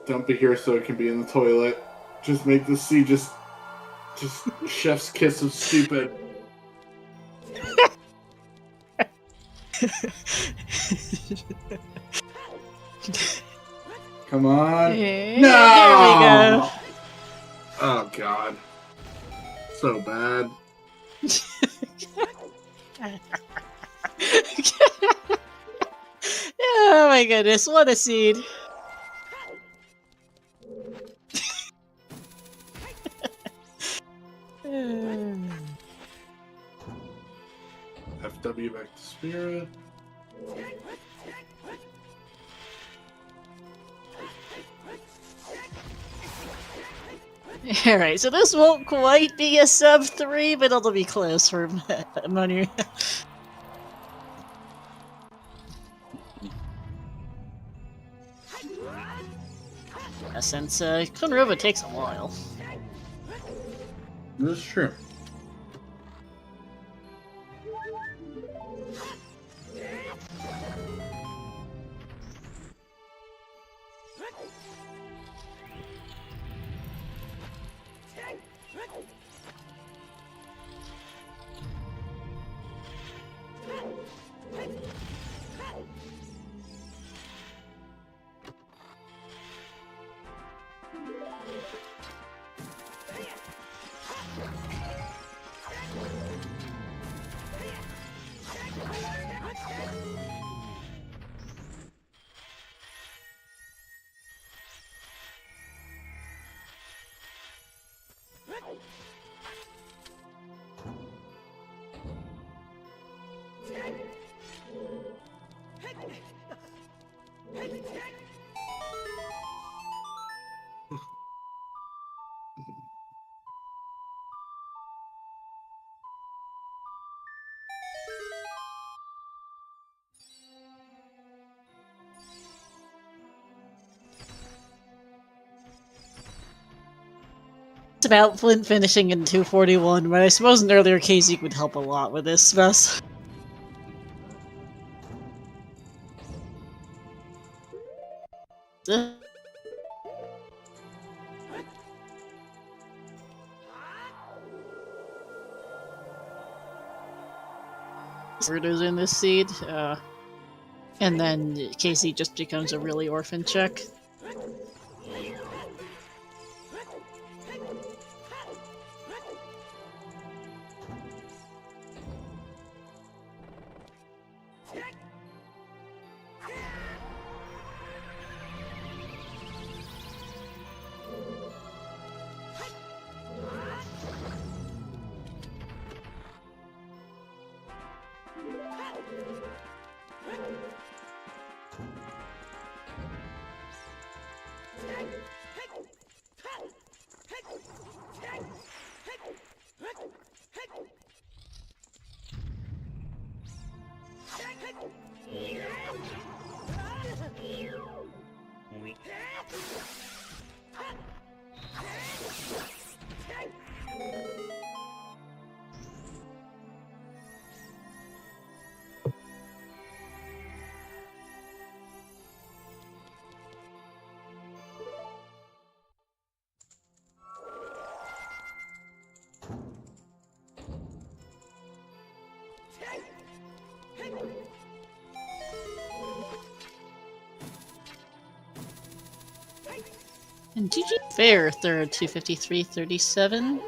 S2: Dump it here so it can be in the toilet. Just make the sea just chef's kiss of stupid. Come on.
S1: Okay,
S2: No!
S1: There we go.
S2: Oh god. So bad.
S1: Oh my goodness, what a seed.
S2: FW back to Spirit.
S1: Alright, so this won't quite be a sub 3, but it'll be close for Manu. Since Kunroba takes a while.
S2: That's true.
S1: It's about Flint finishing in 241, but I suppose an earlier KZ would help a lot with this mess. Weirdos in this seed, and then KZ just becomes a really orphan check. And GG Fair, third, 253.37.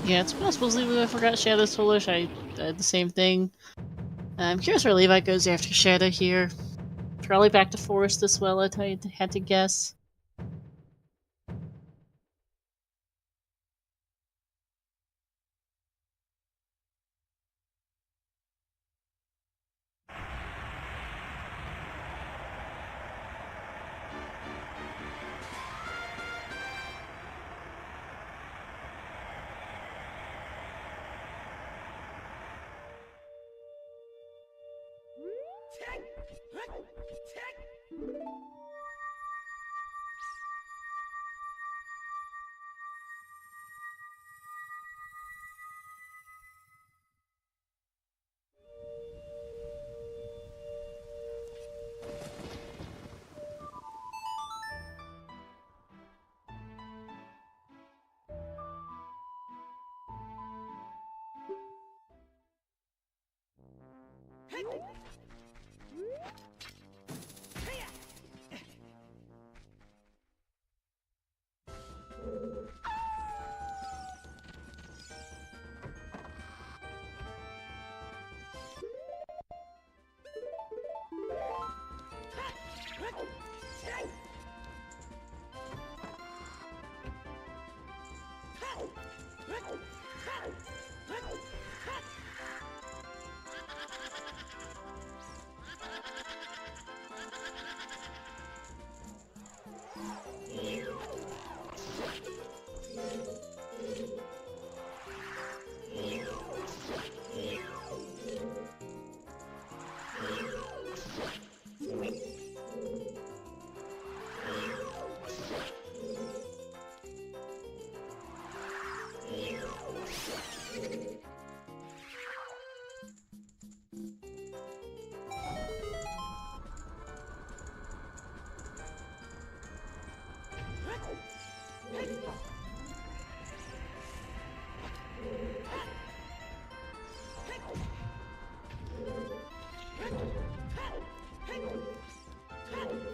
S1: Yeah, it's possible Levi forgot Shadow Soulish. I did the same thing. I'm curious where Levi goes after Shadow here. Probably back to Forest as well, I had to guess.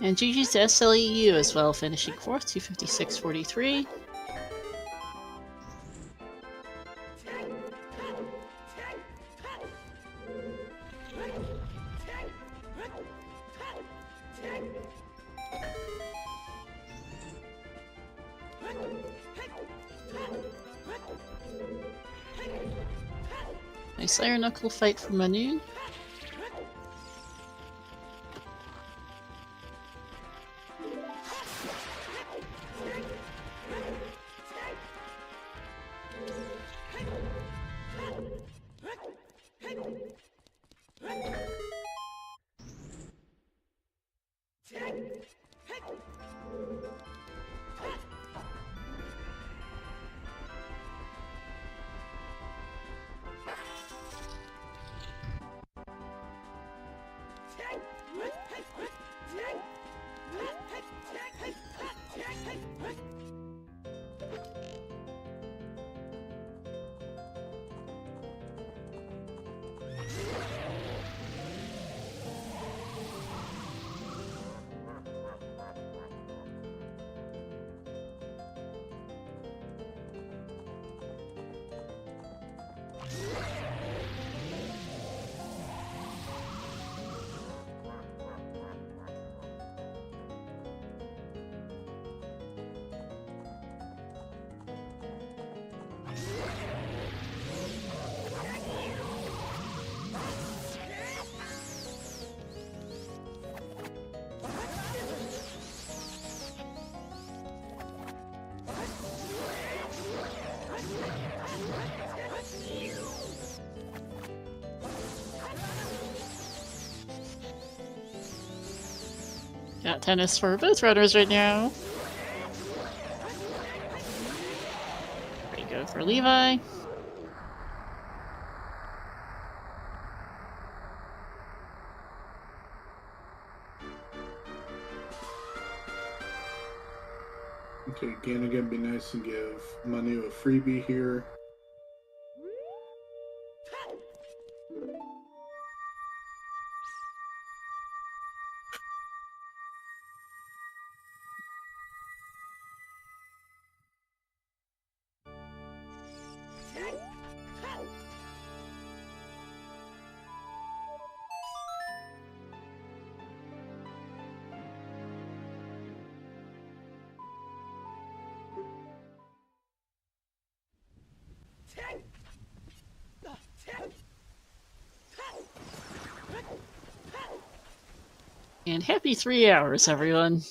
S1: And GG's to SLEU as well, finishing 4th, 256.43. Nice Iron Knuckle fight from Manu. Got tennis for both runners right now. Ready to go for Levi.
S2: Okay, Gannigan, be nice and give Manu a freebie here.
S1: And happy 3 hours, everyone.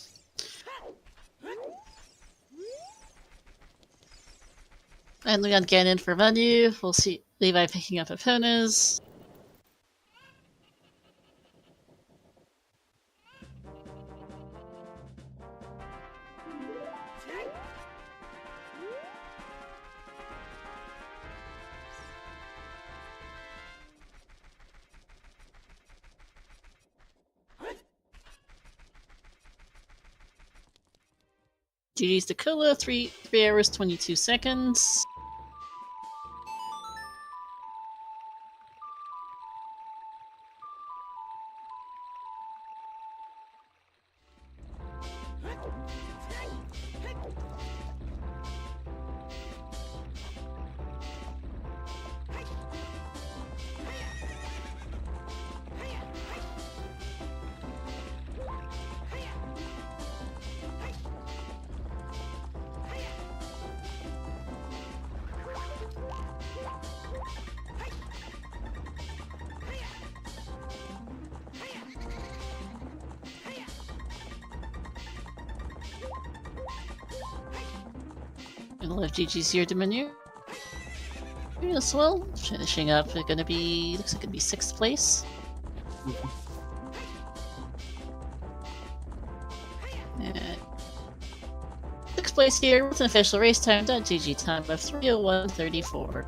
S1: And we got Ganon for Manu. We'll see Levi picking up opponents. GG's to Cola, 3 hours 22 seconds. And we'll have GG's here to Manu as well. Finishing up, it's gonna be, looks like it'd be 6th place. And 6th place here with an official race time, .gg time of 3:01:34.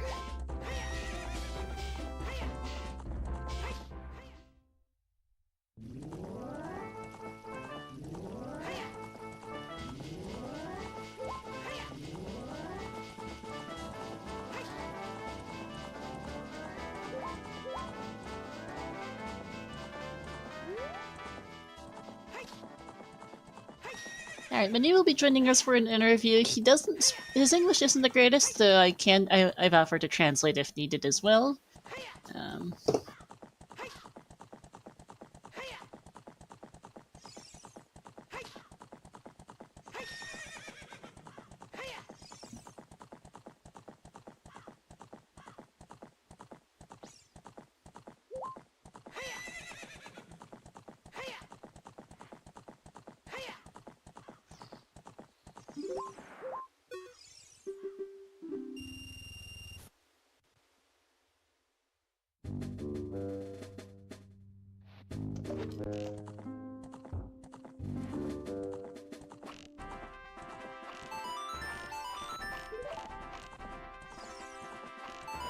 S1: Alright, Manu will be joining us for an interview. He doesn't, his English isn't the greatest, so I've offered to translate if needed as well.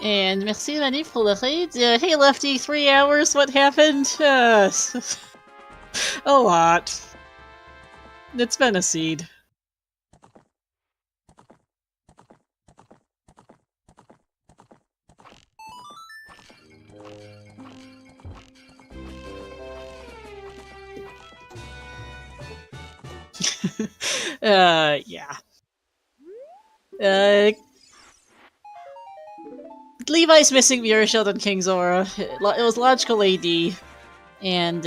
S1: And merci Manu pour le raid. Hey Lefty, 3 hours, what happened? A lot. It's been a seed. Yeah. Levi's missing Mirror Shield on King's Aura. It was logical AD. And,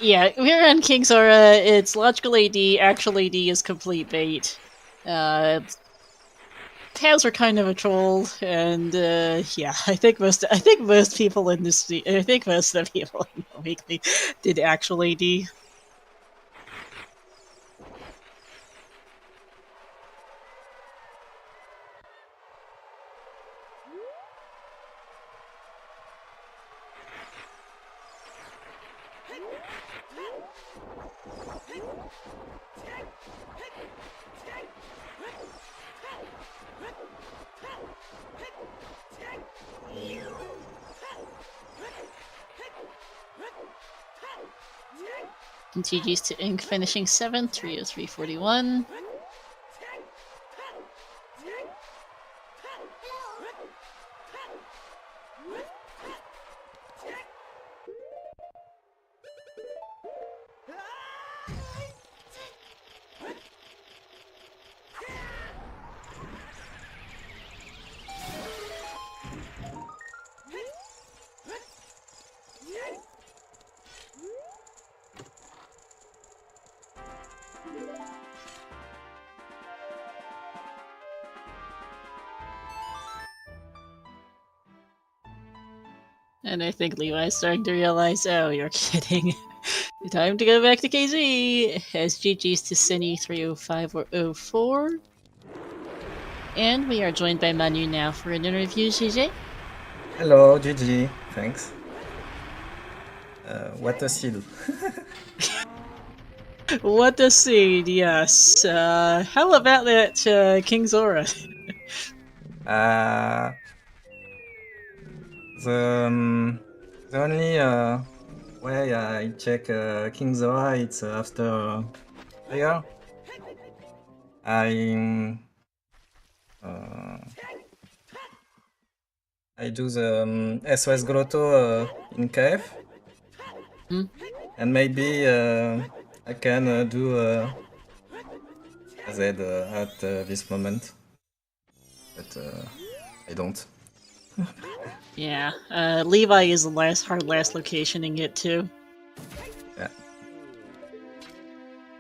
S1: yeah, we're on King's Aura, it's logical AD, actual AD is complete bait. Taz are kind of a troll, and yeah, I think most people in this, I think most of the people in the weekly did actual AD. Continues to Ink, finishing 7th, 303.41. And I think Levi's starting to realize, oh, you're kidding. Time to go back to KZ! As GG's to Cine 305 or 04. And we are joined by Manu now for an interview, GG.
S3: Hello, GG. Thanks. What a seed.
S1: What a seed, yes. How about that King Zora?
S3: The only way I check King Zora it's after prayer. I do the SOS Grotto in KF. And maybe I can do Z at this moment. But I don't.
S1: Yeah, Levi is the last locationing it too.
S3: Yeah.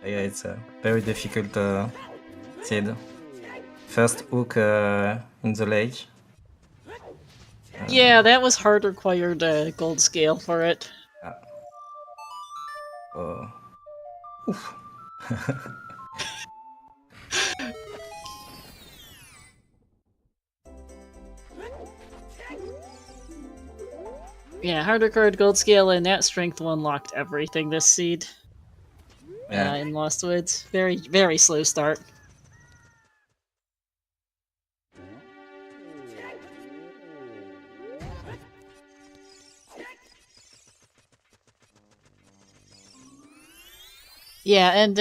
S3: Yeah, it's a very difficult seed. First hook in the lake.
S1: Yeah, that was hard required gold scale for it.
S3: Yeah. Oof.
S1: Yeah, hard required gold scale, and that strength one locked everything this seed.
S3: Yeah.
S1: In Lost Woods. Very, very slow start. Yeah, and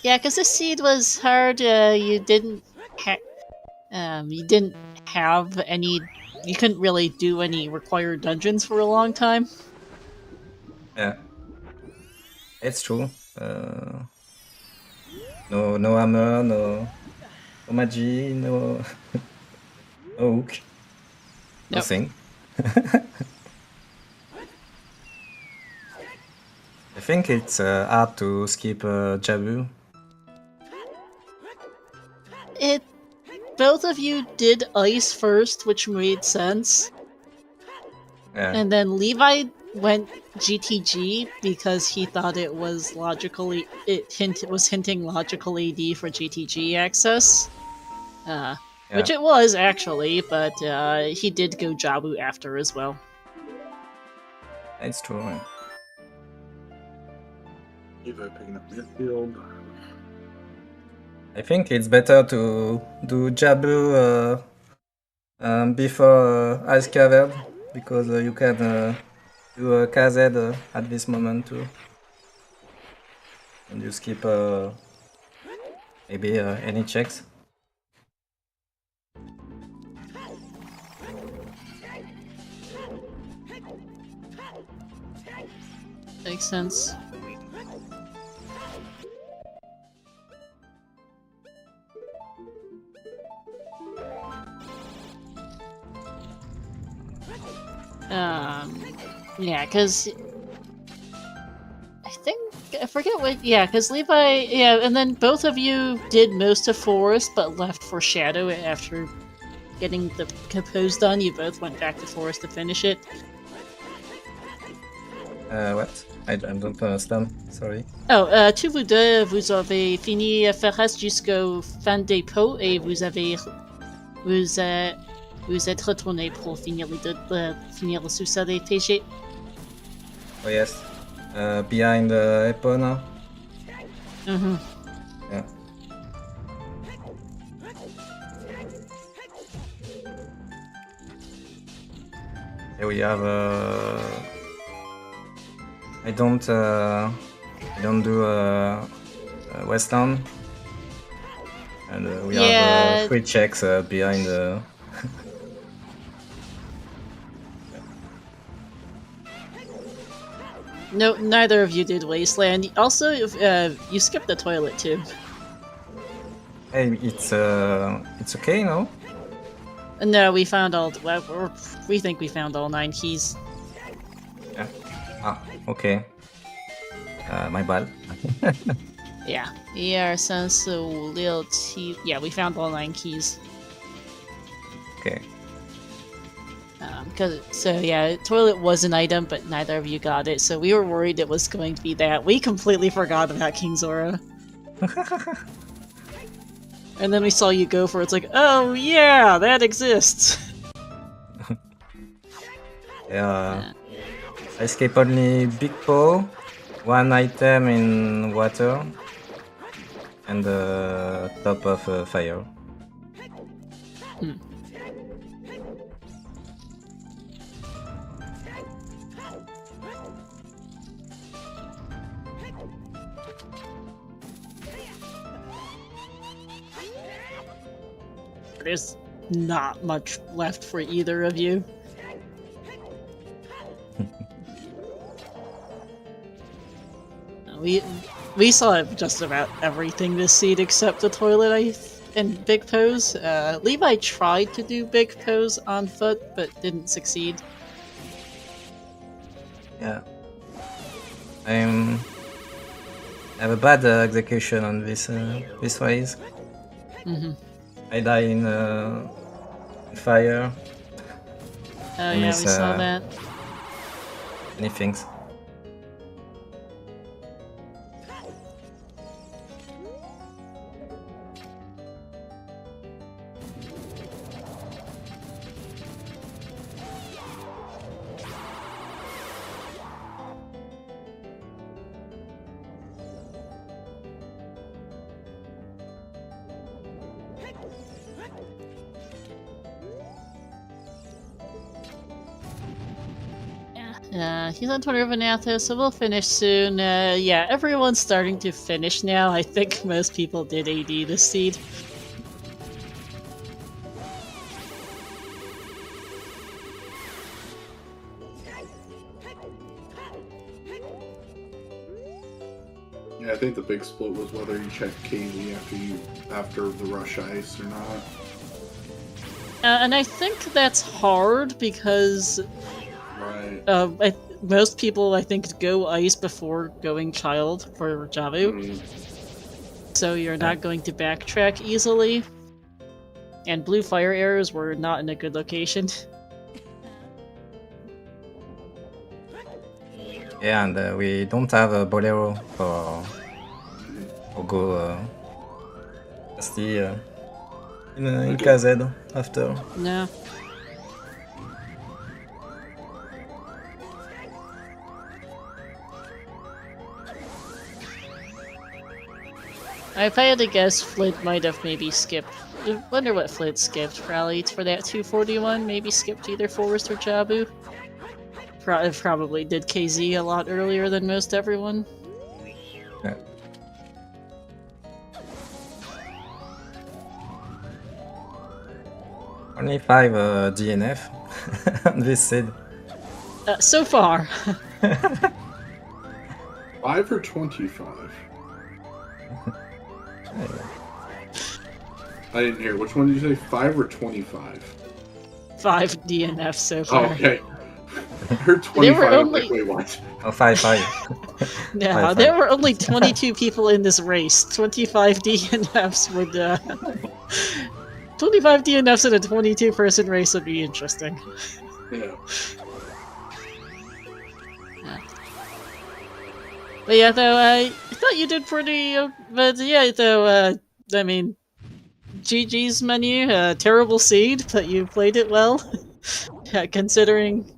S1: yeah, because this seed was hard. You didn't have any. You couldn't really do any required dungeons for a long time.
S3: Yeah, it's true. No hammer, no magi, no hook, nothing. I think it's hard to skip Jabu.
S1: Both of you did ice first, which made sense.
S3: Yeah.
S1: And then Levi went GTG because he thought it was hinting logical AD for GTG access. Yeah. Which it was actually, but he did go Jabu after as well.
S3: It's true. Yeah.
S2: Levi picking up midfield.
S3: I think it's better to do Jabu before Ice Cavern because you can do a KZ at this moment too. And you skip maybe any checks.
S1: Makes sense. Yeah, because I forget what. Yeah, because Levi. Yeah, and then both of you did most of Forest, but left for Shadow after getting the compose done. You both went back to Forest to finish it.
S3: What? I don't understand. Sorry.
S1: Oh, tous vous deux, vous avez fini Ferras jusqu'au fin des pots et vous êtes retourné pour finir le sous-sol des PG.
S3: Oh yes. Behind the Epo now.
S1: Mm-hmm.
S3: Yeah. Here we have. I don't do Westland, and we
S1: Yeah.
S3: have 3 checks behind the.
S1: No, neither of you did Wasteland. Also, you skipped the toilet too.
S3: Hey, it's okay, no?
S1: No, we found all. Well, we think we found all 9 keys.
S3: Yeah. Ah, okay. My bad.
S1: Yeah. Yeah, yeah, we found all 9 keys.
S3: Okay.
S1: So yeah, toilet was an item, but neither of you got it. So we were worried it was going to be that. We completely forgot about King Zora. And then we saw you go for it. It's like, oh yeah, that exists.
S3: Yeah. I escape only Big Paw, 1 item in water, and the top of fire.
S1: There's not much left for either of you. We saw just about everything this seed except the toilet and Big Pose. Levi tried to do Big Pose on foot, but didn't succeed.
S3: Yeah. I have a bad execution on this phase.
S1: Mm-hmm.
S3: I die in fire.
S1: Oh yeah, we saw that.
S3: Many things.
S1: He's on 20 of Anatho, so we'll finish soon. Yeah, everyone's starting to finish now. I think most people did AD this seed.
S2: Yeah, I think the big split was whether you checked KV after the rush ice or not.
S1: And I think that's hard because
S2: Right.
S1: most people, I think, go ice before going child for Javu. So you're not going to backtrack easily. And blue fire arrows were not in a good location.
S3: Yeah, and we don't have a bolero for go Asti in KZ after.
S1: No. If I had to guess, Flint might have maybe skipped. I wonder what Flint skipped. Probably for that 241. Maybe skipped either Forest or Jabu. Probably did KZ a lot earlier than most everyone.
S3: Yeah. Only 5 DNF on this seed.
S1: So far.
S2: 5 or 25? I didn't hear. Which one did you say? 5 or 25?
S1: 5 DNF so
S2: Oh,
S1: far.
S2: okay. I heard 25. I was like, wait, what?
S3: Oh, 5.
S1: No,
S3: 5.
S1: there were only 22 people in this race. 25 DNFs would, 25 DNFs in a 22-person race would be interesting.
S2: Yeah.
S1: But yeah, though, I thought you did pretty, but yeah, though, I mean, GG's menu, terrible seed, but you played it well, considering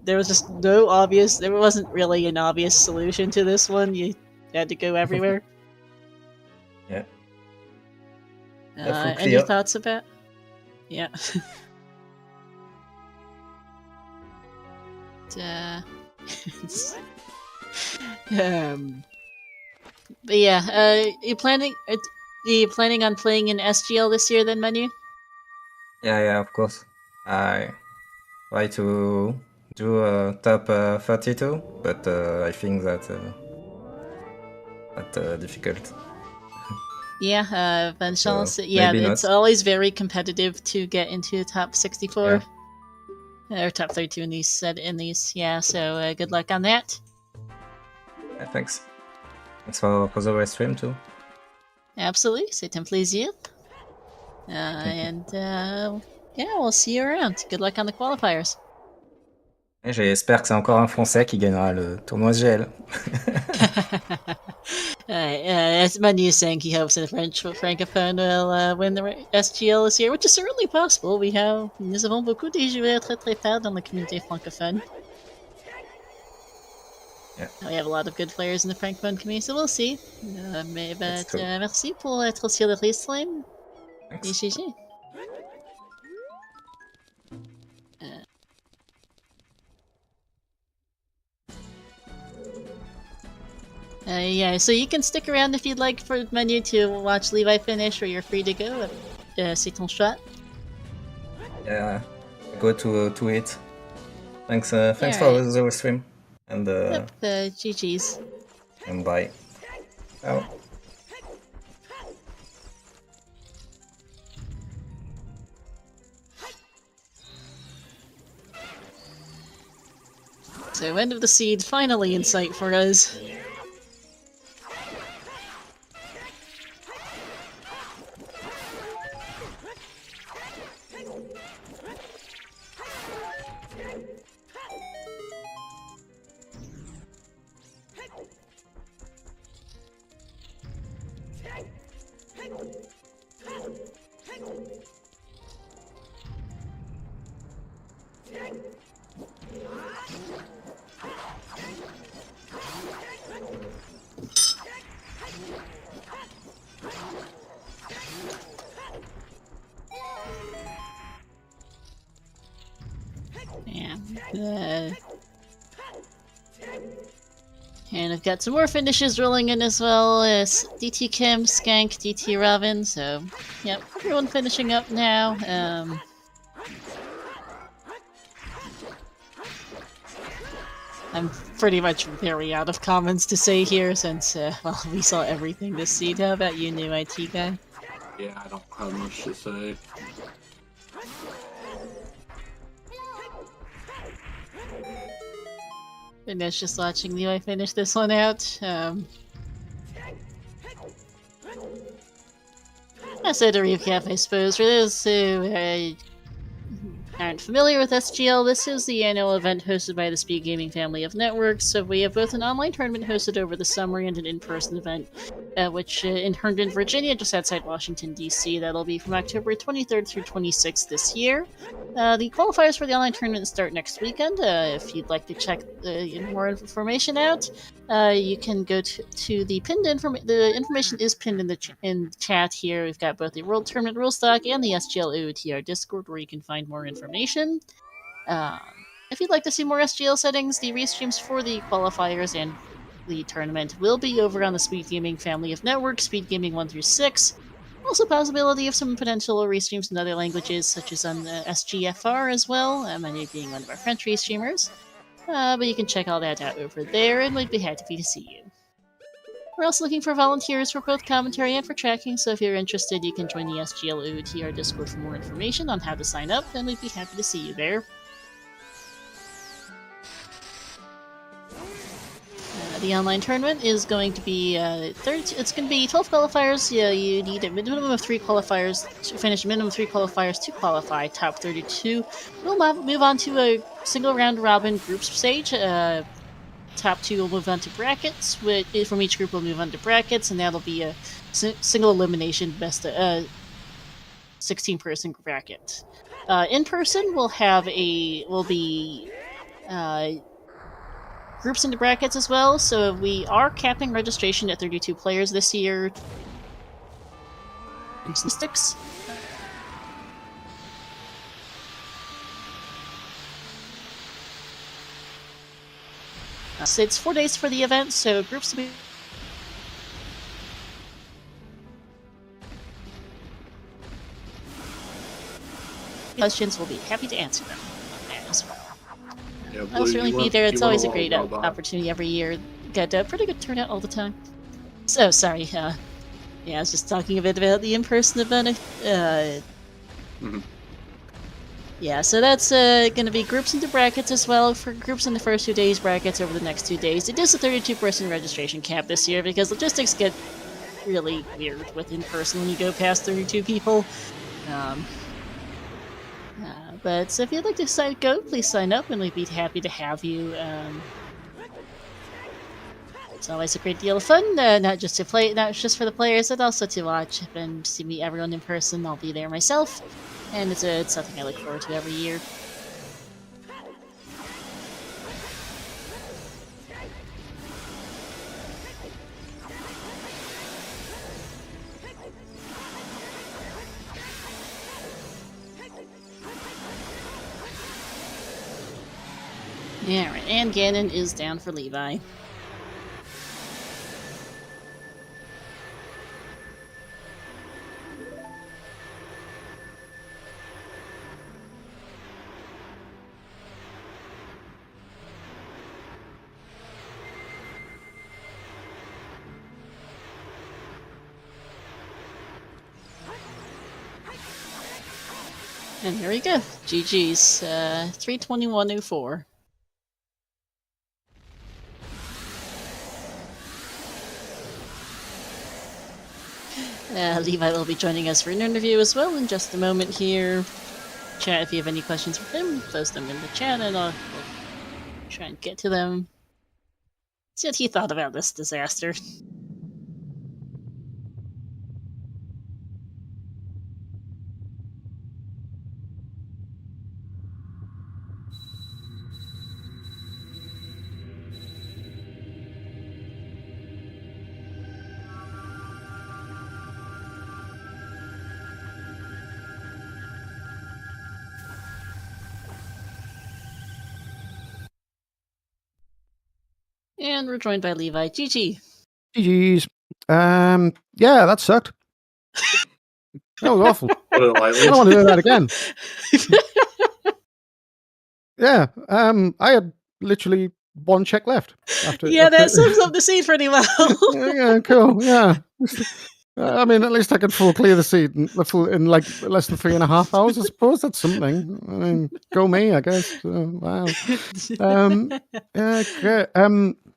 S1: there was just no obvious. There wasn't really an obvious solution to this one. You had to go everywhere.
S3: Yeah.
S1: Any thoughts about? Yeah. But yeah, you planning on playing in SGL this year then, Menu?
S3: Yeah, of course. I try to do a top 32, but I think that difficult.
S1: Yeah, Venchance.
S3: So,
S1: Yeah,
S3: maybe
S1: it's
S3: not.
S1: always very competitive to get into the top 64 or top 32 in these. Yeah, so good luck on that.
S3: Yeah, thanks. Thanks for the live stream too.
S1: Absolutely, c'est un plaisir. And yeah, we'll see you around. Good luck on the qualifiers.
S3: Et j'espère que c'est encore un Français qui gagnera le tournoi SGL.
S1: As Manu is saying, he hopes the French francophone will win the SGL this year, which is certainly possible. Nous avons beaucoup de joueurs très très forts dans la communauté francophone.
S3: Yeah.
S1: We have a lot of good players in the francophone community, so we'll see. Merci pour être sur le restream.
S3: Thanks.
S1: Et GG. Yeah, so you can stick around if you'd like for Menu to watch Levi finish, or you're free to go. C'est ton choix.
S3: Yeah, go to it. Thanks for the stream. And
S1: GG's.
S3: And bye. Ciao.
S1: So end of the seed finally in sight for us. And I've got some more finishes rolling in as well. DT Kim, Skank, DT Robin. So, yep, everyone finishing up now. I'm pretty much very out of comments to say here since, well, we saw everything this seed. How about you, new IT guy?
S2: Yeah, I don't have much to say.
S1: And that's just watching Levi finish this one out. So to recap, I suppose, for those who aren't familiar with SGL, this is the annual event hosted by the Speed Gaming family of networks. So we have both an online tournament hosted over the summer and an in-person event, which in Herndon, Virginia, just outside Washington, D.C. That'll be from October 23rd through 26th this year. The qualifiers for the online tournament start next weekend. If you'd like to check more information out, you can go to the pinned information. The information is pinned in the chat here. We've got both the World Tournament Rule Stock and the SGL OOTR Discord, where you can find more information. If you'd like to see more SGL settings, the restreams for the qualifiers and the tournament will be over on the Speed Gaming family of networks, Speed Gaming 1 through 6. Also, possibility of some potential restreams in other languages, such as on the SGFR as well, many being one of our French restreamers. But you can check all that out over there, and we'd be happy to see you. We're also looking for volunteers for both commentary and for tracking, so if you're interested, you can join the SGL OOTR Discord for more information on how to sign up, and we'd be happy to see you there. The online tournament is going to be it's going to be 12 qualifiers. Yeah, you need a minimum of 3 qualifiers to finish. A minimum of 3 qualifiers to qualify. Top 32. We'll move on to a single round robin groups stage. Top 2 will move on to brackets. From each group, we'll move on to brackets, and that'll be a single elimination best 16-person bracket. In person, we'll be groups into brackets as well. So we are capping registration at 32 players this year. Statistics. So it's 4 days for the event, so groups to be questions, we'll be happy to answer them as well.
S2: Yeah,
S1: I'll
S2: Blue,
S1: certainly
S2: you
S1: be
S2: want-
S1: there.
S2: you
S1: It's
S2: want
S1: always a
S2: little
S1: great
S2: robot.
S1: opportunity every year. Got a pretty good turnout all the time. So sorry. Yeah, I was just talking a bit about the in-person event. Yeah, so that's going to be groups into brackets as well. For groups in the first 2 days, brackets over the next 2 days. It is a 32-person registration cap this year because logistics get really weird with in-person when you go past 32 people. But so if you'd like to go, please sign up, and we'd be happy to have you. It's always a great deal of fun, not just for the players, but also to watch and to meet everyone in person. I'll be there myself, and it's something I look forward to every year. Alright, and Ganon is down for Levi. And here we go. GG's. 321.04. Levi will be joining us for an interview as well in just a moment here. Chat, if you have any questions for him, post them in the chat and we'll try and get to them. See what he thought about this disaster. And we're joined by Levi. GG.
S4: GG's. Yeah, that sucked. That was awful. I don't want to do that again. Yeah, I had literally one check left.
S1: That sums up the scene pretty well.
S4: Yeah, cool. Yeah. I mean, at least I could full clear the seat in like less than 3.5 hours. I suppose that's something. I mean, go me, I guess. Wow. Yeah, great.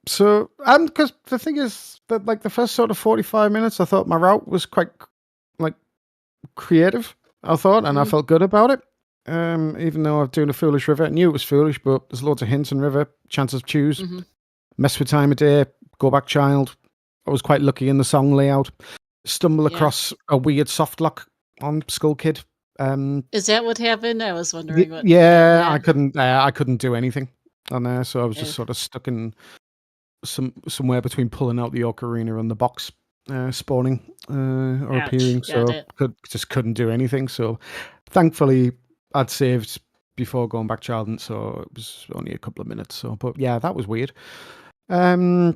S4: So, because the thing is that like the first sort of 45 minutes, I thought my route was quite like creative. I thought, and I felt good about it. Even though I'm doing a foolish river, I knew it was foolish, but there's loads of hints in river, chances to choose, mess with time of day, go back child. I was quite lucky in the song layout. Stumble across a weird soft lock on Skull Kid.
S1: Is that what happened? I was wondering what.
S4: Yeah, I couldn't do anything on there, so I was just sort of stuck in somewhere between pulling out the ocarina and the box spawning or appearing. So couldn't do anything. So thankfully, I'd saved before going back child, so it was only a couple of minutes. So, but yeah, that was weird. The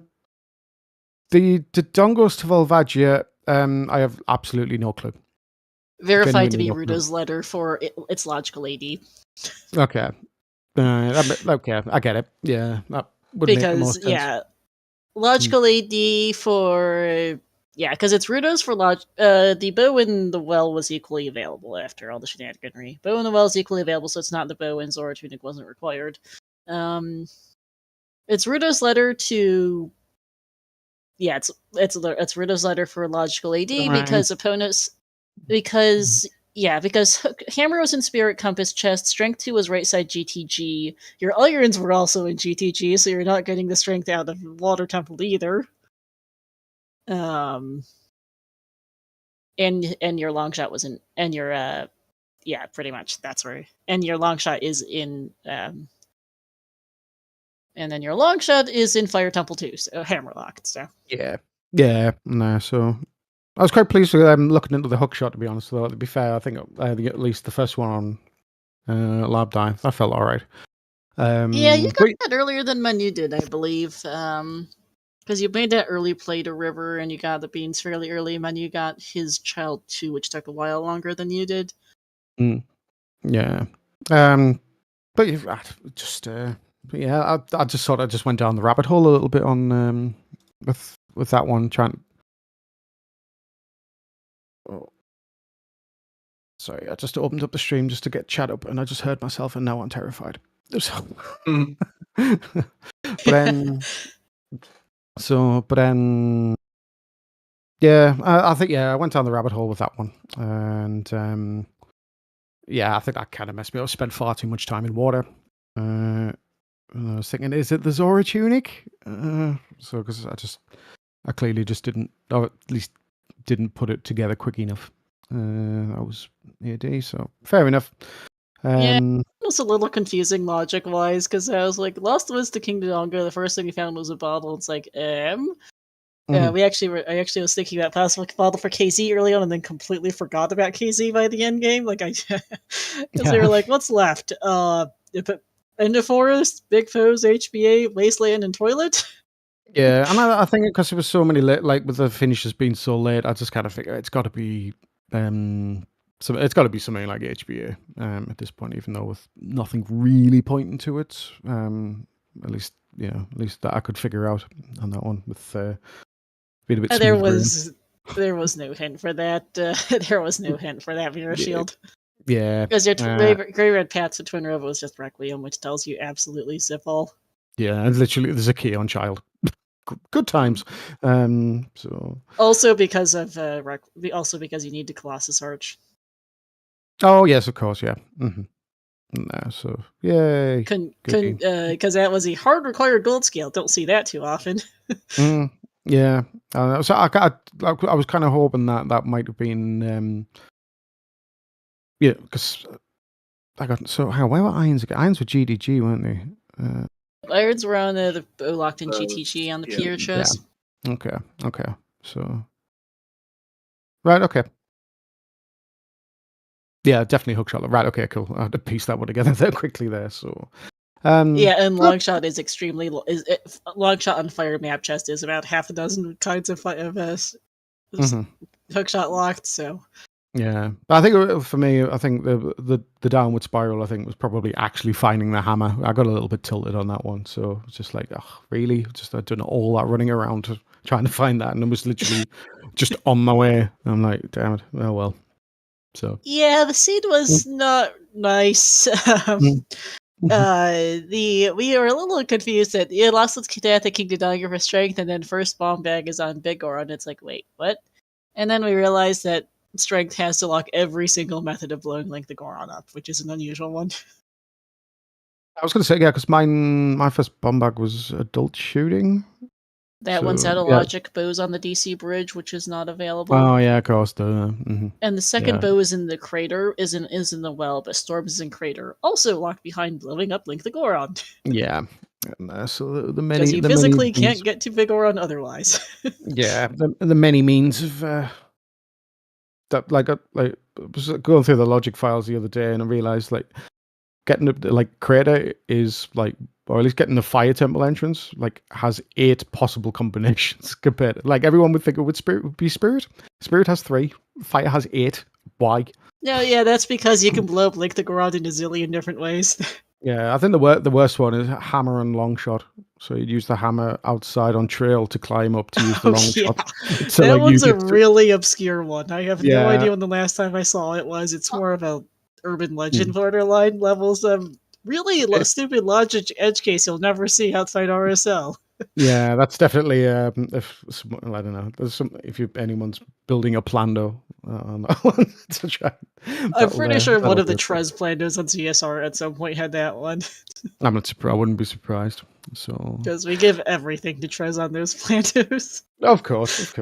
S4: Dongos to Volvagia, I have absolutely no clue.
S1: Verified to be Rudo's letter for its logical AD.
S4: Okay. Okay, I get it. Yeah, that would make the most sense.
S1: Logical AD for because it's Rudo's for the bow in the well was equally available after all the shenaniganry. Bow in the well is equally available, so it's not the bow in Zora Tunic wasn't required. It's Rudo's letter to it's Rudo's letter for logical AD because opponents because Hammer was in Spirit Compass chest, Strength 2 was right side GTG. Your irons were also in GTG, so you're not getting the strength out of Water Temple either. And your long shot was in, and your pretty much that's where, and your long shot is in And then your long shot is in Fire Temple 2, so hammerlocked. So
S4: Yeah. No, so I was quite pleased with looking into the hook shot, to be honest. Though, to be fair, I think at least the first one on Lab Dive, that felt all right.
S1: yeah, you got
S4: but
S1: that earlier than Menu did, I believe. Because you made that early play to River, and you got the beans fairly early. Menu got his child too, which took a while longer than you did.
S4: yeah. But you've just yeah, I just sort of just went down the rabbit hole a little bit on with that one, trying. Oh, sorry, I just opened up the stream just to get chat up, and I just heard myself, and now I'm terrified. So, but then, yeah, I think I went down the rabbit hole with that one, and yeah, I think that kind of messed me up. I spent far too much time in water. And I was thinking, is it the Zora tunic? So because I clearly just didn't, or at least didn't put it together quick enough. I was AD, so fair enough.
S1: Yeah. It was a little confusing logic wise, because I was like, Lost Woods to King Dodongo, the first thing we found was a bottle. It's like, I actually was thinking that possible bottle for KZ early on, and then completely forgot about KZ by the end game. Like because they were like, what's left? End of Forest, Big Foes, HBA, Wasteland, and Toilet.
S4: Yeah, and I think because it was so many late, like with the finishes being so late, I just kind of figure it's got to be it's got to be something like HBA at this point, even though with nothing really pointing to it. At least that I could figure out on that one with being a bit.
S1: There was no hint for that. There was no hint for that mirror shield.
S4: Yeah,
S1: because your Grey Red Paths of Twin River was just Requiem, which tells you absolutely zip all.
S4: Yeah, and literally there's a key on child. Good times. So
S1: also because of because you need the Colossus Arch.
S4: Oh yes, of course, yeah. Mm-hmm. No, so yay.
S1: Because that was a hard required gold scale. Don't see that too often.
S4: Yeah. So I was kind of hoping that might have been yeah, because I got where were irons again? Irons were GDG, weren't they?
S1: Irons were on the locked in GTG on the Peter chest.
S4: Yeah. Okay. So right, okay. Yeah, definitely hookshot. Right, okay, cool. I had to piece that one together there quickly there. So
S1: yeah, and longshot is extremely longshot on fire map chest is about half a dozen kinds of hookshot locked. So
S4: yeah, I think for me, I think the downward spiral, I think, was probably actually finding the hammer. I got a little bit tilted on that one, so it's just like, oh, really? Just I'd done all that running around trying to find that, and it was literally just on my way. I'm like, damn it! Oh well. So
S1: yeah, the seed was not nice. We were a little confused that Lost Woods at the King Dodongo for strength, and then first bomb bag is on Big Goron. It's like, wait, what? And then we realized that strength has to lock every single method of blowing Link the Goron up, which is an unusual one.
S4: I was going to say, yeah, because my first bomb bag was adult shooting.
S1: That one's out of logic. Bow's on the DC bridge, which is not available.
S4: Oh yeah, of course. And
S1: the second bow is in the crater, is in the well, but Storms is in crater, also locked behind blowing up Link the Goron.
S4: Yeah. So the many
S1: because you physically can't get to Big Goron otherwise.
S4: Yeah, the many means of that. Like I was going through the logic files the other day, and I realized getting crater is or at least getting the fire temple entrance has 8 possible combinations compared to, everyone would think it would be spirit. Spirit has 3, fire has 8. Why?
S1: No, yeah, that's because you can blow up Link the Goron in a zillion different ways.
S4: Yeah, I think the worst one is hammer and long shot. So you'd use the hammer outside on trail to climb up to use the long shot. So,
S1: that one's a really obscure one. I have no idea when the last time I saw it was. It's more of a urban legend borderline levels of really stupid logic edge case you'll never see outside RSL.
S4: Yeah, that's definitely if I don't know. There's if anyone's building a plando on that one to try.
S1: I'm pretty sure one of the Trez plandos on CSR at some point had that one.
S4: I'm not surprised. I wouldn't be surprised. So
S1: because we give everything to Trez on those plandos.
S4: Of course.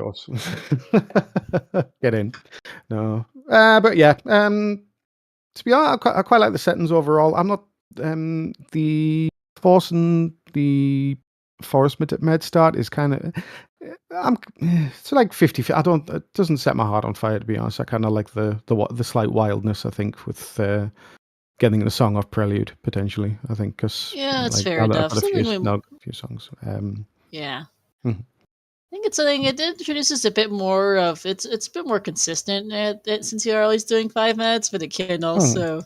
S4: Get in. No, but yeah. To be honest, I quite like the settings overall. I'm not the force and the Forest Med start is kind of, it's like 50. It doesn't set my heart on fire, to be honest. I kind of like the slight wildness, I think, with getting the song off Prelude potentially. I think because
S1: Yeah, that's
S4: like
S1: fair
S4: I've
S1: enough.
S4: got a few,
S1: Something
S4: a few songs.
S1: Yeah.
S4: Mhm.
S1: I think it's something it introduces a bit more of it's a bit more consistent since you're always doing 5 minutes, but it can also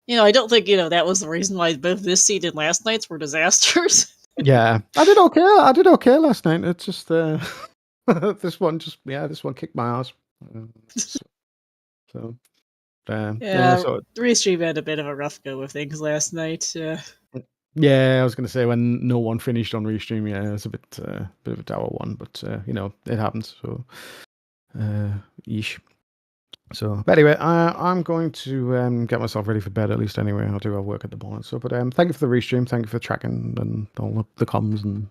S1: I don't think that was the reason why both this seed and last night's were disasters.
S4: Yeah, I did okay. I did okay last night. It's just this one kicked my ass. So
S1: Yeah,
S4: so
S1: Restream had a bit of a rough go with things last night.
S4: yeah, I was going to say when no one finished on Restream, yeah, it was a bit of a dour one, but it happens. So, yeesh. So, but anyway, I'm going to get myself ready for bed at least. Anyway, I do have work at the moment. So, but thank you for the Restream. Thank you for tracking and all the comms and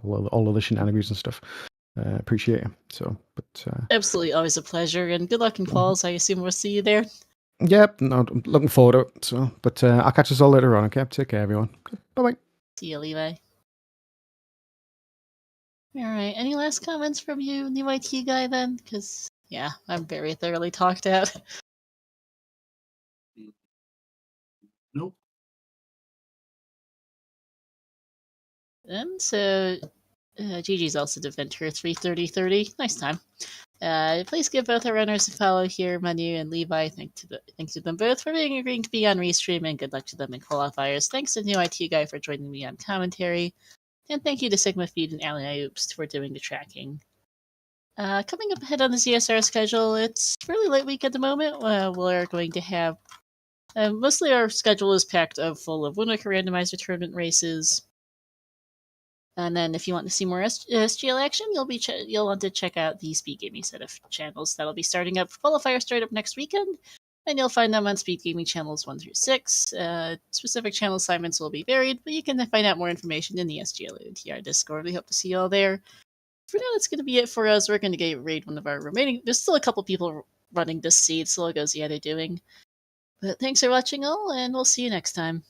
S4: all of the shenanigans and stuff. Appreciate it. So, but
S1: Absolutely, always a pleasure, and good luck in quals. I assume we'll see you there.
S4: Yep, no, I'm looking forward to it. So, but I'll catch us all later on. Okay, take care, everyone. Bye bye.
S1: See you, Levi. All right. Any last comments from you, new IT guy? Then, because yeah, I'm very thoroughly talked out.
S2: Nope.
S1: And so, GG's also Deventer 33030. Nice time. Please give both our runners a follow here, Manu and Levi. Thanks to them both for being agreeing to be on Restream, and good luck to them in qualifiers. Thanks to new IT guy for joining me on commentary, and thank you to Sigma Feed and Ali Oops for doing the tracking. Coming up ahead on the CSR schedule, it's really late week at the moment. We're going to have mostly our schedule is packed full of Winoka Randomizer tournament races. And then, if you want to see more SGL action, you'll want to check out the Speed Gaming set of channels that'll be starting up. Qualifier start up next weekend, and you'll find them on Speed Gaming channels 1 through 6. Specific channel assignments will be varied, but you can find out more information in the SGL OTR Discord. We hope to see you all there. For now, that's going to be it for us. We're going to get raid one of our remaining. There's still a couple people running this seed, so we'll go see how they're doing. But thanks for watching all, and we'll see you next time.